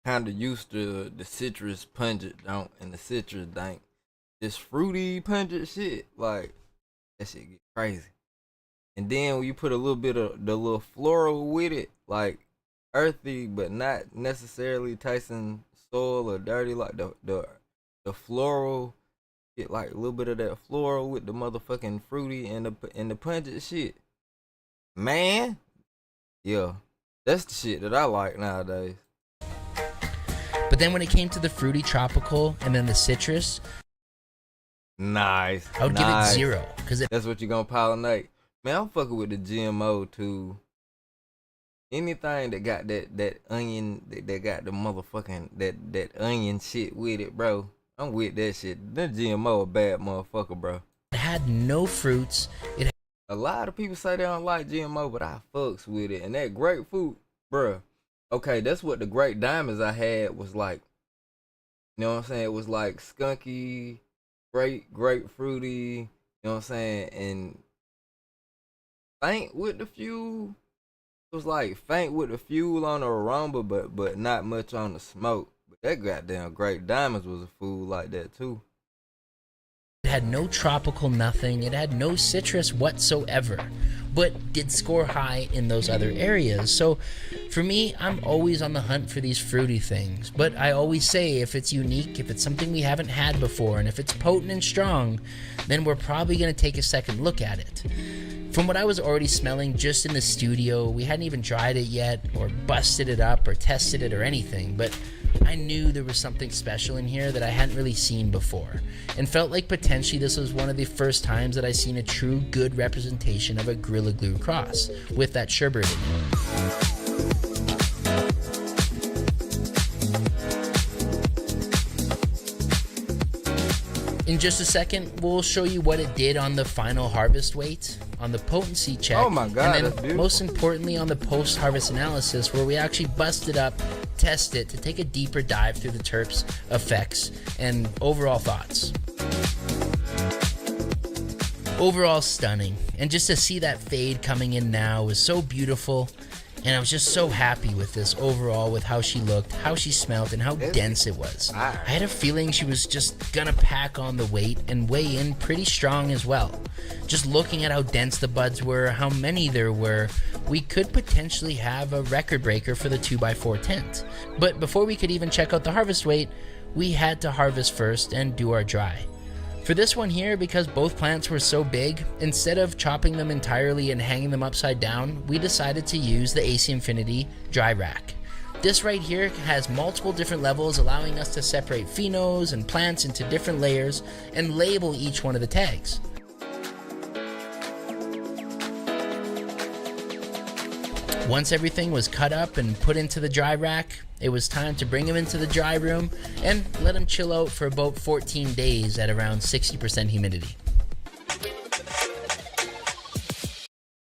kinda used to the citrus pungent don't and the citrus dank. This fruity pungent shit, like that shit get crazy. And then when you put a little bit of the little floral with it, like earthy but not necessarily tasting soil or dirty, like the floral, get like a little bit of that floral with the motherfucking fruity and the pungent shit. Man, yeah, that's the shit that I like nowadays. But then when it came to the fruity tropical and then the citrus, nice. I would give it 0 because that's what you're gonna pollinate. Man, I'm fucking with the GMO too. Anything that got that onion, that got the motherfucking that onion shit with it, bro. I'm with that shit. That GMO a bad motherfucker, bro. It had no fruits. A lot of people say they don't like GMO, but I fucks with it. And that grapefruit, bro. Okay, that's what the Great Diamonds I had was like. You know what I'm saying? It was like skunky, grapefruity. You know what I'm saying? And faint with the fuel. It was like faint with the fuel on the aroma, but not much on the smoke. But that goddamn Great Diamonds was a fool like that too. It had no tropical nothing. It had no citrus whatsoever, but did score high in those other areas. So for me, I'm always on the hunt for these fruity things. But I always say if it's unique, if it's something we haven't had before, and if it's potent and strong, then we're probably going to take a second look at it. From what I was already smelling just in the studio, we hadn't even tried it yet, or busted it up, or tested it, or anything, but I knew there was something special in here that I hadn't really seen before, and felt like potentially this was one of the first times that I seen a true good representation of a Gorilla Glue cross, with that sherbet in it. In just a second, we'll show you what it did on the final harvest weight, on the potency check, oh my God, and then most importantly on the post-harvest analysis, where we actually bust it up, test it to take a deeper dive through the terps, effects, and overall thoughts. Overall stunning, and just to see that fade coming in now was so beautiful. And I was just so happy with this overall, with how she looked, how she smelled, and how dense it was. I had a feeling she was just gonna pack on the weight and weigh in pretty strong as well. Just looking at how dense the buds were, how many there were, we could potentially have a record breaker for the 2x4 tent. But before we could even check out the harvest weight, we had to harvest first and do our dry. For this one here, because both plants were so big, instead of chopping them entirely and hanging them upside down, we decided to use the AC Infinity dry rack. This right here has multiple different levels, allowing us to separate phenos and plants into different layers and label each one of the tags. Once everything was cut up and put into the dry rack, it was time to bring them into the dry room and let them chill out for about 14 days at around 60% humidity.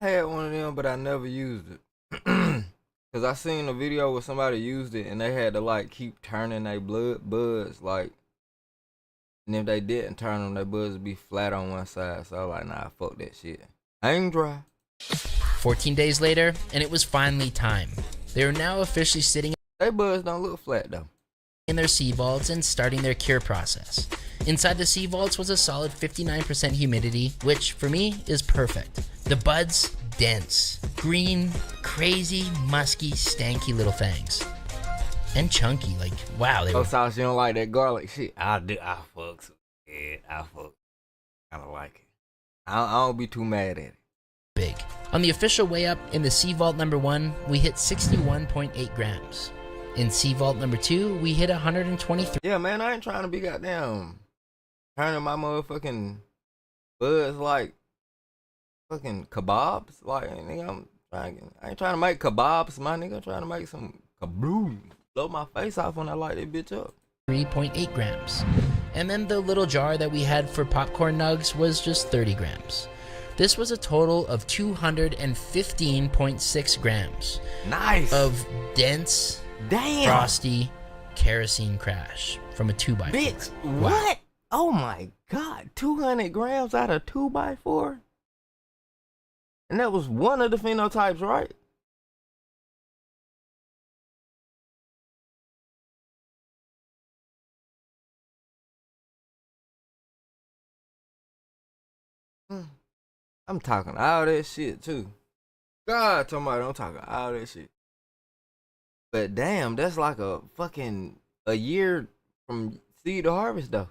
I had one of them, but I never used it. Cause I seen a video where somebody used it and they had to like keep turning their buds, like, and if they didn't turn them, their buds would be flat on one side. So I was like, nah, fuck that shit. I ain't dry. 14 days later, and it was finally time. They are now officially sitting They buds don't look flat though. in their sea vaults and starting their cure process. Inside the sea vaults was a solid 59% humidity, which for me is perfect. The buds, dense, green, crazy, musky, stanky little things. And chunky, like, wow. They Oh, were Sauce, you don't like that garlic shit? I do. I fucks with it. I fuck. I don't like it. I don't be too mad at it. big. On the official way up in the sea vault number 1, we hit 61.8 grams. In sea vault number 2, we hit 123. Yeah, man, I ain't trying to be goddamn turning my motherfucking buds like fucking kebabs. Like, nigga, I ain't trying to make kebabs, my nigga. I'm trying to make some kabloom. Blow my face off when I light that bitch up. 3.8 grams. And then the little jar that we had for popcorn nugs was just 30 grams. This was a total of 215.6 grams. Nice. Of dense, damn, frosty kerosene crash from a 2x4. Bitch, Wow. what? Oh my god, 200 grams out of 2x4? And that was one of the phenotypes, right? I'm talking all that shit too. God, somebody, I'm talking all that shit. But damn, that's like a fucking a year from seed to harvest though.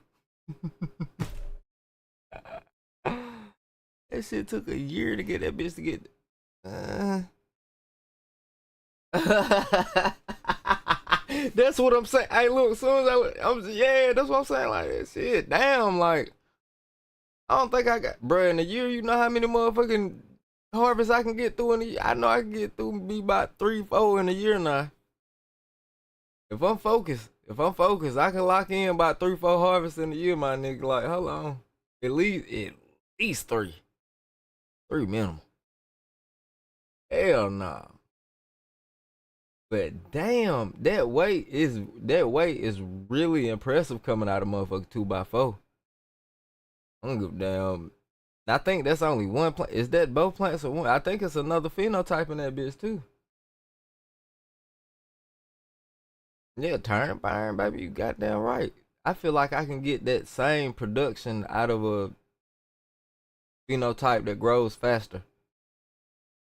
That shit took a year to get that bitch to get. That's what I'm saying. Hey, look, as soon as yeah, that's what I'm saying. Like that shit, damn, like I don't think I got, bruh, in a year. You know how many motherfucking harvests I can get through in a year? I know I can get through me about 3-4 in a year now. If I'm focused, I can lock in about 3-4 harvests in a year, my nigga. Like, hold on, at least 3 minimum. Hell nah. But damn, that weight is really impressive coming out of motherfucking 2x4. I don't give a damn. I think that's only one plant. Is that both plants or one? I think it's another phenotype in that bitch too. Yeah, turnip iron, baby, you goddamn right. I feel like I can get that same production out of a phenotype that grows faster.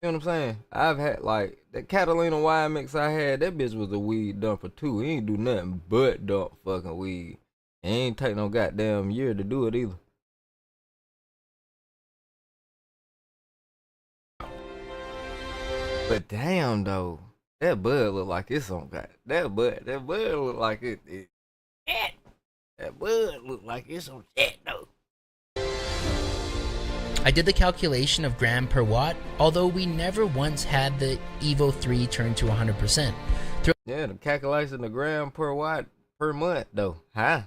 You know what I'm saying? I've had like that Catalina wine mix I had. That bitch was a weed dumper too. He ain't do nothing but dump fucking weed. It ain't take no goddamn year to do it either. But damn though, that bud look like it's on God. That bud look like it. That bud look like it's on that though. I did the calculation of gram per watt, although we never once had the Evo 3 turn to 100%. Yeah, the calculation of gram per watt per month though. Per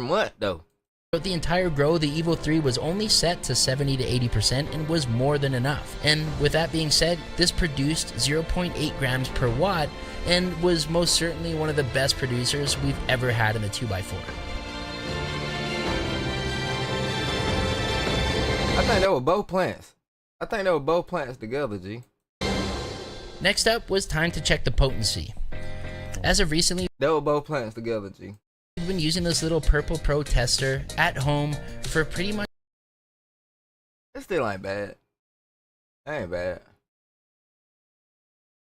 month though. Throughout the entire grow, the Evo 3 was only set to 70 to 80% and was more than enough. And with that being said, this produced 0.8 grams per watt and was most certainly one of the best producers we've ever had in the 2x4. I think they were both plants. Together, G. Next up was time to check the potency. As of recently, they were both plants together, G. We've been using this little Purple Pro tester at home for pretty much. It still ain't bad. That ain't bad.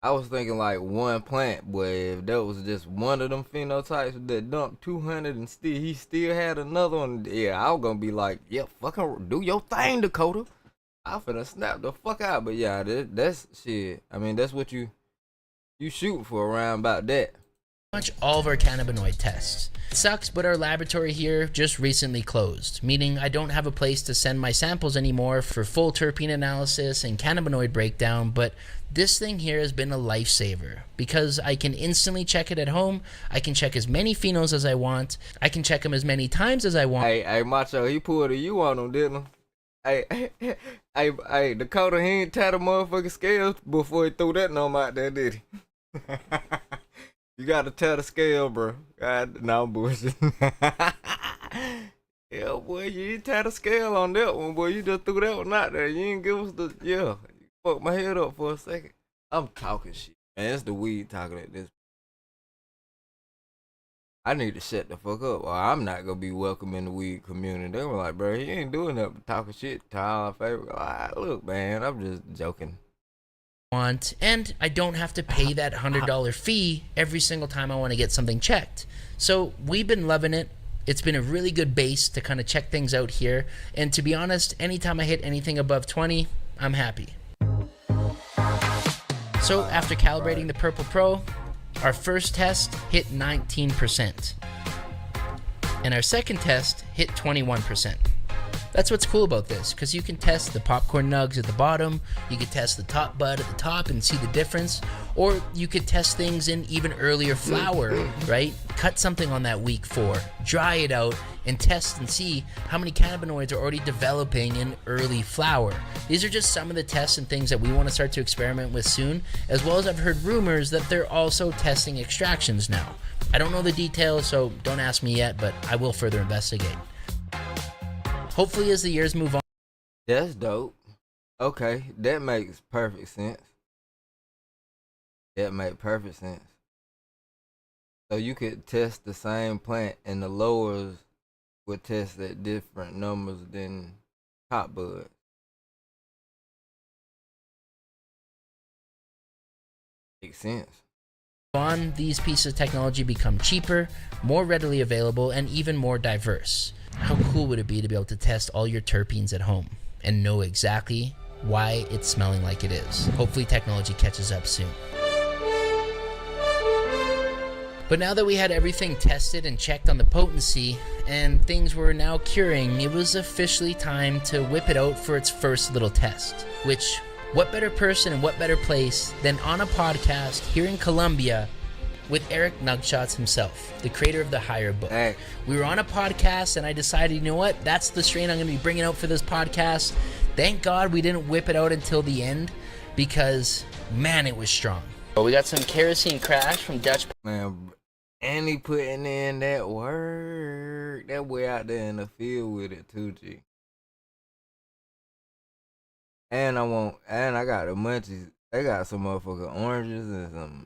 I was thinking like one plant, but if that was just one of them phenotypes that dumped 200 and he still had another one, yeah, I was gonna be like, yeah, fucking do your thing, Dakota. I finna snap the fuck out, but yeah, that's shit. I mean, that's what you shoot for around about that. Much all of our cannabinoid tests. It sucks, but our laboratory here just recently closed, meaning I don't have a place to send my samples anymore for full terpene analysis and cannabinoid breakdown, but this thing here has been a lifesaver because I can instantly check it at home. I can check as many phenos as I want. I can check them as many times as I want. Hey, Macho, he pulled a U on him, didn't he? Hey, Dakota, he ain't tied a motherfucking scales before he threw that gnome out there, did he? You gotta tell the scale, bro. God, no bullshit. Yeah, up, boy. You ain't tied a scale on that one, boy. You just threw that one out there. You ain't give us the, yeah. You fucked my head up for a second. I'm talking shit. Man, it's the weed talking at this. I need to shut the fuck up, or I'm not gonna be welcome in the weed community. They were like, bro, he ain't doing that but talking shit to all our favorite. Like, look, man, I'm just joking. And I don't have to pay that $100 fee every single time I want to get something checked. So we've been loving it. It's been a really good base to kind of check things out here. And to be honest, anytime I hit anything above 20, I'm happy. So after calibrating the Purple Pro, our first test hit 19%. And our second test hit 21%. That's what's cool about this, because you can test the popcorn nugs at the bottom, you can test the top bud at the top and see the difference, or you could test things in even earlier flower, right? Cut something on that week 4, dry it out, and test and see how many cannabinoids are already developing in early flower. These are just some of the tests and things that we want to start to experiment with soon, as well as I've heard rumors that they're also testing extractions now. I don't know the details, so don't ask me yet, but I will further investigate. Hopefully, as the years move on. That's dope. Okay, that makes perfect sense. That makes perfect sense. So you could test the same plant and the lowers would test at different numbers than top bud. Makes sense. On these pieces of technology become cheaper, more readily available, and even more diverse. How cool would it be to be able to test all your terpenes at home and know exactly why it's smelling like it is? Hopefully technology catches up soon. But now that we had everything tested and checked on the potency and things were now curing, it was officially time to whip it out for its first little test. Which, what better person and what better place than on a podcast here in Colombia with Eric Nugshots himself, the creator of the Higher book. Hey. We were on a podcast and I decided, you know what, that's the strain I'm going to be bringing out for this podcast. Thank God we didn't whip it out until the end because, man, it was strong. Well, we got some kerosene crash from Dutch. Man, and he putting in that work. That way out there in the field with it too, G. And I got the munchies. They got some motherfucking oranges and some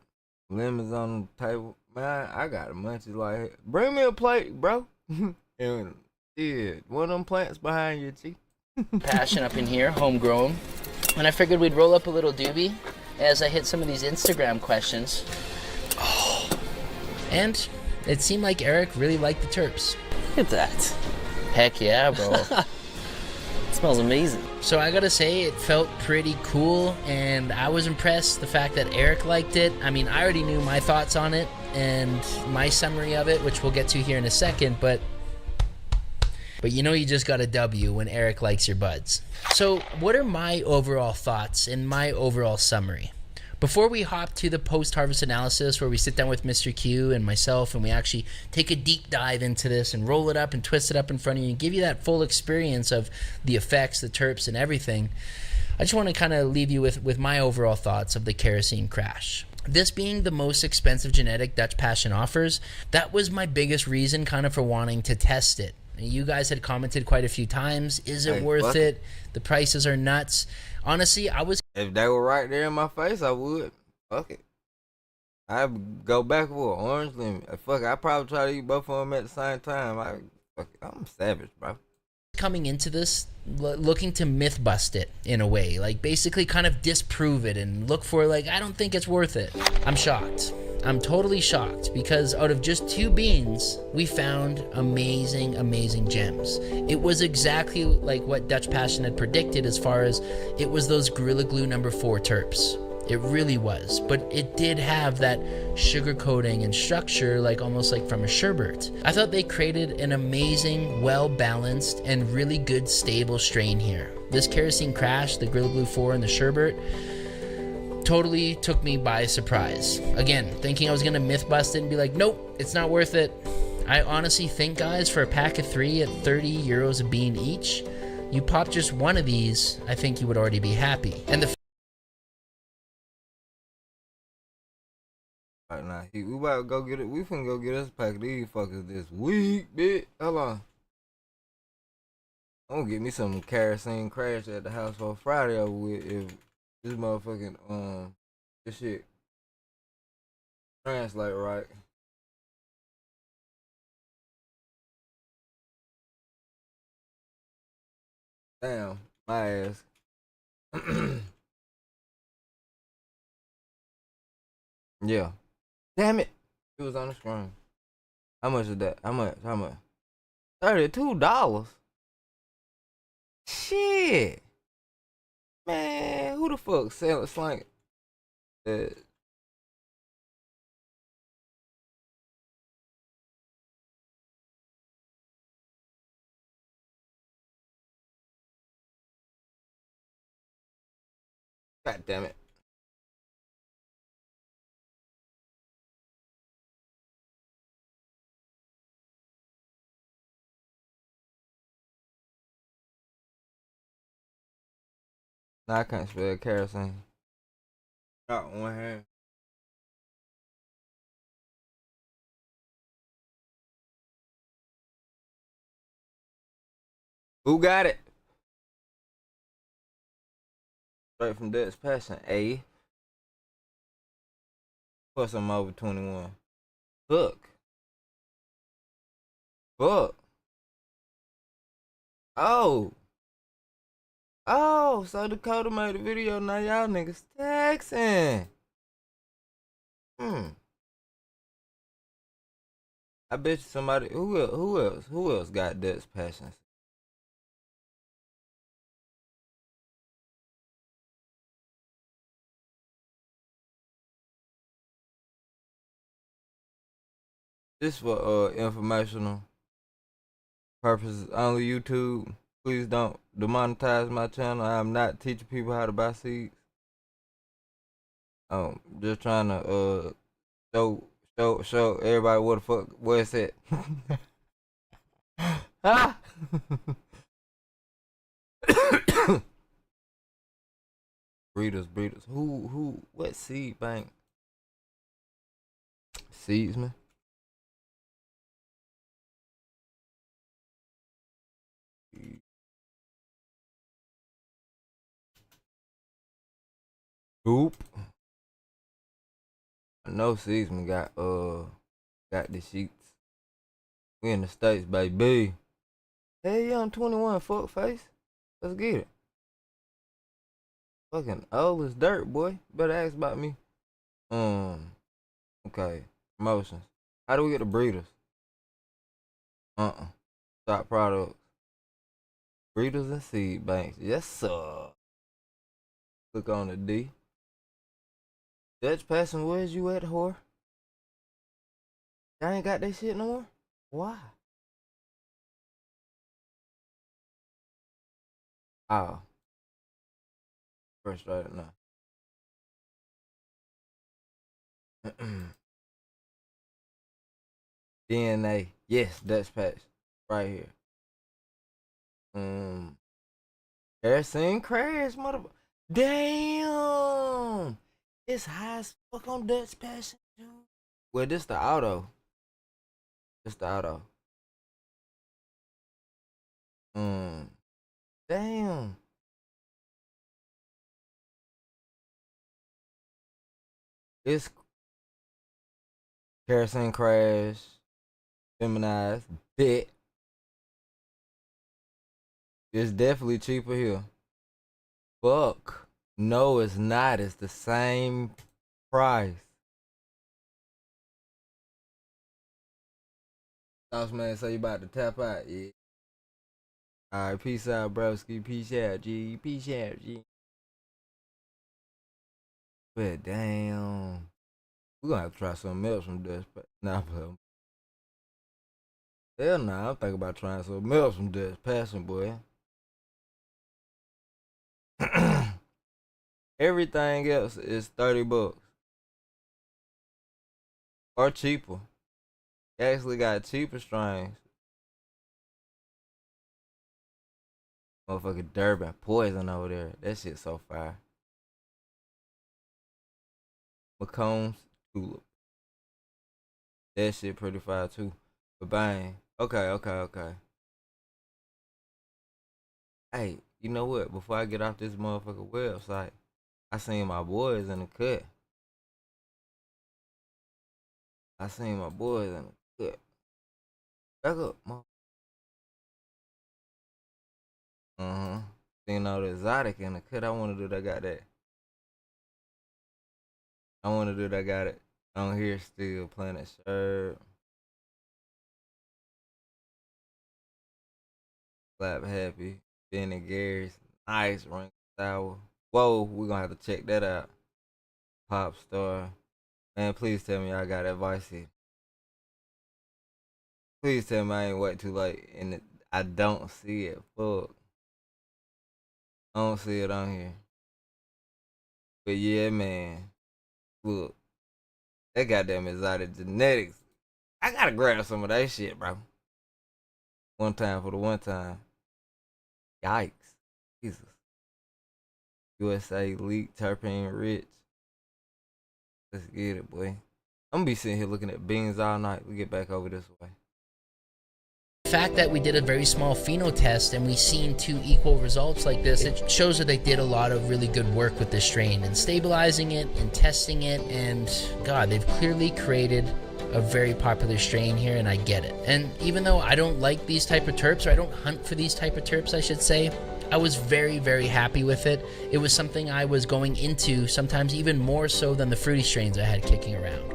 lemons on the table. Man, I got the munchies like, bring me a plate, bro. And yeah, one of them plants behind you, G. Passion up in here, homegrown. And I figured we'd roll up a little doobie as I hit some of these Instagram questions. And it seemed like Eric really liked the terps. Look at that. Heck yeah, bro. It smells amazing. So I gotta say, it felt pretty cool, and I was impressed the fact that Eric liked it. I mean, I already knew my thoughts on it and my summary of it, which we'll get to here in a second, but you know you just got a W when Eric likes your buds. So what are my overall thoughts and my overall summary? Before we hop to the post-harvest analysis where we sit down with Mr. Q and myself and we actually take a deep dive into this and roll it up and twist it up in front of you and give you that full experience of the effects, the terps, and everything, I just want to kind of leave you with my overall thoughts of the kerosene crash. This being the most expensive genetic Dutch Passion offers, that was my biggest reason kind of for wanting to test it. You guys had commented quite a few times, is it worth it? The prices are nuts. Honestly, if they were right there in my face, I would. Fuck it. I'd go back for an orange lemon. Fuck it, I'd probably try to eat both of them at the same time. I'm savage, bro. Coming into this, looking to myth bust it in a way. Like, basically kind of disprove it and look for, like, I don't think it's worth it. I'm shocked. I'm totally shocked because out of just 2 beans, we found amazing, amazing gems. It was exactly like what Dutch Passion had predicted as far as it was those Gorilla Glue number 4 terps. It really was, but it did have that sugar coating and structure like almost like from a sherbet. I thought they created an amazing, well-balanced, and really good stable strain here. This kerosene crash, the Gorilla Glue 4 and the sherbet, totally took me by surprise. Again, thinking I was gonna myth bust it and be like, nope, it's not worth it. I honestly think, guys, for a pack of 3 at 30 euros a bean each, you pop just one of these, I think you would already be happy. And the Right now, we about to go get it. We finna go get us a pack of these fuckers this week, bitch. Hold on. I'm gonna get me some kerosene crash at the house for Friday over with if this motherfucking this shit translate right. Damn, my ass. Yeah. Damn it. It was on the screen. How much is that? How much? How much? $32. Shit. Man, who the fuck selling slang? Uh, God damn it. Nah, I can't spell kerosene. Not one hand. Who got it? Straight from Dutch Passion. A. Plus I'm over 21. Fuck. Fuck. Oh. Oh, so Dakota made a video. Now y'all niggas texting. I bet you somebody who else got Dutch Passions? This for informational purposes only. YouTube, please don't demonetize my channel. I am not teaching people how to buy seeds. Just trying to show everybody what the fuck where it's at. Ah. breeders. What seed bank? Seedsman. Oop. I know Season got the sheets. We in the States, baby. Hey, I'm 21, fuck face. Let's get it. Fucking old as dirt, boy. Better ask about me. Okay. Promotions. How do we get the breeders? Stock products. Breeders and seed banks. Yes, sir. Click on the D. Dutch Passion, where's you at, whore? Y'all ain't got that shit no more? Why? Oh. Frustrated now. DNA. Yes, Dutch Patch. Right here. Kerosene crash, mother. Damn. It's high as fuck on Dutch Passion, dude. Well, this the auto. This the auto. Damn. It's kerosene crash. Feminized. Bit. It's definitely cheaper here. Fuck. No, it's not. It's the same price. Sauce man say you about to tap out, yeah. Alright, peace out, broski. Peace out, G. Peace out, G. But damn. We're gonna have to try something else from Dutch. Nah, but hell nah, I'm thinking about trying something else from Dutch Passion, boy. Everything else is $30 or cheaper. You actually got cheaper strains. Motherfucking Durban poison over there. That shit so fire. McCombs tulip. That shit pretty fire too. But bang. Okay. Hey, you know what? Before I get off this motherfucker website, I seen my boys in the cut. Back up, mom. Seen all the exotic in the cut. I want to do that. Got that. I want to do that. Got it. On here still Planet Shirt. Slap Happy. Ben and Gary's. Nice ring sour. Whoa, we're gonna have to check that out. Pop Star. Man, please tell me I got advice here. Please tell me I ain't wait too late and I don't see it. Fuck. I don't see it on here. But yeah, man. Look. That goddamn exotic genetics. I gotta grab some of that shit, bro. One time for the one time. Yikes. Jesus. USA Leak, Terpene Rich. Let's get it, boy. I'm gonna be sitting here looking at beans all night. We get back over this way. The fact that we did a very small pheno test and we seen 2 equal results like this, it shows that they did a lot of really good work with this strain and stabilizing it and testing it, and God, they've clearly created a very popular strain here, and I get it. And even though I don't like these type of terps, or I don't hunt for these type of terps, I should say, I was very, very happy with it. It was something I was going into sometimes even more so than the fruity strains I had kicking around.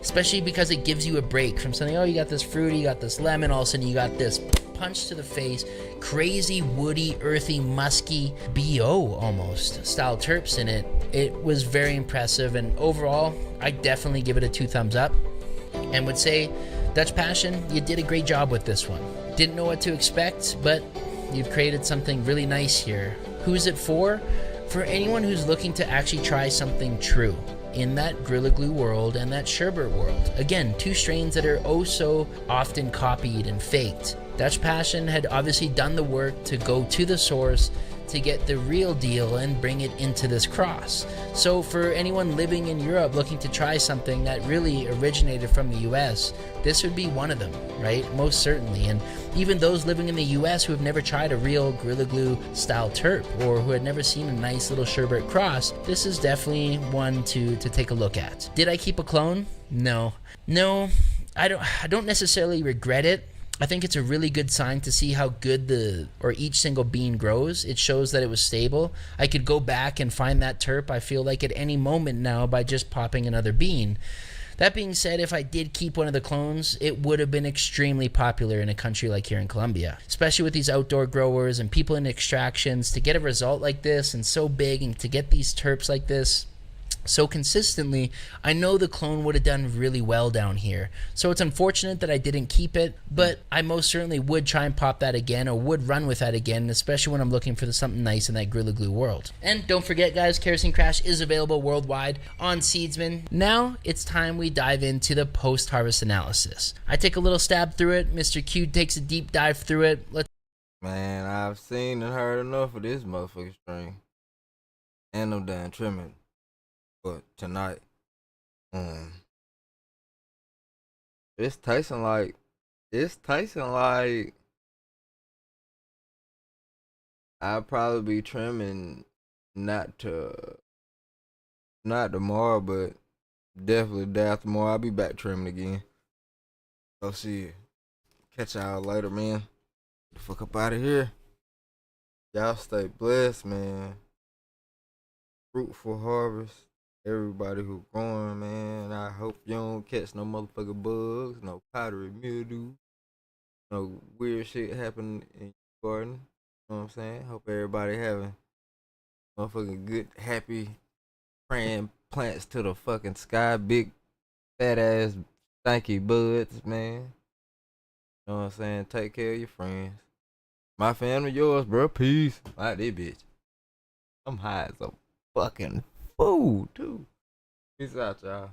Especially because it gives you a break from something, oh, you got this fruity, you got this lemon, all of a sudden you got this punch to the face, crazy, woody, earthy, musky, BO almost style terps in it. It was very impressive, and overall, I definitely give it a 2 thumbs up. And would say, Dutch Passion, you did a great job with this one. Didn't know what to expect, but you've created something really nice here. Who's it for? For anyone who's looking to actually try something true in that Gorilla Glue world and that sherbet world. Again, 2 strains that are oh so often copied and faked. Dutch Passion had obviously done the work to go to the source to get the real deal and bring it into this cross. So for anyone living in Europe looking to try something that really originated from the US, this would be one of them, right? Most certainly. And even those living in the US who have never tried a real Gorilla Glue style terp, or who had never seen a nice little sherbet cross, this is definitely one to take a look at. Did I keep a clone? No, I don't necessarily regret it. I think it's a really good sign to see how good each single bean grows. It shows that it was stable. I could go back and find that terp, I feel like, at any moment now by just popping another bean. That being said, if I did keep one of the clones, it would have been extremely popular in a country like here in Colombia, especially with these outdoor growers and people in extractions. To get a result like this and so big, and to get these terps like this so consistently, I know the clone would have done really well down here. So it's unfortunate that I didn't keep it, but I most certainly would try and pop that again, or would run with that again, especially when I'm looking for something nice in that Gorilla Glue world. And don't forget, guys, Kerosene Crash is available worldwide on Seedsman. Now it's time we dive into the post-harvest analysis. I take a little stab through it. Mr. Q takes a deep dive through it. Man, I've seen and heard enough of this motherfucking string. And no damn trimming. But tonight, it's tasting like I'll probably be trimming not tomorrow, but definitely day after tomorrow. I'll be back trimming again. So see, catch y'all later, man. Get the fuck up out of here. Y'all stay blessed, man. Fruitful harvest. Everybody who growing, man, I hope you don't catch no motherfucking bugs, no powdery mildew, no weird shit happen in your garden. You know what I'm saying? Hope everybody having motherfucking good, happy, praying plants to the fucking sky, big, fat ass, stanky buds, man. You know what I'm saying? Take care of your friends. My family, yours, bro. Peace. Like this bitch. I'm high as a fucking fool, too. Peace out, y'all.